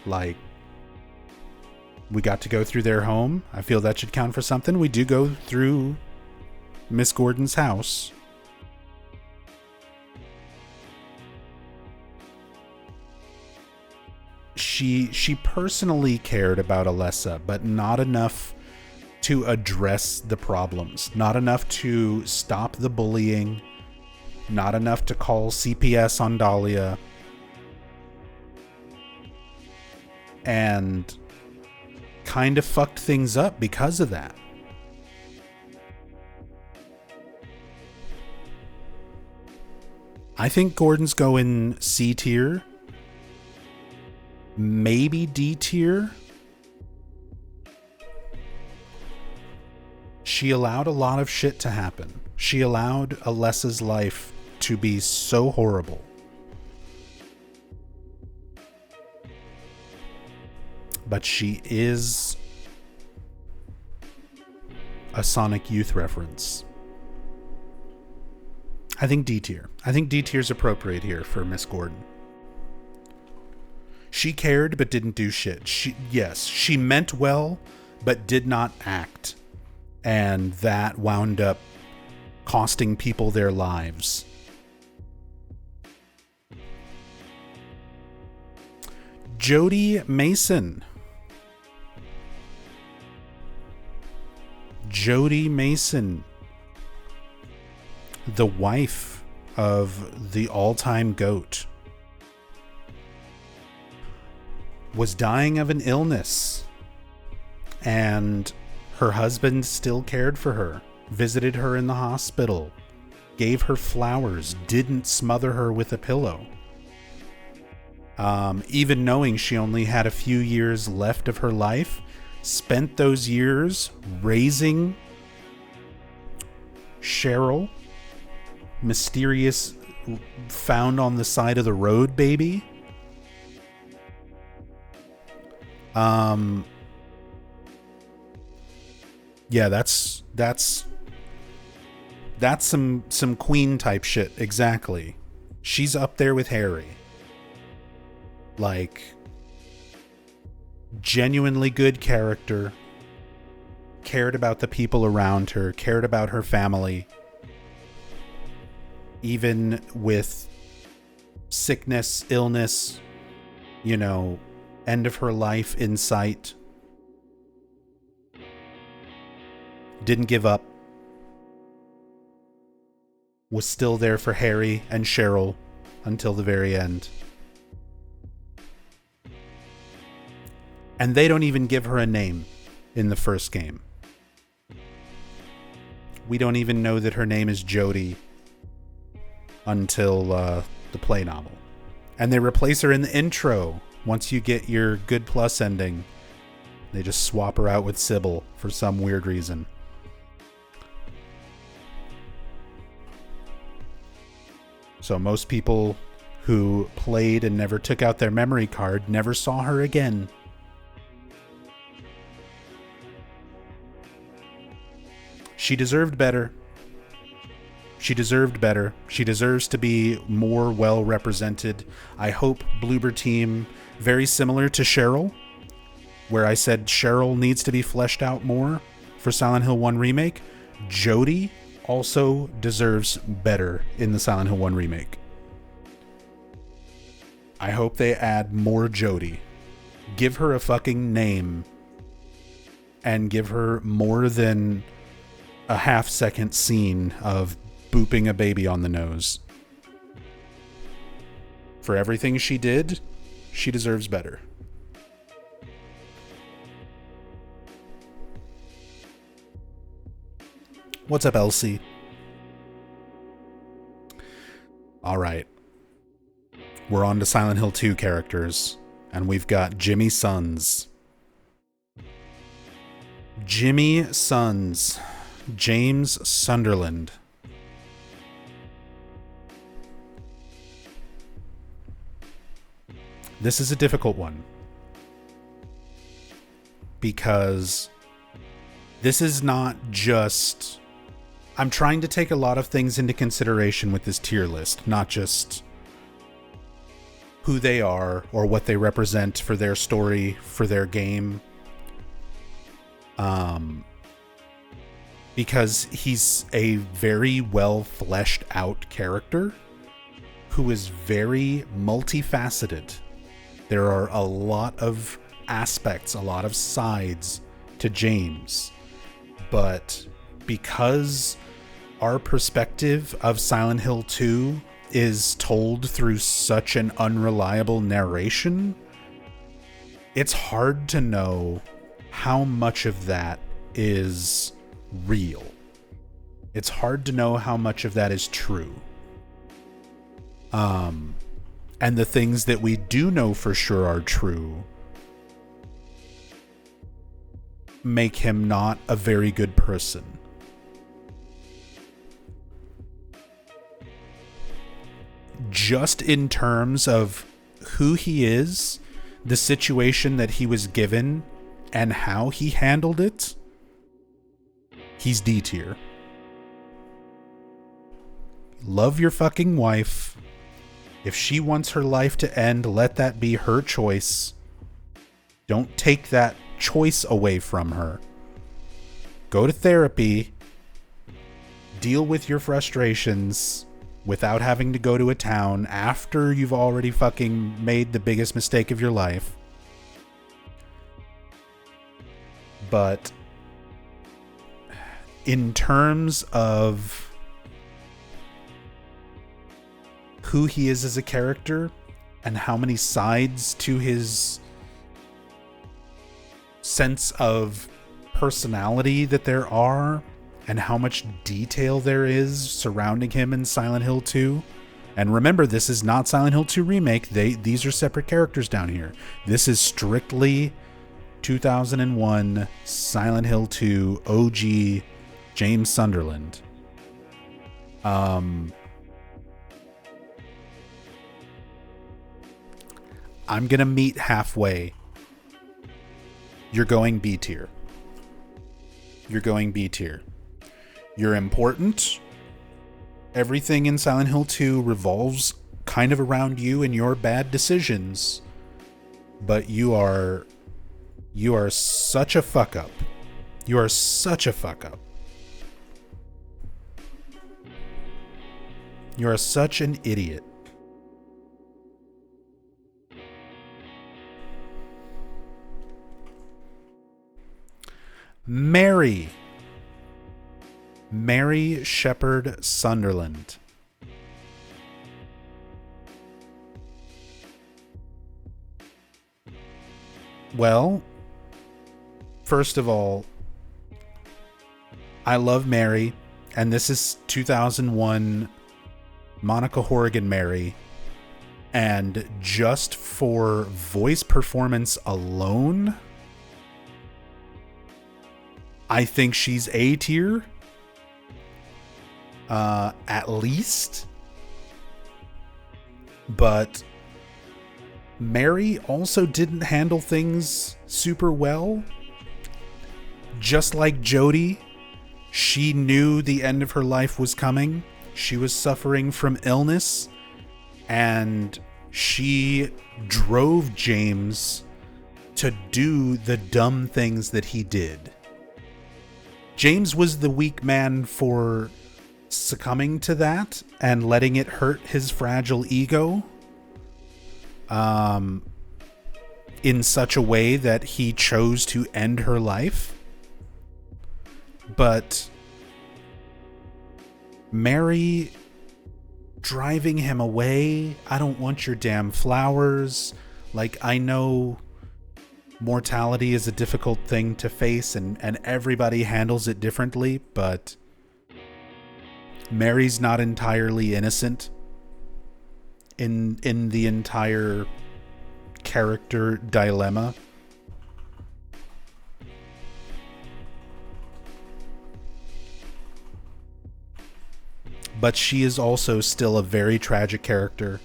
Like, we got to go through their home. I feel that should count for something. We do go through Miss Gordon's house. She personally cared about Alessa, but not enough to address the problems. Not enough to stop the bullying. Not enough to call CPS on Dahlia. And kind of fucked things up because of that. I think Gordon's going C tier. Maybe D tier. She allowed a lot of shit to happen. She allowed Alessa's life to be so horrible. But she is a Sonic Youth reference. I think D tier. I think D tier is appropriate here for Miss Gordon. She cared but didn't do shit. She meant well but did not act. And that wound up costing people their lives. Jody Mason. Jody Mason, the wife of the all-time GOAT, was dying of an illness, and her husband still cared for her, visited her in the hospital, gave her flowers, didn't smother her with a pillow. Even knowing she only had a few years left of her life, spent those years raising Cheryl, mysterious found on the side of the road baby. Yeah, that's some queen type shit, exactly. She's up there with Harry. Like, genuinely good character, cared about the people around her, cared about her family, even with sickness, illness, end of her life in sight. Didn't give up. Was still there for Harry and Cheryl until the very end. And they don't even give her a name in the first game. We don't even know that her name is Jody until the play novel. And they replace her in the intro. Once you get your good plus ending, they just swap her out with Sybil for some weird reason. So most people who played and never took out their memory card never saw her again. She deserved better. She deserved better. She deserves to be more well represented. I hope Bloober Team, very similar to Cheryl, where I said Cheryl needs to be fleshed out more for Silent Hill 1 Remake, Jody also deserves better in the Silent Hill 1 remake. I hope they add more Jodie. Give her a fucking name and give her more than a half-second scene of booping a baby on the nose. For everything she did, she deserves better. What's up, Elsie? All right. We're on to Silent Hill 2 characters, and we've got Jimmy Sons. Jimmy Sons. James Sunderland. This is a difficult one, because this is not just... I'm trying to take a lot of things into consideration with this tier list, not just who they are or what they represent for their story, for their game. Because he's a very well fleshed out character who is very multifaceted. There are a lot of aspects, a lot of sides to James. But because our perspective of Silent Hill 2 is told through such an unreliable narration, it's hard to know how much of that is real. It's hard to know how much of that is true. And the things that we do know for sure are true make him not a very good person. Just in terms of who he is, the situation that he was given, and how he handled it, he's D tier. Love your fucking wife. If she wants her life to end, let that be her choice. Don't take that choice away from her. Go to therapy. Deal with your frustrations without having to go to a town after you've already fucking made the biggest mistake of your life. But in terms of who he is as a character and how many sides to his sense of personality that there are, and how much detail there is surrounding him in Silent Hill 2. And remember, this is not Silent Hill 2 Remake. These are separate characters down here. This is strictly 2001 Silent Hill 2 OG James Sunderland. I'm gonna meet halfway. You're going B tier. You're going B tier. You're important. Everything in Silent Hill 2 revolves kind of around you and your bad decisions. But you are such a fuck up. You are such a fuck up. You are such an idiot. Mary Shepherd Sunderland. Well, first of all, I love Mary, and this is 2001 Monica Horrigan Mary, and just for voice performance alone, I think she's A tier, at least. But Mary also didn't handle things super well. Just like Jodie, she knew the end of her life was coming. She was suffering from illness, and she drove James to do the dumb things that he did. James was the weak man for succumbing to that and letting it hurt his fragile ego in such a way that he chose to end her life. But Mary driving him away, I don't want your damn flowers. Like, I know mortality is a difficult thing to face and everybody handles it differently, but Mary's not entirely innocent in the entire character dilemma. But she is also still a very tragic character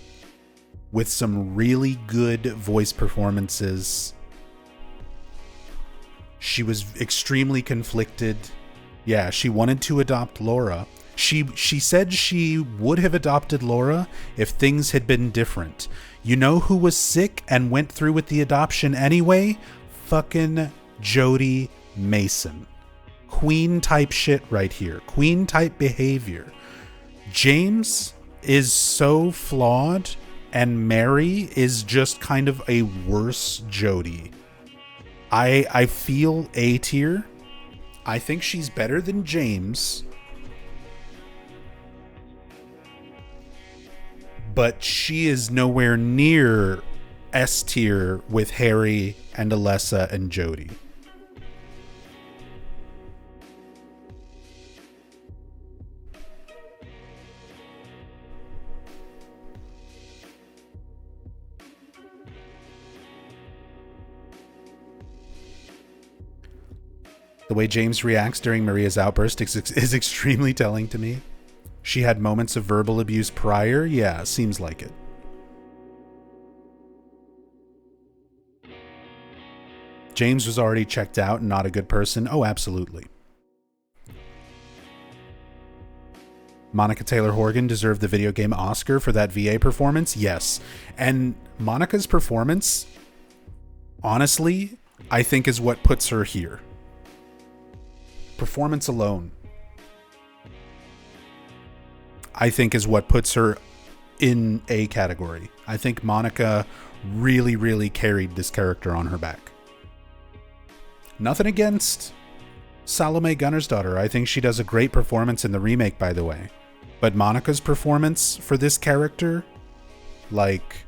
with some really good voice performances. She was extremely conflicted. Yeah, she wanted to adopt Laura. She said she would have adopted Laura if things had been different. You know who was sick and went through with the adoption anyway? Fucking Jodie Mason. Queen type shit right here. Queen type behavior. James is so flawed, and Mary is just kind of a worse Jodie. I feel A tier. I think she's better than James, but she is nowhere near S tier with Harry and Alessa and Jodie. The way James reacts during Maria's outburst is extremely telling to me. She had moments of verbal abuse prior? Yeah, seems like it. James was already checked out and not a good person? Oh, absolutely. Monica Taylor Horgan deserved the video game Oscar for that VA performance? Yes. And Monica's performance, honestly, I think is what puts her here. Performance alone, I think, is what puts her in a category. I think Monica really, really carried this character on her back. Nothing against Salome Gunnersdottir. I think she does a great performance in the remake, by the way. But Monica's performance for this character, like,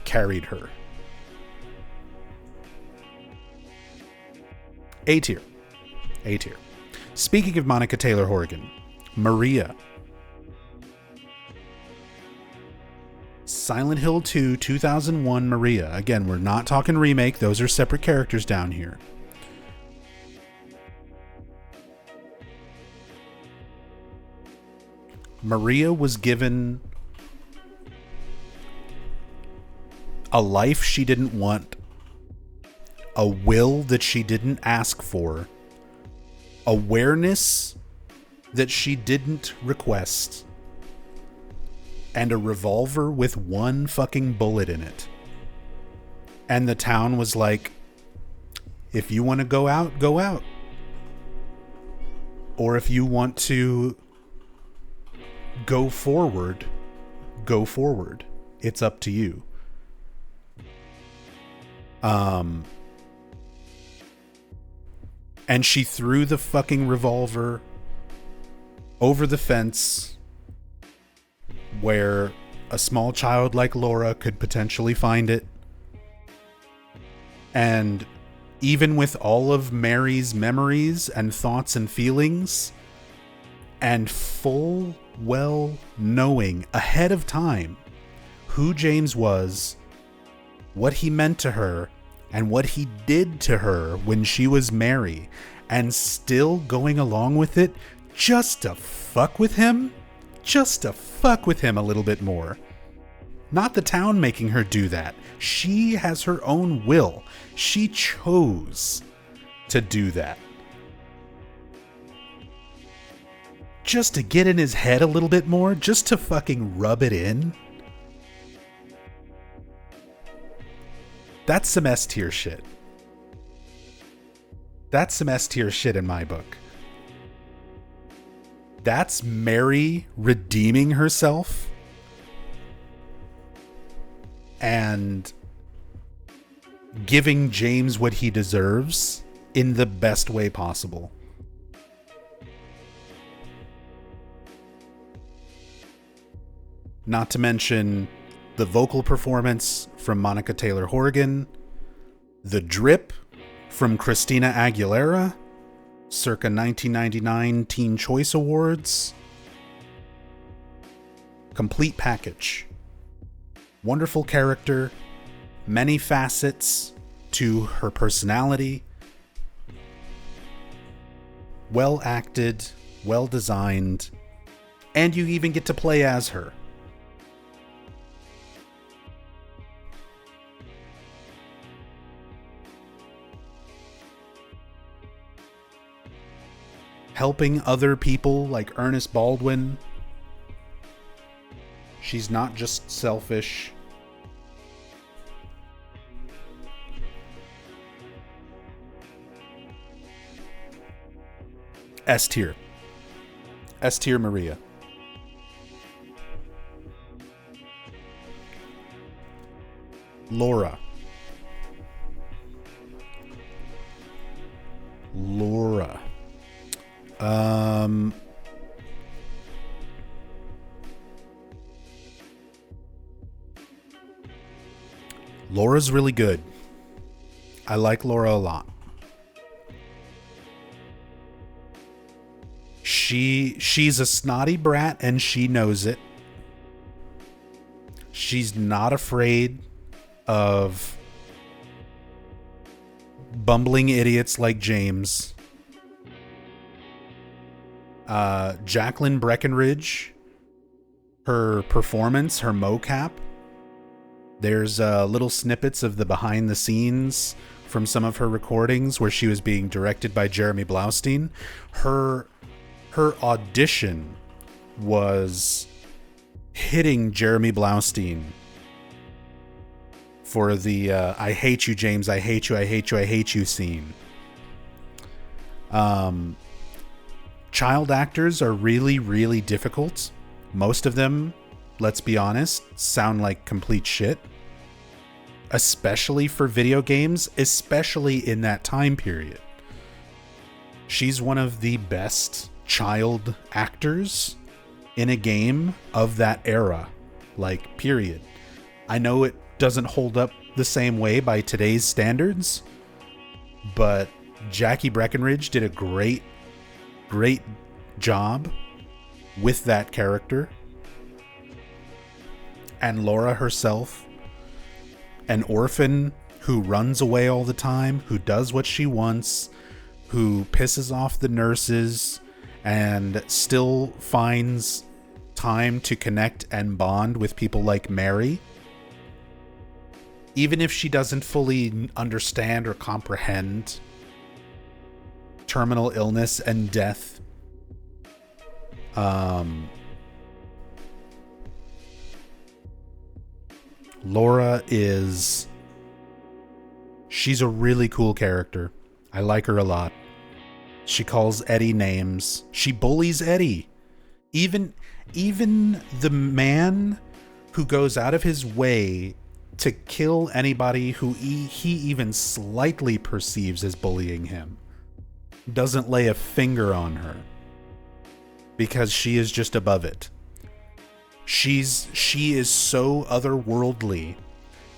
carried her. A tier. A tier. Speaking of Monica Taylor Horgan, Maria. Silent Hill 2 2001 Maria. Again, we're not talking remake. Those are separate characters down here. Maria was given a life she didn't want, a will that she didn't ask for, awareness that she didn't request, and a revolver with one fucking bullet in it. And the town was like, if you want to go out, go out. Or if you want to go forward, go forward. It's up to you. And she threw the fucking revolver over the fence where a small child like Laura could potentially find it. And even with all of Mary's memories and thoughts and feelings, and full well knowing ahead of time who James was, what he meant to her, and what he did to her when she was Mary, and still going along with it just to fuck with him? Just to fuck with him a little bit more. Not the town making her do that. She has her own will. She chose to do that. Just to get in his head a little bit more, just to fucking rub it in. That's some S tier shit. That's some S tier shit in my book. That's Mary redeeming herself and giving James what he deserves in the best way possible. Not to mention the vocal performance from Monica Taylor Horgan, the drip from Christina Aguilera, circa 1999 Teen Choice Awards. Complete package. Wonderful character, many facets to her personality. Well acted, well designed, and you even get to play as her. Helping other people like Ernest Baldwin. She's not just selfish. S tier. S tier Maria. Laura. Laura. Laura's really good. I like Laura a lot. She's a snotty brat and she knows it. She's not afraid of bumbling idiots like James. Jacqueline Breckenridge, her performance, her mocap. There's little snippets of the behind the scenes from some of her recordings where she was being directed by Jeremy Blaustein. Her audition was hitting Jeremy Blaustein for the I hate you, James, I hate you, I hate you, I hate you scene. Child actors are really, really difficult. Most of them, let's be honest, sound like complete shit. Especially for video games, especially in that time period. She's one of the best child actors in a game of that era. Like, period. I know it doesn't hold up the same way by today's standards, but Jackie Breckenridge did a great job with that character. And Laura herself, an orphan who runs away all the time, who does what she wants, who pisses off the nurses, and still finds time to connect and bond with people like Mary. Even if she doesn't fully understand or comprehend terminal illness and death. Laura she's a really cool character. I like her a lot. She calls Eddie names. She bullies Eddie. Even the man who goes out of his way to kill anybody who he even slightly perceives as bullying him doesn't lay a finger on her because she is just above it. She is so otherworldly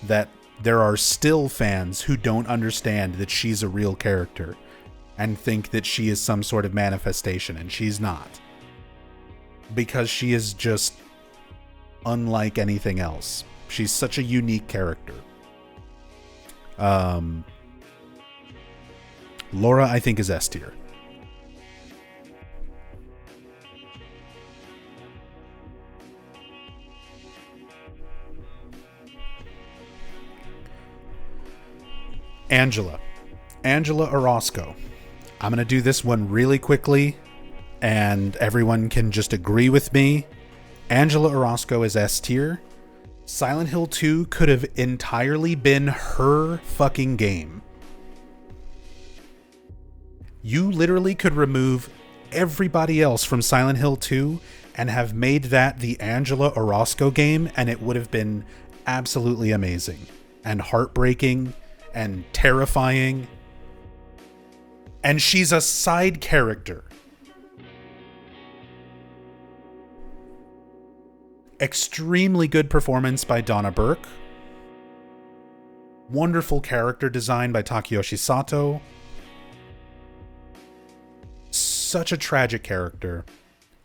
that there are still fans who don't understand that she's a real character and think that she is some sort of manifestation, and she's not. Because she is just unlike anything else. She's such a unique character. Laura, I think, is S tier. Angela Orozco. I'm going to do this one really quickly, and everyone can just agree with me. Angela Orozco is S tier. Silent Hill 2 could have entirely been her fucking game. You literally could remove everybody else from Silent Hill 2 and have made that the Angela Orozco game, and it would have been absolutely amazing and heartbreaking and terrifying. And she's a side character. Extremely good performance by Donna Burke. Wonderful character design by Takeyoshi Sato. Such a tragic character,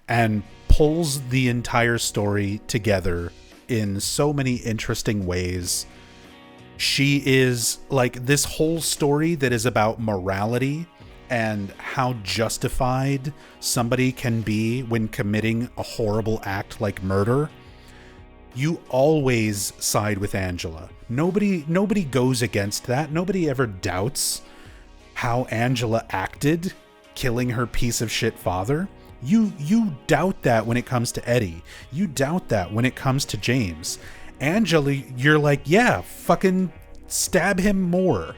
and pulls the entire story together in so many interesting ways. She is like this whole story that is about morality and how justified somebody can be when committing a horrible act like murder. You always side with Angela. Nobody goes against that. Nobody ever doubts how Angela acted, killing her piece of shit father. You doubt that when it comes to Eddie. You doubt that when it comes to James. Angela, you're like, yeah, fucking stab him more.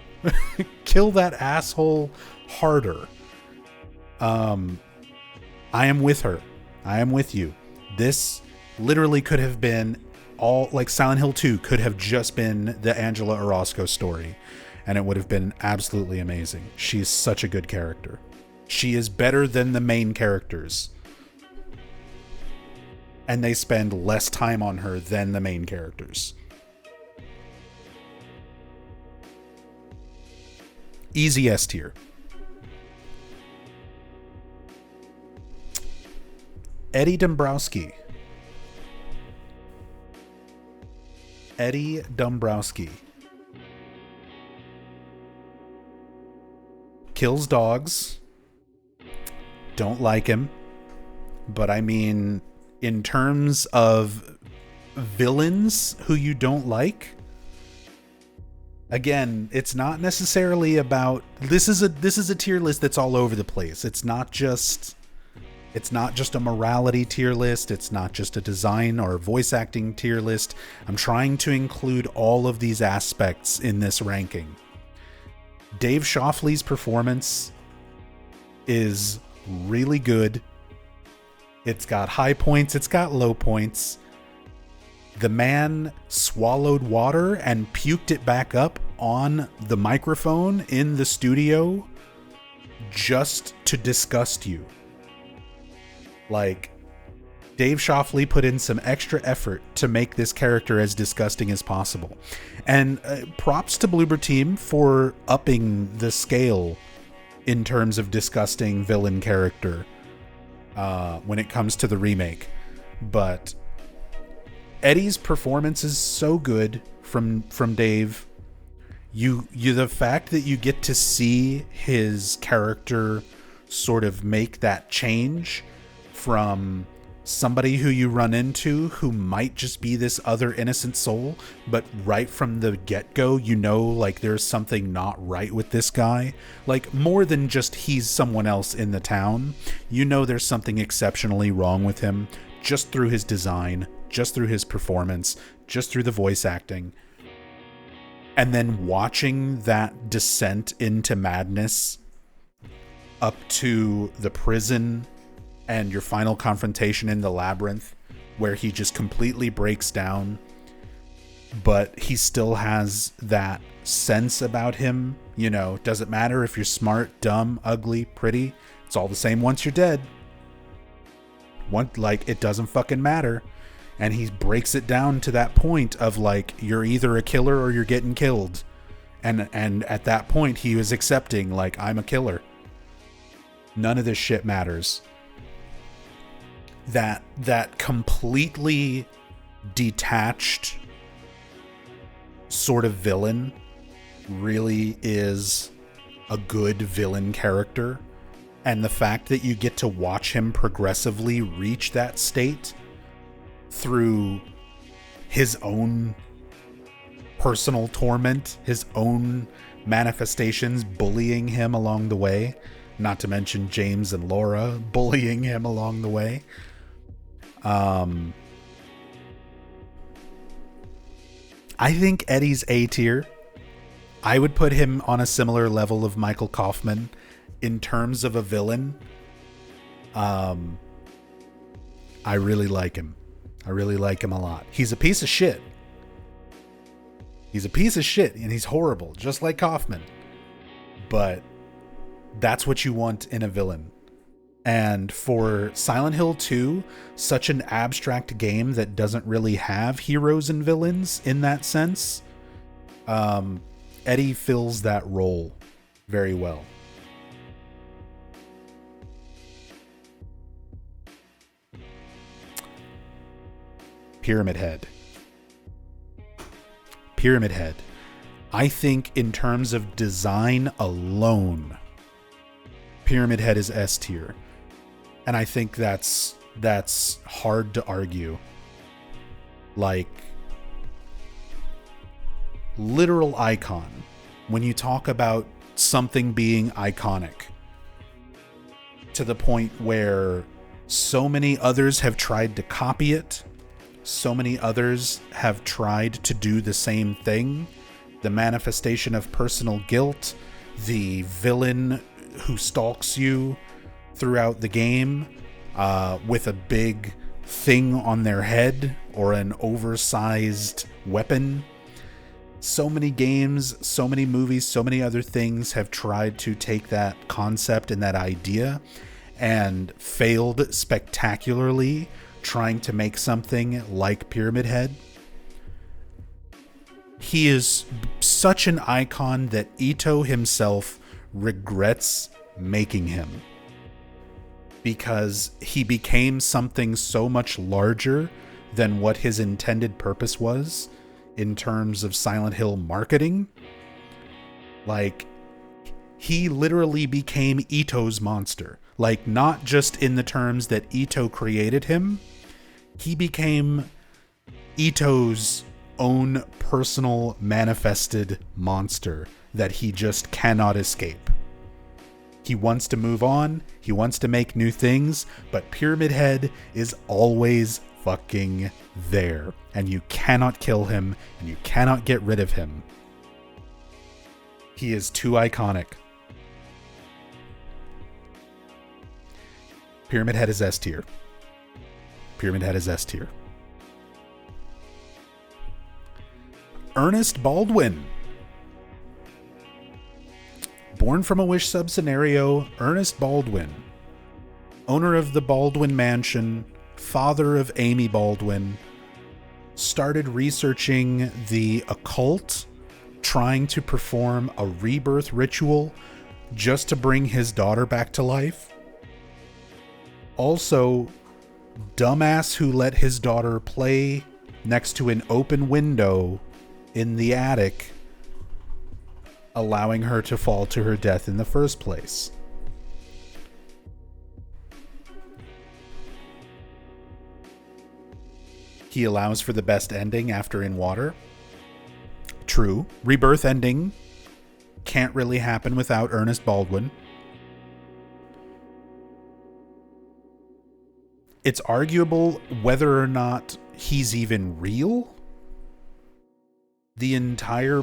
Kill that asshole harder. I am with her. I am with you. This literally could have been all, like Silent Hill 2 could have just been the Angela Orozco story, and it would have been absolutely amazing. She's such a good character. She is better than the main characters. And they spend less time on her than the main characters. Easy S tier. Eddie Dombrowski. Eddie Dombrowski. Kills dogs. Don't like him. But I mean, in terms of villains who you don't like, again, it's not necessarily about, this is a tier list that's all over the place. It's not just a morality tier list. It's not just a design or voice acting tier list. I'm trying to include all of these aspects in this ranking. Dave Shoffley's performance is really good. It's got high points, it's got low points. The man swallowed water and puked it back up on the microphone in the studio just to disgust you. Like, Dave Shoffley put in some extra effort to make this character as disgusting as possible. And props to Bloober Team for upping the scale in terms of disgusting villain character when it comes to the remake. But Eddie's performance is so good from Dave. You the fact that you get to see his character sort of make that change from somebody who you run into who might just be this other innocent soul, but right from the get-go, you know, like, there's something not right with this guy. Like, more than just he's someone else in the town, you know there's something exceptionally wrong with him just through his design, just through his performance, just through the voice acting. And then watching that descent into madness up to the prison and your final confrontation in the labyrinth, where he just completely breaks down, but he still has that sense about him. You know, doesn't matter if you're smart, dumb, ugly, pretty. It's all the same once you're dead. It doesn't fucking matter. And he breaks it down to that point of, like, you're either a killer or you're getting killed. And at that point, he was accepting, like, I'm a killer. None of this shit matters. That completely detached sort of villain really is a good villain character. And the fact that you get to watch him progressively reach that state through his own personal torment, his own manifestations bullying him along the way, not to mention James and Laura bullying him along the way. I think Eddie's A tier. I would put him on a similar level of Michael Kaufman in terms of a villain. I really like him. I really like him a lot. He's a piece of shit. He's a piece of shit, and he's horrible, just like Kaufman. But that's what you want in a villain. And for Silent Hill 2, such an abstract game that doesn't really have heroes and villains in that sense, Eddie fills that role very well. Pyramid Head. Pyramid Head. I think in terms of design alone, Pyramid Head is S tier. And I think that's hard to argue. Like, literal icon. When you talk about something being iconic, to the point where so many others have tried to copy it, so many others have tried to do the same thing. The manifestation of personal guilt, the villain who stalks you throughout the game with a big thing on their head or an oversized weapon. So many games, so many movies, so many other things have tried to take that concept and that idea and failed spectacularly trying to make something like Pyramid Head. He is such an icon that Ito himself regrets making him, because he became something so much larger than what his intended purpose was in terms of Silent Hill marketing. Like, he literally became Ito's monster. Like, not just in the terms that Ito created him, he became Ito's own personal manifested monster that he just cannot escape. He wants to move on, he wants to make new things, but Pyramid Head is always fucking there, and you cannot kill him, and you cannot get rid of him. He is too iconic. Pyramid Head is S tier. Pyramid Head is S tier. Ernest Baldwin. Born from a Wish sub scenario, Ernest Baldwin, owner of the Baldwin Mansion, father of Amy Baldwin, started researching the occult, trying to perform a rebirth ritual just to bring his daughter back to life. Also, dumbass who let his daughter play next to an open window in the attic, allowing her to fall to her death in the first place. He allows for the best ending after In Water. True. Rebirth ending can't really happen without Ernest Baldwin. It's arguable whether or not he's even real. The entire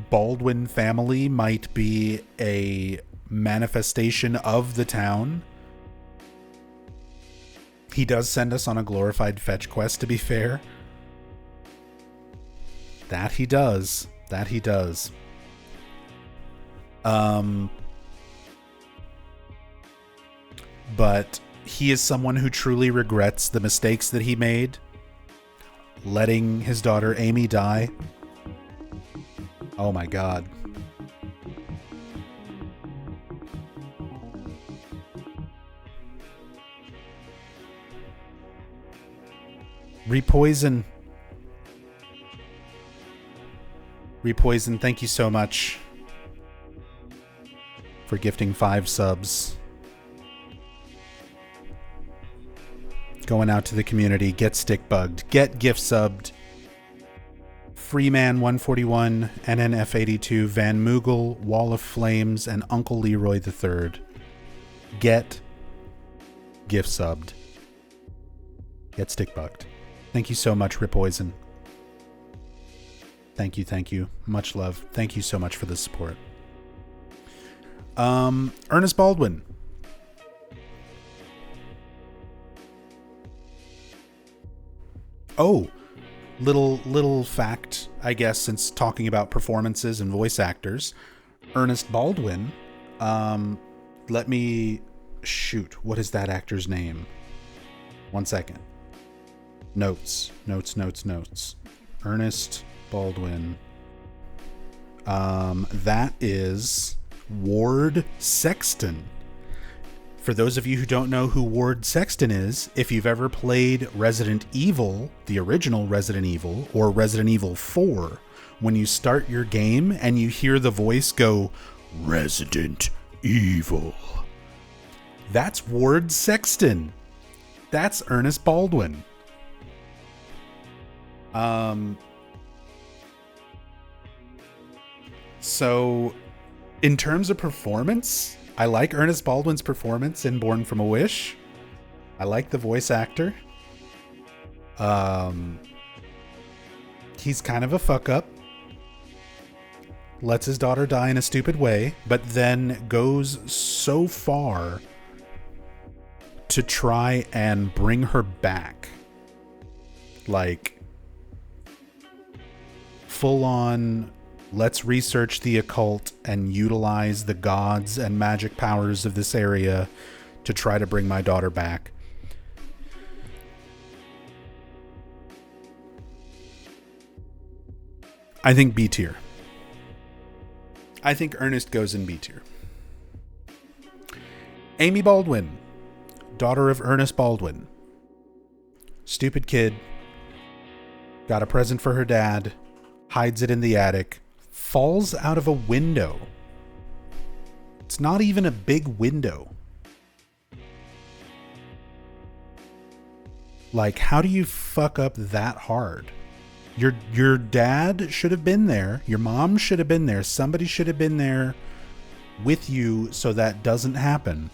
Baldwin family might be a manifestation of the town. He does send us on a glorified fetch quest, to be fair. That he does. That he does. But he is someone who truly regrets the mistakes that he made, letting his daughter Amy die. Oh my God. Repoison. Repoison, thank you so much for gifting 5 subs. Going out to the community. Get stick bugged. Get gift subbed. Freeman141, NNF82, Van Moogle, Wall of Flames, and Uncle Leroy III. Get gift subbed. Get stick bugged. Thank you so much, Ripoison. Thank you, thank you. Much love. Thank you so much for the support. Ernest Baldwin. Oh, little fact, I guess, since talking about performances and voice actors, Ernest Baldwin. Let me shoot. What is that actor's name? 1 second. Notes. Ernest Baldwin. That is Ward Sexton. For those of you who don't know who Ward Sexton is, if you've ever played Resident Evil, the original Resident Evil, or Resident Evil 4, when you start your game and you hear the voice go, Resident Evil, that's Ward Sexton. That's Ernest Baldwin. So, in terms of performance, I like Ernest Baldwin's performance in Born from a Wish. I like the voice actor. He's kind of a fuck up. Lets his daughter die in a stupid way, but then goes so far to try and bring her back. Like, full on, let's research the occult and utilize the gods and magic powers of this area to try to bring my daughter back. I think B tier. I think Ernest goes in B tier. Amy Baldwin, daughter of Ernest Baldwin. Stupid kid. Got a present for her dad. Hides it in the attic. Falls out of a window. It's not even a big window. Like, how do you fuck up that hard? Your dad should have been there. Your mom should have been there. Somebody should have been there with you so that doesn't happen.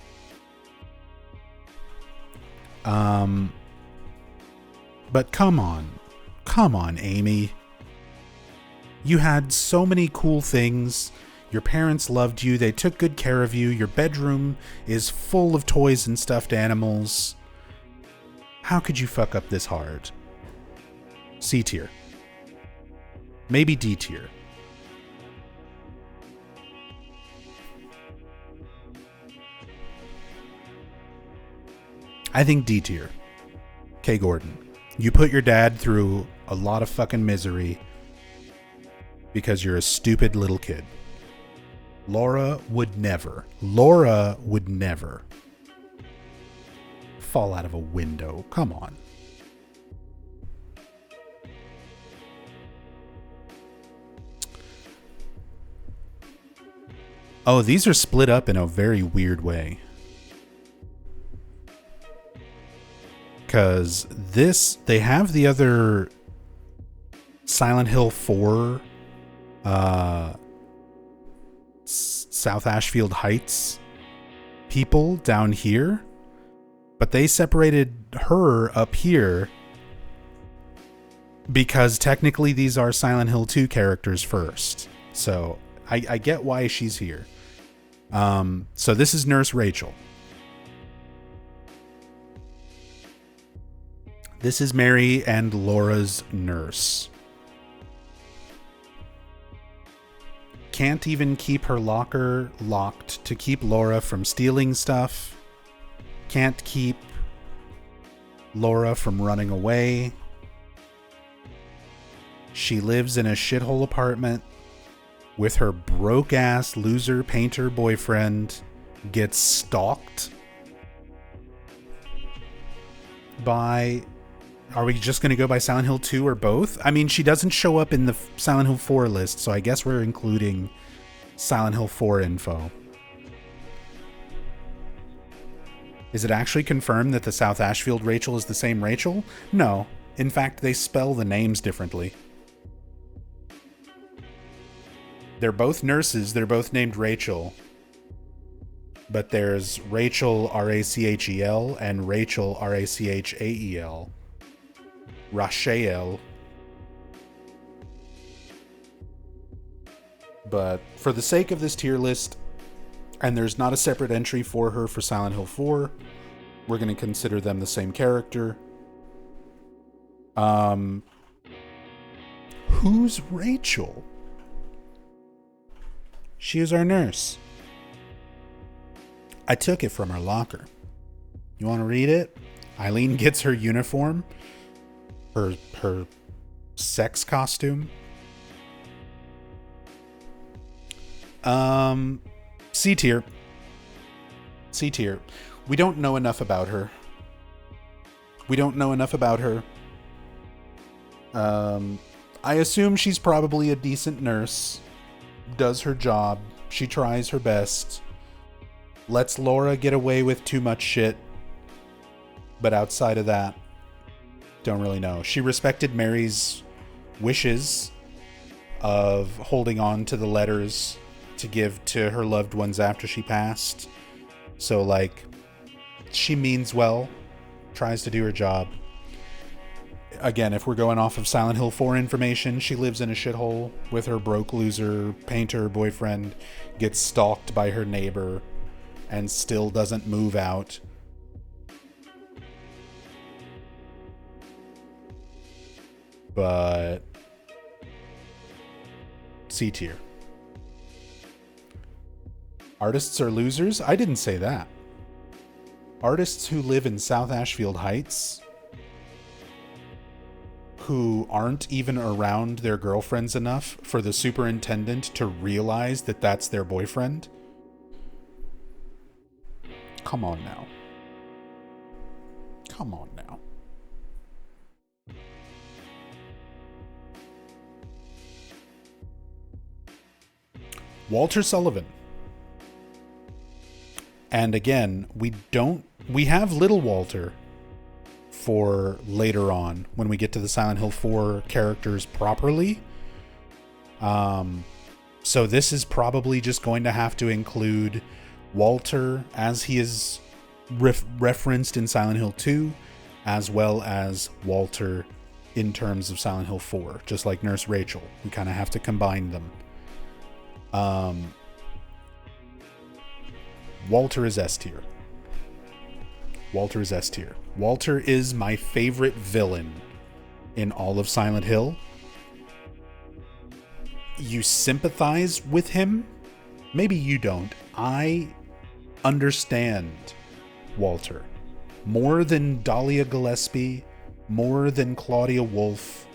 But come on, Amy. You had so many cool things. Your parents loved you. They took good care of you. Your bedroom is full of toys and stuffed animals. How could you fuck up this hard? C tier. Maybe D tier. I think D tier. K. Gordon. You put your dad through a lot of fucking misery because you're a stupid little kid. Laura would never fall out of a window. Come on. Oh, these are split up in a very weird way. Because they have the other Silent Hill 4 South Ashfield Heights people down here, but they separated her up here because technically these are Silent Hill 2 characters first. So I get why she's here. So this is Nurse Rachel. This is Mary and Laura's nurse. Can't even keep her locker locked to keep Laura from stealing stuff. Can't keep Laura from running away. She lives in a shithole apartment with her broke-ass loser painter boyfriend. Gets stalked by... Are we just going to go by Silent Hill 2 or both? I mean, she doesn't show up in the Silent Hill 4 list, so I guess we're including Silent Hill 4 info. Is it actually confirmed that the South Ashfield Rachel is the same Rachel? No. In fact, they spell the names differently. They're both nurses. They're both named Rachel. But there's Rachel, R-A-C-H-E-L, and Rachel, R-A-C-H-A-E-L. Rachel. But for the sake of this tier list, and there's not a separate entry for her for Silent Hill 4, we're going to consider them the same character. Who's Rachel? She is our nurse. I took it from her locker. You want to read it? Eileen gets her uniform, her sex costume. C tier. C tier. We don't know enough about her. I assume she's probably a decent nurse, does her job, she tries her best, lets Laura get away with too much shit, but outside of that, don't really know. She respected Mary's wishes of holding on to the letters to give to her loved ones after she passed. So, like, she means well, tries to do her job. Again, if we're going off of Silent Hill 4 information, she lives in a shithole with her broke loser painter boyfriend, gets stalked by her neighbor, and still doesn't move out. But C tier. Artists are losers? I didn't say that. Artists who live in South Ashfield Heights, who aren't even around their girlfriends enough for the superintendent to realize that that's their boyfriend? Come on now. Come on now. Walter Sullivan. And again, we have little Walter for later on when we get to the Silent Hill 4 characters properly. So this is probably just going to have to include Walter as he is referenced in Silent Hill 2, as well as Walter in terms of Silent Hill 4, just like Nurse Rachel. We kind of have to combine them. Walter is S tier. Walter is S tier. Walter is my favorite villain in all of Silent Hill. You sympathize with him. Maybe you don't. I understand Walter more than Dahlia Gillespie, more than Claudia Wolf,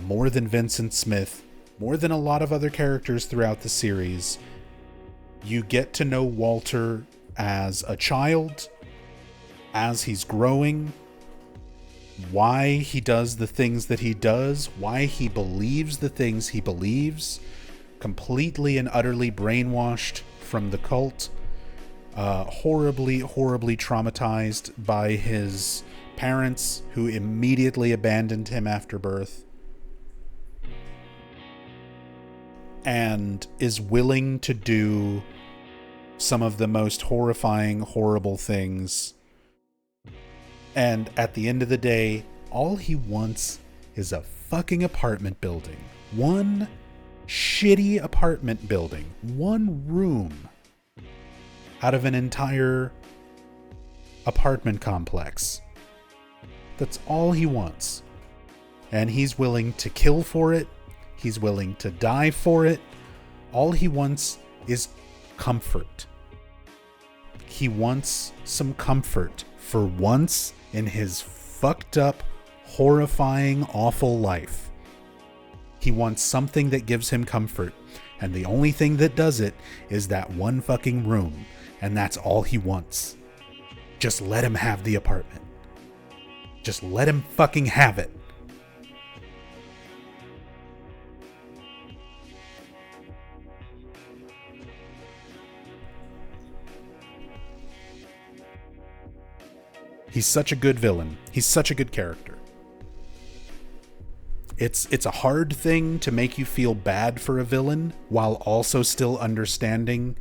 more than Vincent Smith, more than a lot of other characters throughout the series. You get to know Walter as a child, as he's growing, why he does the things that he does, why he believes the things he believes, completely and utterly brainwashed from the cult, horribly, horribly traumatized by his parents who immediately abandoned him after birth, and is willing to do some of the most horrifying, horrible things. And at the end of the day, all he wants is a fucking apartment building. One shitty apartment building. One room out of an entire apartment complex. That's all he wants. And he's willing to kill for it. He's willing to die for it. All he wants is comfort. He wants some comfort for once in his fucked up, horrifying, awful life. He wants something that gives him comfort. And the only thing that does it is that one fucking room. And that's all he wants. Just let him have the apartment. Just let him fucking have it. He's such a good villain. He's such a good character. It's a hard thing to make you feel bad for a villain while also still understanding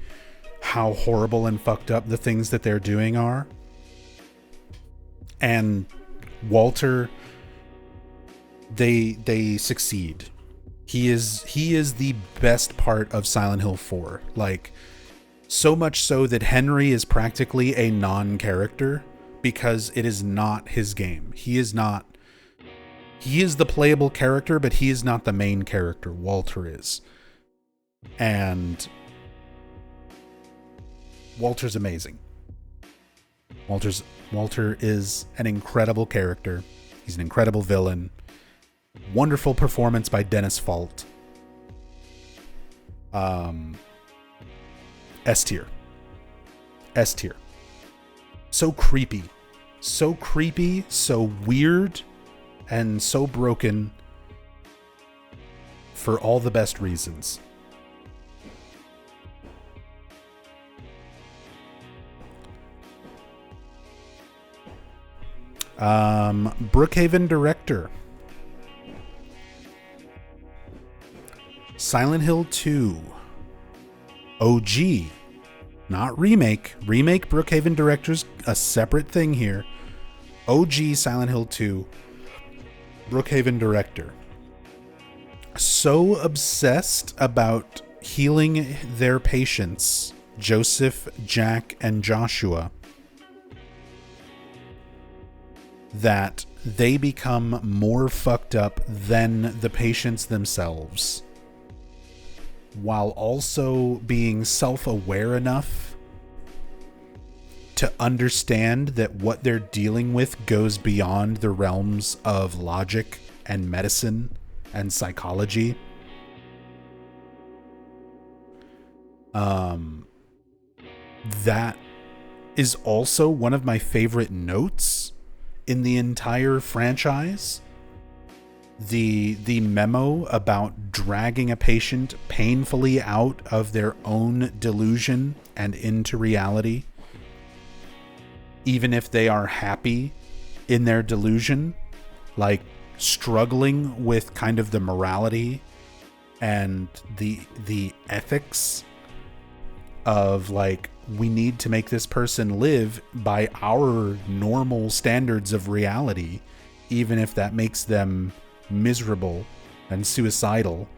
how horrible and fucked up the things that they're doing are. And Walter, they succeed. He is the best part of Silent Hill 4. Like, so much so that Henry is practically a non-character because it is not his game. He is not He is the playable character, but he is not the main character. Walter is. And Walter's amazing. Walter is an incredible character. He's an incredible villain. Wonderful performance by Dennis Fault. S tier. S tier. So creepy. So creepy, so weird, and so broken for all the best reasons. Brookhaven director. Silent Hill 2. OG. Not remake. Remake Brookhaven director's a separate thing here. OG Silent Hill 2. Brookhaven director. So obsessed about healing their patients, Joseph, Jack, and Joshua, that they become more fucked up than the patients themselves, while also being self-aware enough to understand that what they're dealing with goes beyond the realms of logic and medicine and psychology. That is also one of my favorite notes in the entire franchise. The memo about dragging a patient painfully out of their own delusion and into reality, even if they are happy in their delusion, like struggling with kind of the morality and the ethics of, like, we need to make this person live by our normal standards of reality, even if that makes them miserable and suicidal.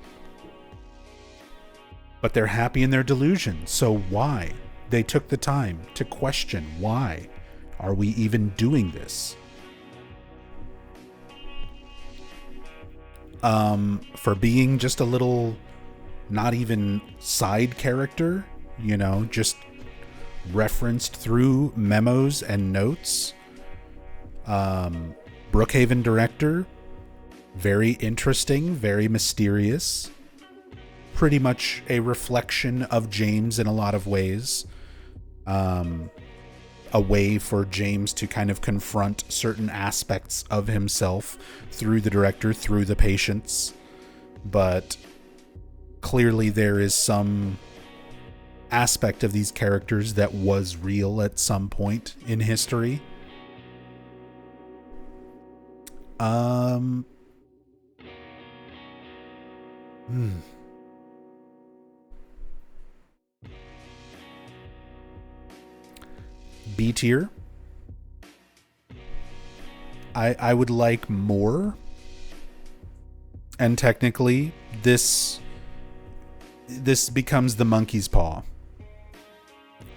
But they're happy in their delusion, so why? They took the time to question, why are we even doing this? For being just a little, not even side character, you know, just referenced through memos and notes. Brookhaven director, very interesting, very mysterious, pretty much a reflection of James in a lot of ways. A way for James to kind of confront certain aspects of himself through the director, through the patients. But clearly there is some aspect of these characters that was real at some point in history. B tier. I would like more. And technically, this becomes the monkey's paw.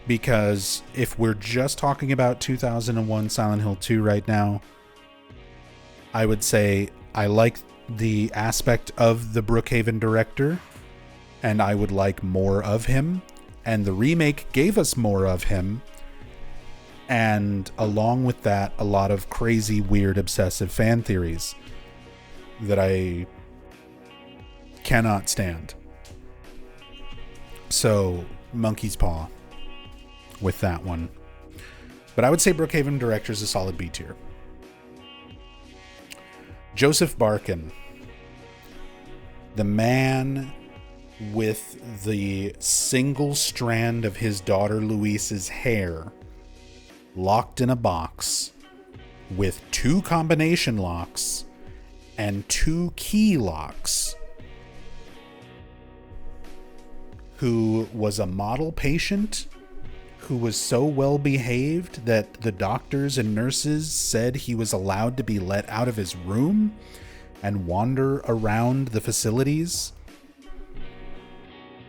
Because if we're just talking about 2001 Silent Hill 2 right now, I would say I like the aspect of the Brookhaven director, and I would like more of him. And the remake gave us more of him. And along with that, a lot of crazy, weird, obsessive fan theories that I cannot stand. So, monkey's paw with that one. But I would say Brookhaven director is a solid B tier. Joseph Barkin, the man with the single strand of his daughter Luisa's hair locked in a box with 2 combination locks and 2 key locks, who was a model patient who was so well behaved that the doctors and nurses said he was allowed to be let out of his room and wander around the facilities.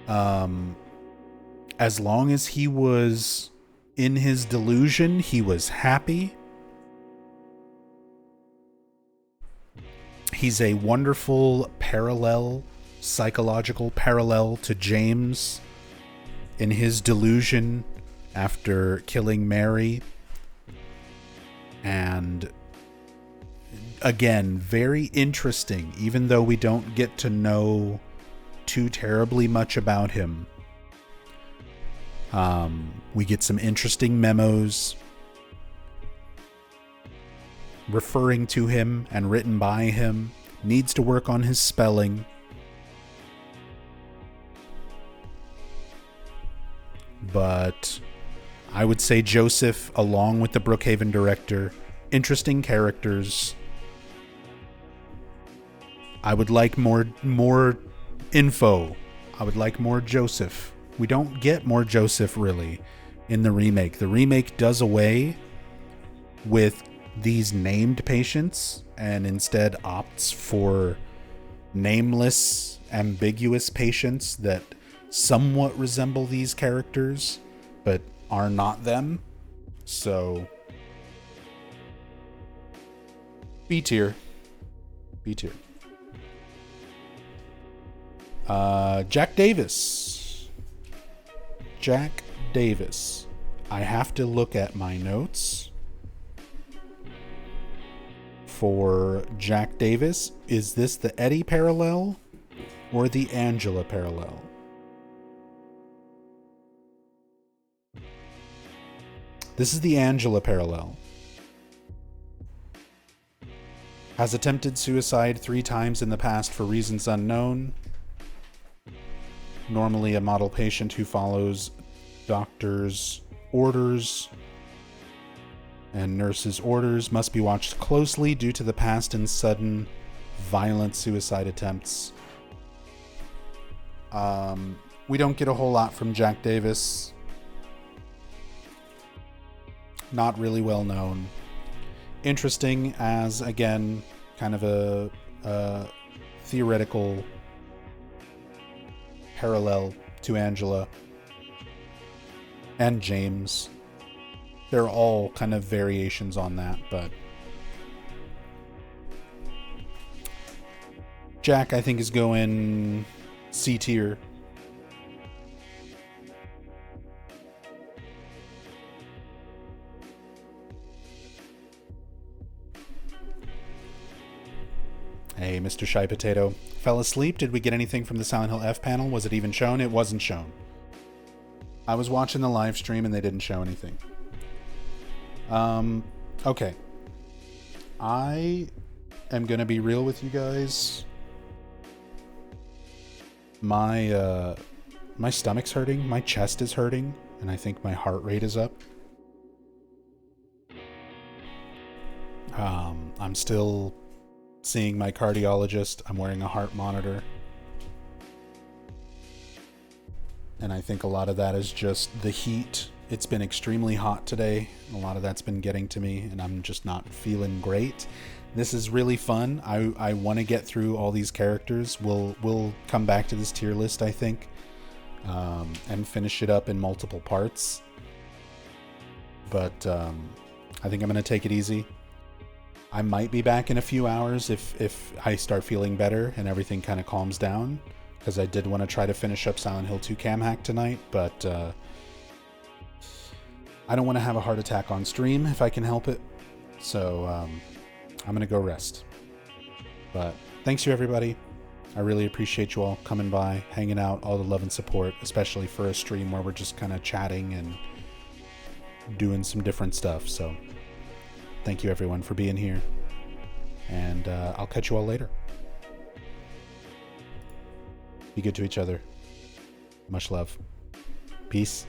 As long as he was in his delusion, he was happy. He's a wonderful parallel, psychological parallel to James in his delusion after killing Mary. And again, very interesting, even though we don't get to know too terribly much about him. We get some interesting memos referring to him and written by him. Needs to work on his spelling. But I would say Joseph, along with the Brookhaven director, interesting characters. I would like more info. I would like more Joseph. We don't get more Joseph, really, in the remake. The remake does away with these named patients and instead opts for nameless, ambiguous patients that somewhat resemble these characters, but are not them. So, B tier. B tier. Jack Davis. Jack Davis. I have to look at my notes for Jack Davis. Is this the Eddie parallel or the Angela parallel? This is the Angela parallel. Has attempted suicide 3 times in the past for reasons unknown. Normally a model patient who follows doctors' orders and nurses' orders, must be watched closely due to the past and sudden violent suicide attempts. We don't get a whole lot from Jack Davis. Not really well known. Interesting as, again, kind of a theoretical parallel to Angela and James. They're all kind of variations on that, but Jack, I think, is going C tier. Hey, Mr. Shy Potato. Fell asleep? Did we get anything from the Silent Hill F panel? Was it even shown? It wasn't shown. I was watching the live stream and they didn't show anything. Okay. I am going to be real with you guys. My stomach's hurting, my chest is hurting, and I think my heart rate is up. I'm still seeing my cardiologist. I'm wearing a heart monitor. And I think a lot of that is just the heat. It's been extremely hot today. A lot of that's been getting to me, and I'm just not feeling great. This is really fun. I want to get through all these characters. We'll come back to this tier list, I think, and finish it up in multiple parts. But I think I'm going to take it easy. I might be back in a few hours if I start feeling better and everything kind of calms down, because I did want to try to finish up Silent Hill 2 Cam Hack tonight, but I don't want to have a heart attack on stream if I can help it. So I'm going to go rest. But thanks you, everybody. I really appreciate you all coming by, hanging out, all the love and support, especially for a stream where we're just kind of chatting and doing some different stuff. So thank you, everyone, for being here. And I'll catch you all later. Be good to each other. Much love. Peace.